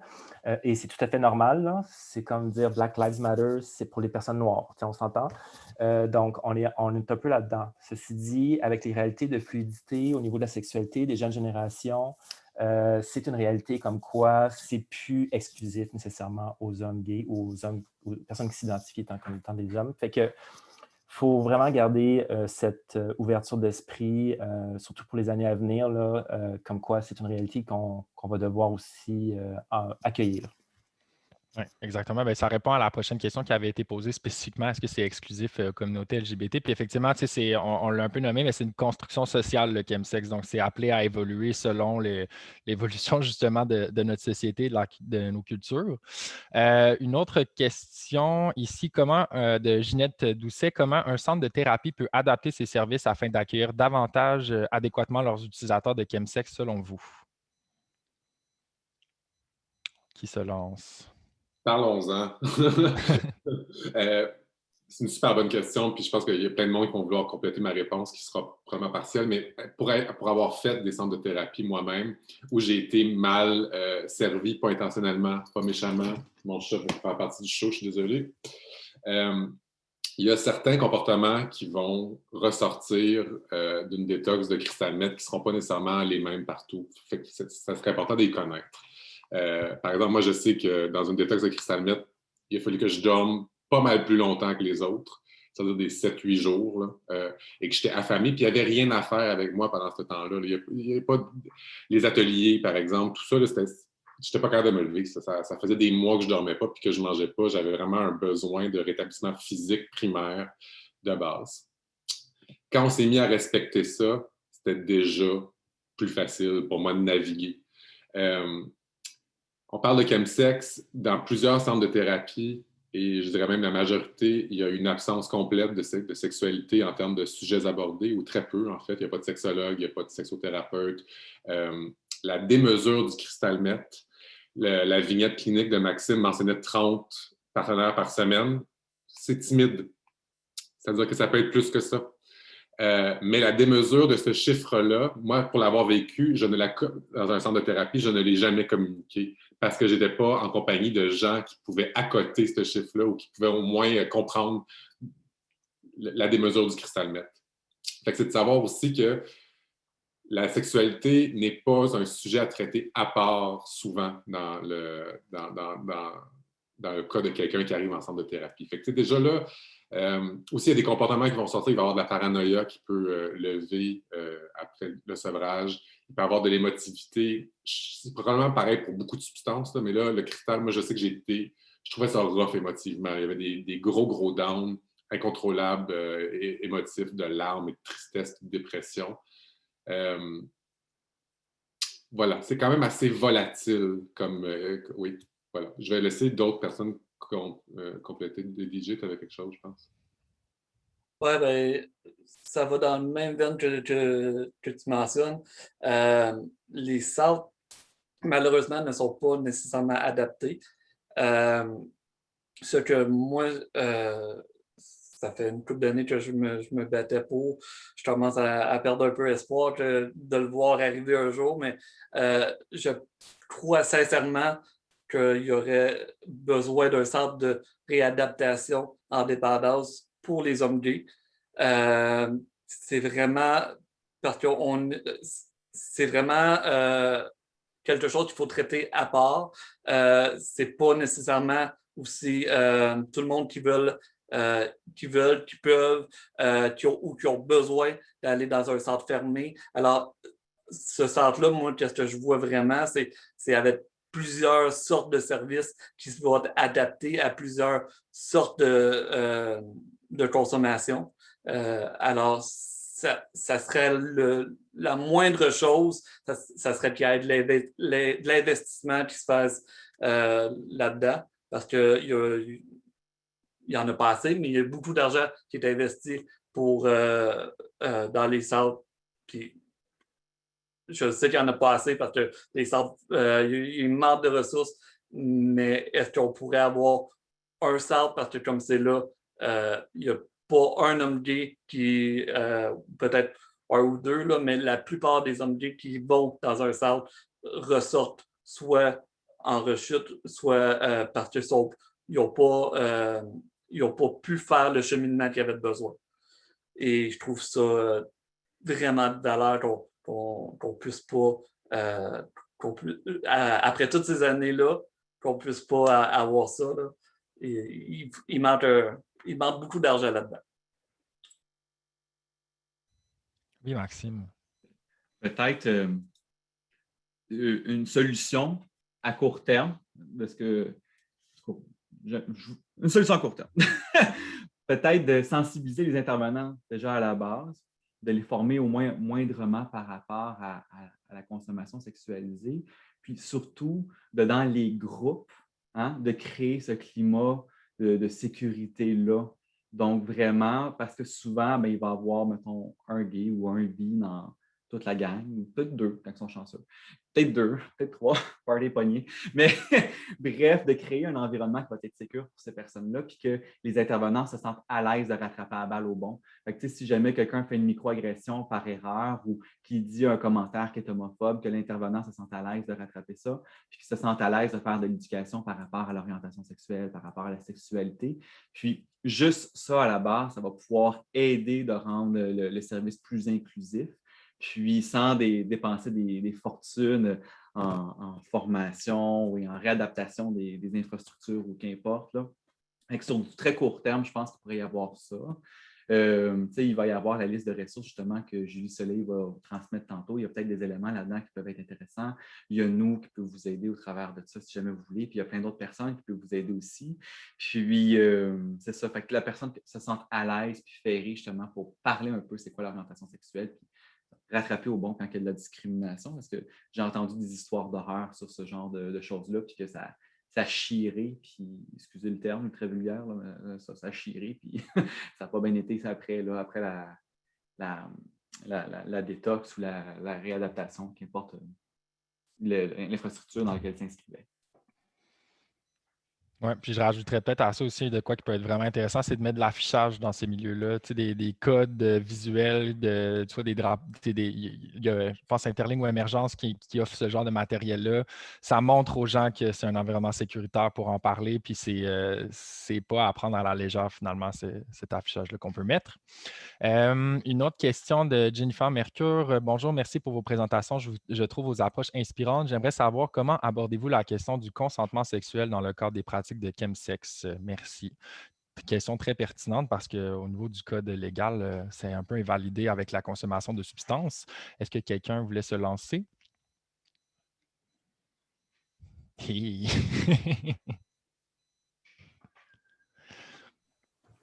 et c'est tout à fait normal, là. C'est comme dire Black Lives Matter, c'est pour les personnes noires, on s'entend. Donc, on est un peu là-dedans. Ceci dit, avec les réalités de fluidité au niveau de la sexualité des jeunes générations, c'est une réalité comme quoi c'est plus exclusif nécessairement aux hommes gays ou aux personnes qui s'identifient comme étant des hommes. Fait que faut vraiment garder cette ouverture d'esprit, surtout pour les années à venir, là, comme quoi c'est une réalité qu'on va devoir aussi accueillir. Oui, exactement. Bien, ça répond à la prochaine question qui avait été posée spécifiquement. Est-ce que c'est exclusif communauté LGBT? Puis effectivement, on l'a un peu nommé, mais c'est une construction sociale, le chemsex. Donc, c'est appelé à évoluer selon l'évolution justement de notre société, de nos cultures. Une autre question ici, de Ginette Doucet, comment un centre de thérapie peut adapter ses services afin d'accueillir davantage adéquatement leurs utilisateurs de chemsex selon vous? Qui se lance? Parlons-en. C'est une super bonne question, puis je pense qu'il y a plein de monde qui vont vouloir compléter ma réponse, qui sera probablement partielle, mais pour avoir fait des centres de thérapie moi-même, où j'ai été mal servi, pas intentionnellement, pas méchamment, mon chat va faire partie du show, je suis désolé. Il y a certains comportements qui vont ressortir d'une détox de cristal meth qui ne seront pas nécessairement les mêmes partout. Fait que ça serait important de les connaître. Par exemple, moi, je sais que dans une détox de cristal meth, il a fallu que je dorme pas mal plus longtemps que les autres, c'est-à-dire des 7-8 jours, là, et que j'étais affamé, puis il n'y avait rien à faire avec moi pendant ce temps-là. Il n'y avait pas les ateliers, par exemple, tout ça, là, j'étais pas capable de me lever. Ça faisait des mois que je dormais pas puis que je mangeais pas. J'avais vraiment un besoin de rétablissement physique primaire de base. Quand on s'est mis à respecter ça, c'était déjà plus facile pour moi de naviguer. On parle de chemsex dans plusieurs centres de thérapie et je dirais même la majorité, il y a une absence complète de sexualité en termes de sujets abordés, ou très peu en fait. Il n'y a pas de sexologue, il n'y a pas de sexothérapeute. La démesure du cristal meth, la vignette clinique de Maxime mentionnait 30 partenaires par semaine. C'est timide. C'est-à-dire que ça peut être plus que ça. Mais la démesure de ce chiffre-là, moi, pour l'avoir vécu, dans un centre de thérapie, je ne l'ai jamais communiqué parce que je n'étais pas en compagnie de gens qui pouvaient accoter ce chiffre-là ou qui pouvaient au moins comprendre la démesure du cristal meth. Fait que c'est de savoir aussi que la sexualité n'est pas un sujet à traiter à part souvent dans le cas de quelqu'un qui arrive en centre de thérapie. Fait que déjà là, aussi, il y a des comportements qui vont sortir. Il va y avoir de la paranoïa qui peut lever après le sevrage. Il peut y avoir de l'émotivité. C'est probablement pareil pour beaucoup de substances, là, mais là, le cristal, moi, je sais que je trouvais ça rough émotivement. Il y avait des gros downs incontrôlables, émotifs, de larmes et de tristesse, de dépression. Voilà, c'est quand même assez volatile comme... oui, voilà. Je vais laisser d'autres personnes compléter. DJ, tu avais quelque chose, je pense. Oui, ben, ça va dans le même veine que tu mentionnes. Les salles, malheureusement, ne sont pas nécessairement adaptés. Ce que moi, ça fait une couple d'années que je me battais pour. Je commence à perdre un peu espoir de le voir arriver un jour, mais je crois sincèrement qu'il y aurait besoin d'un centre de réadaptation en dépendance pour les hommes gays. C'est vraiment parce que c'est vraiment quelque chose qu'il faut traiter à part. C'est pas nécessairement aussi tout le monde qui peuvent, qui ont besoin d'aller dans un centre fermé. Alors, ce centre-là, moi, qu'est-ce que je vois vraiment, c'est avec plusieurs sortes de services qui vont être adaptés à plusieurs sortes de consommation. Alors, ça serait la moindre chose, ça serait qu'il y ait de l'investissement qui se fasse là-dedans, parce qu'il y en a pas assez, mais il y a beaucoup d'argent qui est investi dans les centres. Puis, je sais qu'il n'y en a pas assez parce que les centres, il y a une manque de ressources, mais est-ce qu'on pourrait avoir un centre, parce que comme c'est là, il n'y a pas un homme gay qui, peut-être un ou deux, là, mais la plupart des hommes gays qui vont dans un centre ressortent soit en rechute, soit parce qu'ils n'ont pas pu faire le cheminement qu'ils avaient besoin. Et je trouve ça vraiment de valeur qu'on puisse pas, après toutes ces années-là, qu'on puisse pas avoir ça. Là. Il manque beaucoup d'argent là-dedans. Oui, Maxime. Peut-être une solution à court terme, parce que une solution à court terme. Peut-être de sensibiliser les intervenants déjà à la base, de les former au moins moindrement par rapport à la consommation sexualisée, puis surtout, dans les groupes, de créer ce climat de sécurité-là. Donc, vraiment, parce que souvent, il va y avoir, mettons, un gay ou un bi toute la gang, peut-être 2 quand ils sont chanceux. Peut-être 2, peut-être 3, party pogné. Mais bref, de créer un environnement qui va être sécure pour ces personnes-là, puis que les intervenants se sentent à l'aise de rattraper la balle au bon. Fait que, si jamais quelqu'un fait une microagression par erreur ou qui dit un commentaire qui est homophobe, que l'intervenant se sente à l'aise de rattraper ça, puis qu'il se sente à l'aise de faire de l'éducation par rapport à l'orientation sexuelle, par rapport à la sexualité. Puis juste ça à la base, ça va pouvoir aider de rendre le service plus inclusif. Puis sans dépenser des fortunes en formation ou en réadaptation des infrastructures ou qu'importe. Là. Sur du très court terme, je pense qu'il pourrait y avoir ça. Il va y avoir la liste de ressources justement que Julie Soleil va transmettre tantôt. Il y a peut-être des éléments là-dedans qui peuvent être intéressants. Il y a nous qui peut vous aider au travers de ça si jamais vous voulez. Puis il y a plein d'autres personnes qui peuvent vous aider aussi. Puis c'est ça, fait que la personne se sente à l'aise puis ferrée justement pour parler un peu c'est quoi l'orientation sexuelle. Puis rattraper au bon quand il y a de la discrimination, parce que j'ai entendu des histoires d'horreur sur ce genre de choses-là, puis que ça a chiré, puis, excusez le terme, très vulgaire, là, ça a chiré, puis ça n'a pas bien été ça après la détox ou la réadaptation, qu'importe l'infrastructure dans laquelle s'inscrivait. Oui, puis je rajouterais peut-être à ça aussi de quoi qui peut être vraiment intéressant, c'est de mettre de l'affichage dans ces milieux-là, tu sais, des codes visuels, tu vois, des draps, il y a, je pense, Interligne ou Émergence qui offre ce genre de matériel-là. Ça montre aux gens que c'est un environnement sécuritaire pour en parler, puis c'est pas à prendre à la légère, finalement, cet affichage-là qu'on peut mettre. Une autre question de Jennifer Mercure. Bonjour, merci pour vos présentations. Je trouve vos approches inspirantes. J'aimerais savoir comment abordez-vous la question du consentement sexuel dans le cadre des pratiques de chemsex. Merci. Question très pertinente parce qu'au niveau du code légal, c'est un peu invalidé avec la consommation de substances. Est-ce que quelqu'un voulait se lancer?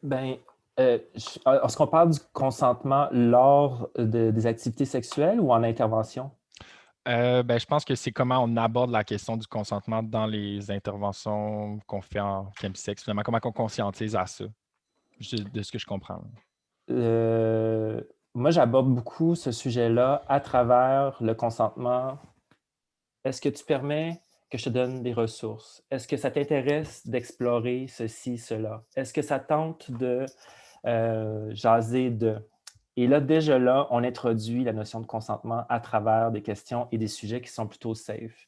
Ben, est-ce qu'on parle du consentement lors des activités sexuelles ou en intervention? Je pense que c'est comment on aborde la question du consentement dans les interventions qu'on fait en chemsex, finalement, comment on conscientise à ça, de ce que je comprends. Moi, j'aborde beaucoup ce sujet-là à travers le consentement. Est-ce que tu permets que je te donne des ressources? Est-ce que ça t'intéresse d'explorer ceci, cela? Est-ce que ça tente de jaser de... Et là, déjà là, on introduit la notion de consentement à travers des questions et des sujets qui sont plutôt safe.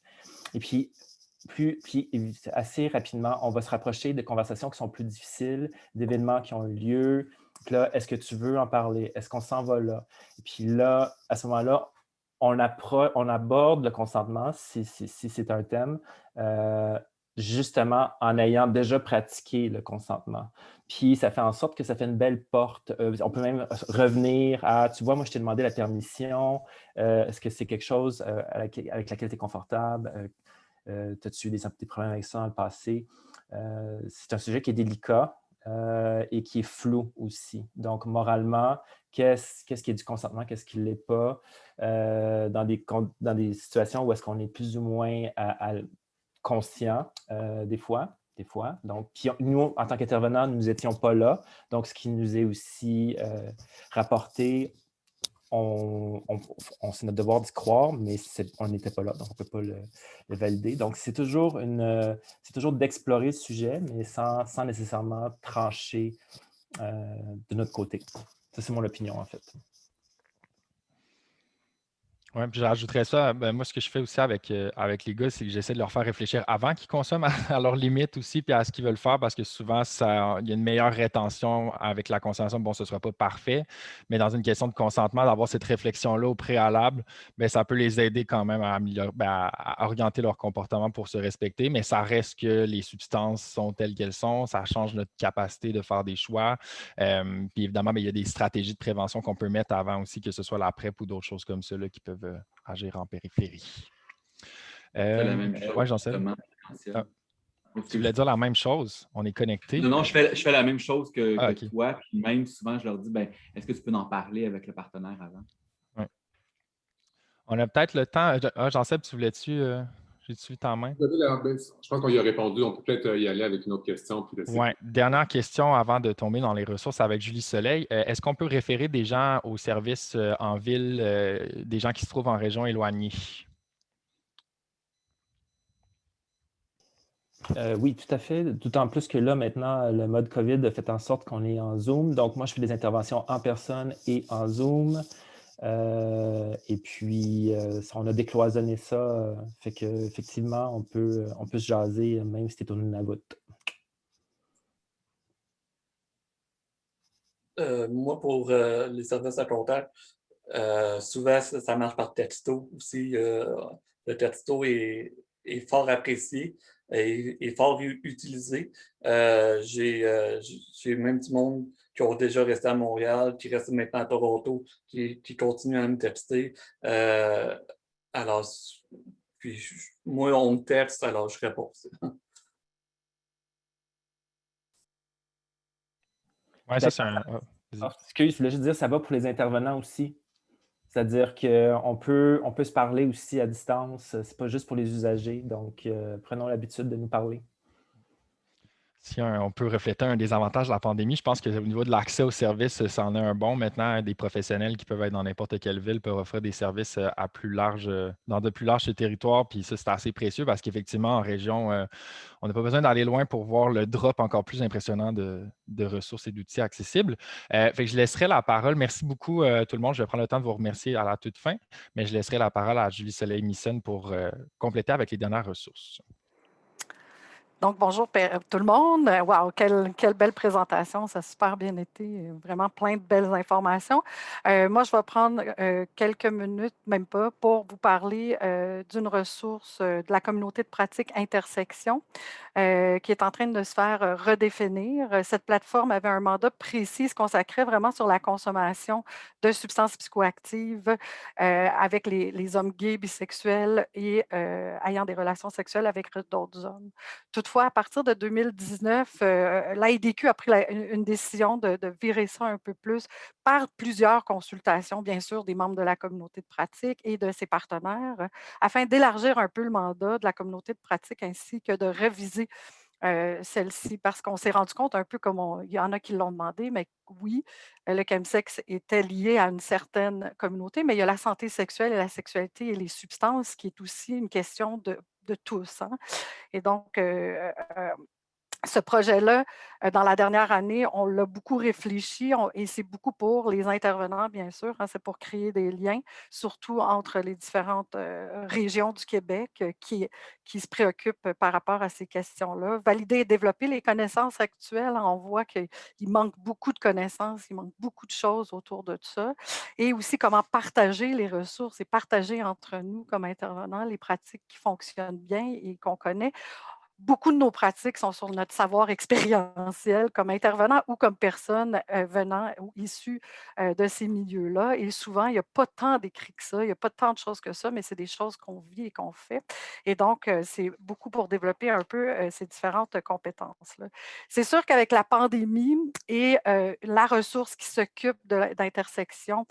Et puis assez rapidement, on va se rapprocher de conversations qui sont plus difficiles, d'événements qui ont eu lieu. Puis là, est-ce que tu veux en parler? Est-ce qu'on s'en va là? Et puis là, à ce moment-là, on aborde le consentement, si c'est un thème, justement en ayant déjà pratiqué le consentement. Puis ça fait en sorte que ça fait une belle porte. On peut même revenir à, tu vois, moi je t'ai demandé la permission, est-ce que c'est quelque chose avec laquelle tu es confortable? As-tu eu des problèmes avec ça dans le passé? C'est un sujet qui est délicat et qui est flou aussi. Donc, moralement, qu'est-ce qui est du consentement, qu'est-ce qui ne l'est pas? Dans des situations où est-ce qu'on est plus ou moins conscient des fois. Donc, puis nous, en tant qu'intervenants, nous n'étions pas là. Donc, ce qui nous est aussi rapporté, c'est notre devoir d'y croire, mais on n'était pas là, donc on ne peut pas le valider. Donc, c'est toujours d'explorer le sujet, mais sans nécessairement trancher de notre côté. Ça, c'est mon opinion, en fait. Oui, puis je rajouterais ça. Moi, ce que je fais aussi avec les gars, c'est que j'essaie de leur faire réfléchir avant qu'ils consomment à leurs limites aussi, puis à ce qu'ils veulent faire, parce que souvent, il y a une meilleure rétention avec la consommation. Bon, ce ne sera pas parfait, mais dans une question de consentement, d'avoir cette réflexion-là au préalable, ça peut les aider quand même à orienter leur comportement pour se respecter, mais ça reste que les substances sont telles qu'elles sont, ça change notre capacité de faire des choix. Puis évidemment, il y a des stratégies de prévention qu'on peut mettre avant aussi, que ce soit la PrEP ou d'autres choses comme ça là, qui peuvent agir en périphérie. C'est la même chose. Oui, Jean-Seb. Tu voulais dire la même chose? On est connectés? Non, je fais la même chose que okay. toi. Puis même souvent, je leur dis, est-ce que tu peux en parler avec le partenaire avant? Ouais. On a peut-être le temps. Jean-Seb, tu voulais-tu J'ai-tu vu ta main? Je pense qu'on y a répondu. On peut peut-être y aller avec une autre question. Oui. Dernière question avant de tomber dans les ressources avec Julie Soleil. Est-ce qu'on peut référer des gens aux services en ville, des gens qui se trouvent en région éloignée? Oui, tout à fait. D'autant plus que là, maintenant, le mode COVID a fait en sorte qu'on est en Zoom. Donc, moi, je fais des interventions en personne et en Zoom. Et puis, on a décloisonné ça. Fait qu'effectivement, on peut se jaser même si tu es au Nunavut. Moi, pour les services à contact, souvent, ça marche par texto aussi. Le texto est fort apprécié et fort utilisé. J'ai même du monde qui ont déjà resté à Montréal, qui restent maintenant à Toronto, qui continuent à me texter. Alors, puis moi, on me texte, alors je réponds. Oui, ça, c'est un. Excuse, je voulais juste dire, ça va pour les intervenants aussi. C'est-à-dire qu'on peut se parler aussi à distance. C'est pas juste pour les usagers. Donc, prenons l'habitude de nous parler. Si on peut refléter un des avantages de la pandémie, je pense qu'au niveau de l'accès aux services, ça en est un bon. Maintenant, des professionnels qui peuvent être dans n'importe quelle ville peuvent offrir des services à plus large, dans de plus larges territoires. Puis ça, c'est assez précieux parce qu'effectivement, en région, on n'a pas besoin d'aller loin pour voir le drop encore plus impressionnant de ressources et d'outils accessibles. Fait que je laisserai la parole. Merci beaucoup, tout le monde. Je vais prendre le temps de vous remercier à la toute fin, mais je laisserai la parole à Julie Soleil-Missen pour compléter avec les dernières ressources. Donc, bonjour tout le monde. Wow, quelle belle présentation. Ça a super bien été. Vraiment plein de belles informations. Moi, je vais prendre quelques minutes, même pas, pour vous parler d'une ressource de la communauté de pratique Intersection qui est en train de se faire redéfinir. Cette plateforme avait un mandat précis, se consacrait vraiment sur la consommation de substances psychoactives avec les hommes gays, bisexuels et ayant des relations sexuelles avec d'autres hommes. Toutefois, à partir de 2019, l'AIDQ a pris une décision de virer ça un peu plus par plusieurs consultations, bien sûr, des membres de la communauté de pratique et de ses partenaires, afin d'élargir un peu le mandat de la communauté de pratique ainsi que de réviser celle-ci, parce qu'on s'est rendu compte un peu comme il y en a qui l'ont demandé, mais oui, le chemsex était lié à une certaine communauté, mais il y a la santé sexuelle et la sexualité et les substances qui est aussi une question de tous. Hein. Et donc, ce projet-là, dans la dernière année, on l'a beaucoup réfléchi et c'est beaucoup pour les intervenants, bien sûr. Hein, c'est pour créer des liens, surtout entre les différentes régions du Québec qui se préoccupent par rapport à ces questions-là. Valider et développer les connaissances actuelles. On voit qu'il manque beaucoup de connaissances, il manque beaucoup de choses autour de ça. Et aussi comment partager les ressources et partager entre nous comme intervenants les pratiques qui fonctionnent bien et qu'on connaît. Beaucoup de nos pratiques sont sur notre savoir expérientiel comme intervenant ou comme personne venant ou issue de ces milieux-là. Et souvent, il n'y a pas tant d'écrits que ça, il n'y a pas tant de choses que ça, mais c'est des choses qu'on vit et qu'on fait. Et donc, c'est beaucoup pour développer un peu ces différentes compétences-là. C'est sûr qu'avec la pandémie et la ressource qui s'occupe d'intersection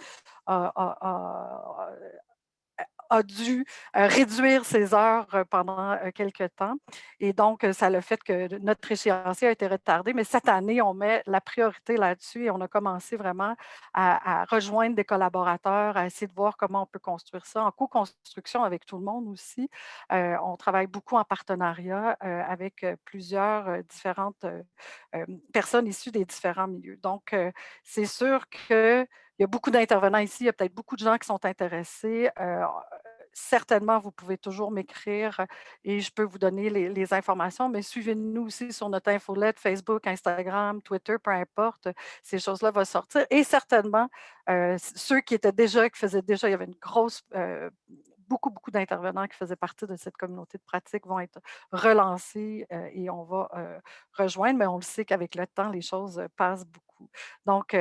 a dû réduire ses heures pendant quelques temps. Et donc, ça a le fait que notre échéancier a été retardé. Mais cette année, on met la priorité là-dessus et on a commencé vraiment à rejoindre des collaborateurs, à essayer de voir comment on peut construire ça en co-construction avec tout le monde aussi. On travaille beaucoup en partenariat avec plusieurs différentes personnes issues des différents milieux. Donc, c'est sûr que il y a beaucoup d'intervenants ici, il y a peut-être beaucoup de gens qui sont intéressés. Certainement, vous pouvez toujours m'écrire et je peux vous donner les informations, mais suivez-nous aussi sur notre infolette, Facebook, Instagram, Twitter, peu importe. Ces choses-là vont sortir. Et certainement, ceux qui faisaient déjà, il y avait une grosse beaucoup d'intervenants qui faisaient partie de cette communauté de pratique vont être relancés et on va rejoindre, mais on le sait qu'avec le temps, les choses passent beaucoup. Donc,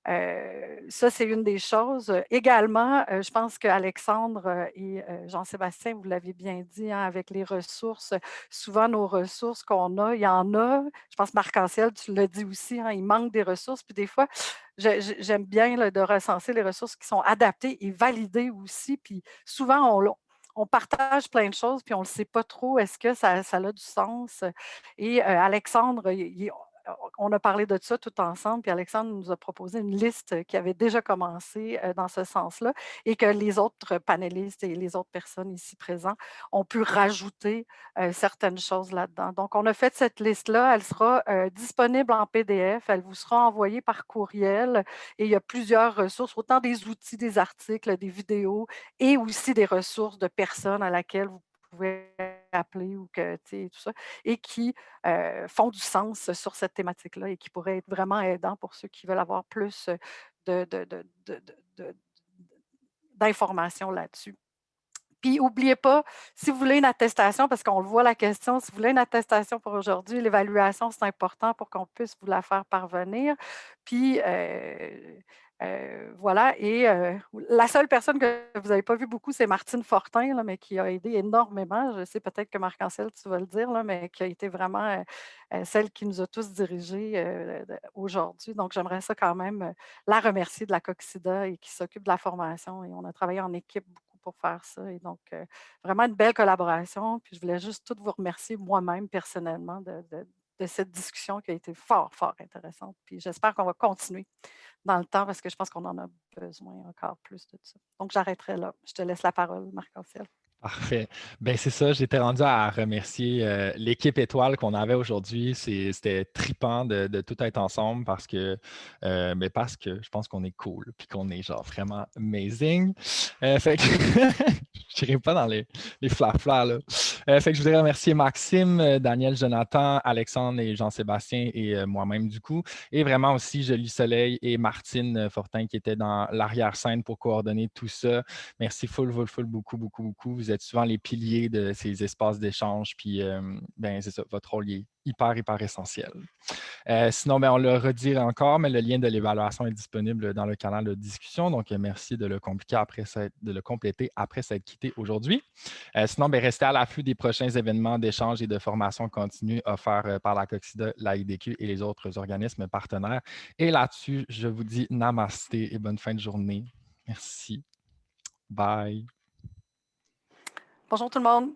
ça, c'est une des choses. Également, je pense qu'Alexandre et Jean-Sébastien, vous l'avez bien dit, hein, avec les ressources, souvent nos ressources qu'on a, il y en a. Je pense, Marc-Anciel, tu l'as dit aussi, hein, il manque des ressources. Puis des fois, j'aime bien là, de recenser les ressources qui sont adaptées et validées aussi. Puis souvent, on partage plein de choses, puis on ne le sait pas trop, est-ce que ça a du sens? Et Alexandre, on a parlé de ça tout ensemble, puis Alexandre nous a proposé une liste qui avait déjà commencé dans ce sens-là et que les autres panélistes et les autres personnes ici présentes ont pu rajouter certaines choses là-dedans. Donc, on a fait cette liste-là, elle sera disponible en PDF, elle vous sera envoyée par courriel et il y a plusieurs ressources, autant des outils, des articles, des vidéos et aussi des ressources de personnes à laquelle vous pouvez appeler ou que, tout ça, et qui font du sens sur cette thématique-là et qui pourraient être vraiment aidants pour ceux qui veulent avoir plus d'informations là-dessus. Puis, n'oubliez pas, si vous voulez une attestation, parce qu'on le voit la question, si vous voulez une attestation pour aujourd'hui, l'évaluation, c'est important pour qu'on puisse vous la faire parvenir. Puis, voilà. Et la seule personne que vous n'avez pas vu beaucoup, c'est Martine Fortin, là, mais qui a aidé énormément. Je sais peut-être que Marc-Ancel, tu vas le dire, là, mais qui a été vraiment celle qui nous a tous dirigés aujourd'hui. Donc, j'aimerais ça quand même la remercier de la Coxida et qui s'occupe de la formation. Et on a travaillé en équipe beaucoup pour faire ça. Et donc, vraiment une belle collaboration. Puis, je voulais juste toutes vous remercier moi-même personnellement de cette discussion qui a été fort, fort intéressante. Puis, j'espère qu'on va continuer dans le temps parce que je pense qu'on en a besoin encore plus de ça. Donc, j'arrêterai là. Je te laisse la parole, Marc-Ancel. Parfait. Ben c'est ça, j'étais rendu à remercier l'équipe étoile qu'on avait aujourd'hui. C'était trippant de tout être ensemble parce que je pense qu'on est cool puis qu'on est genre vraiment amazing. Fait que je n'irai pas dans les flaflas là. Fait que je voudrais remercier Maxime, Daniel, Jonathan, Alexandre et Jean-Sébastien et moi-même du coup. Et vraiment aussi Jolie Soleil et Martine Fortin qui étaient dans l'arrière-scène pour coordonner tout ça. Merci full, beaucoup, beaucoup, beaucoup. Vous êtes souvent les piliers de ces espaces d'échange. Puis, c'est ça, votre rôle est hyper, hyper essentiel. Sinon, on le redit encore, mais le lien de l'évaluation est disponible dans le canal de discussion. Donc, merci de le compléter après s'être quitté aujourd'hui. Sinon, restez à l'affût des prochains événements d'échange et de formation continue offerts par la Coxida, la IDQ et les autres organismes partenaires. Et là-dessus, je vous dis namasté et bonne fin de journée. Merci. Bye. Bonjour tout le monde.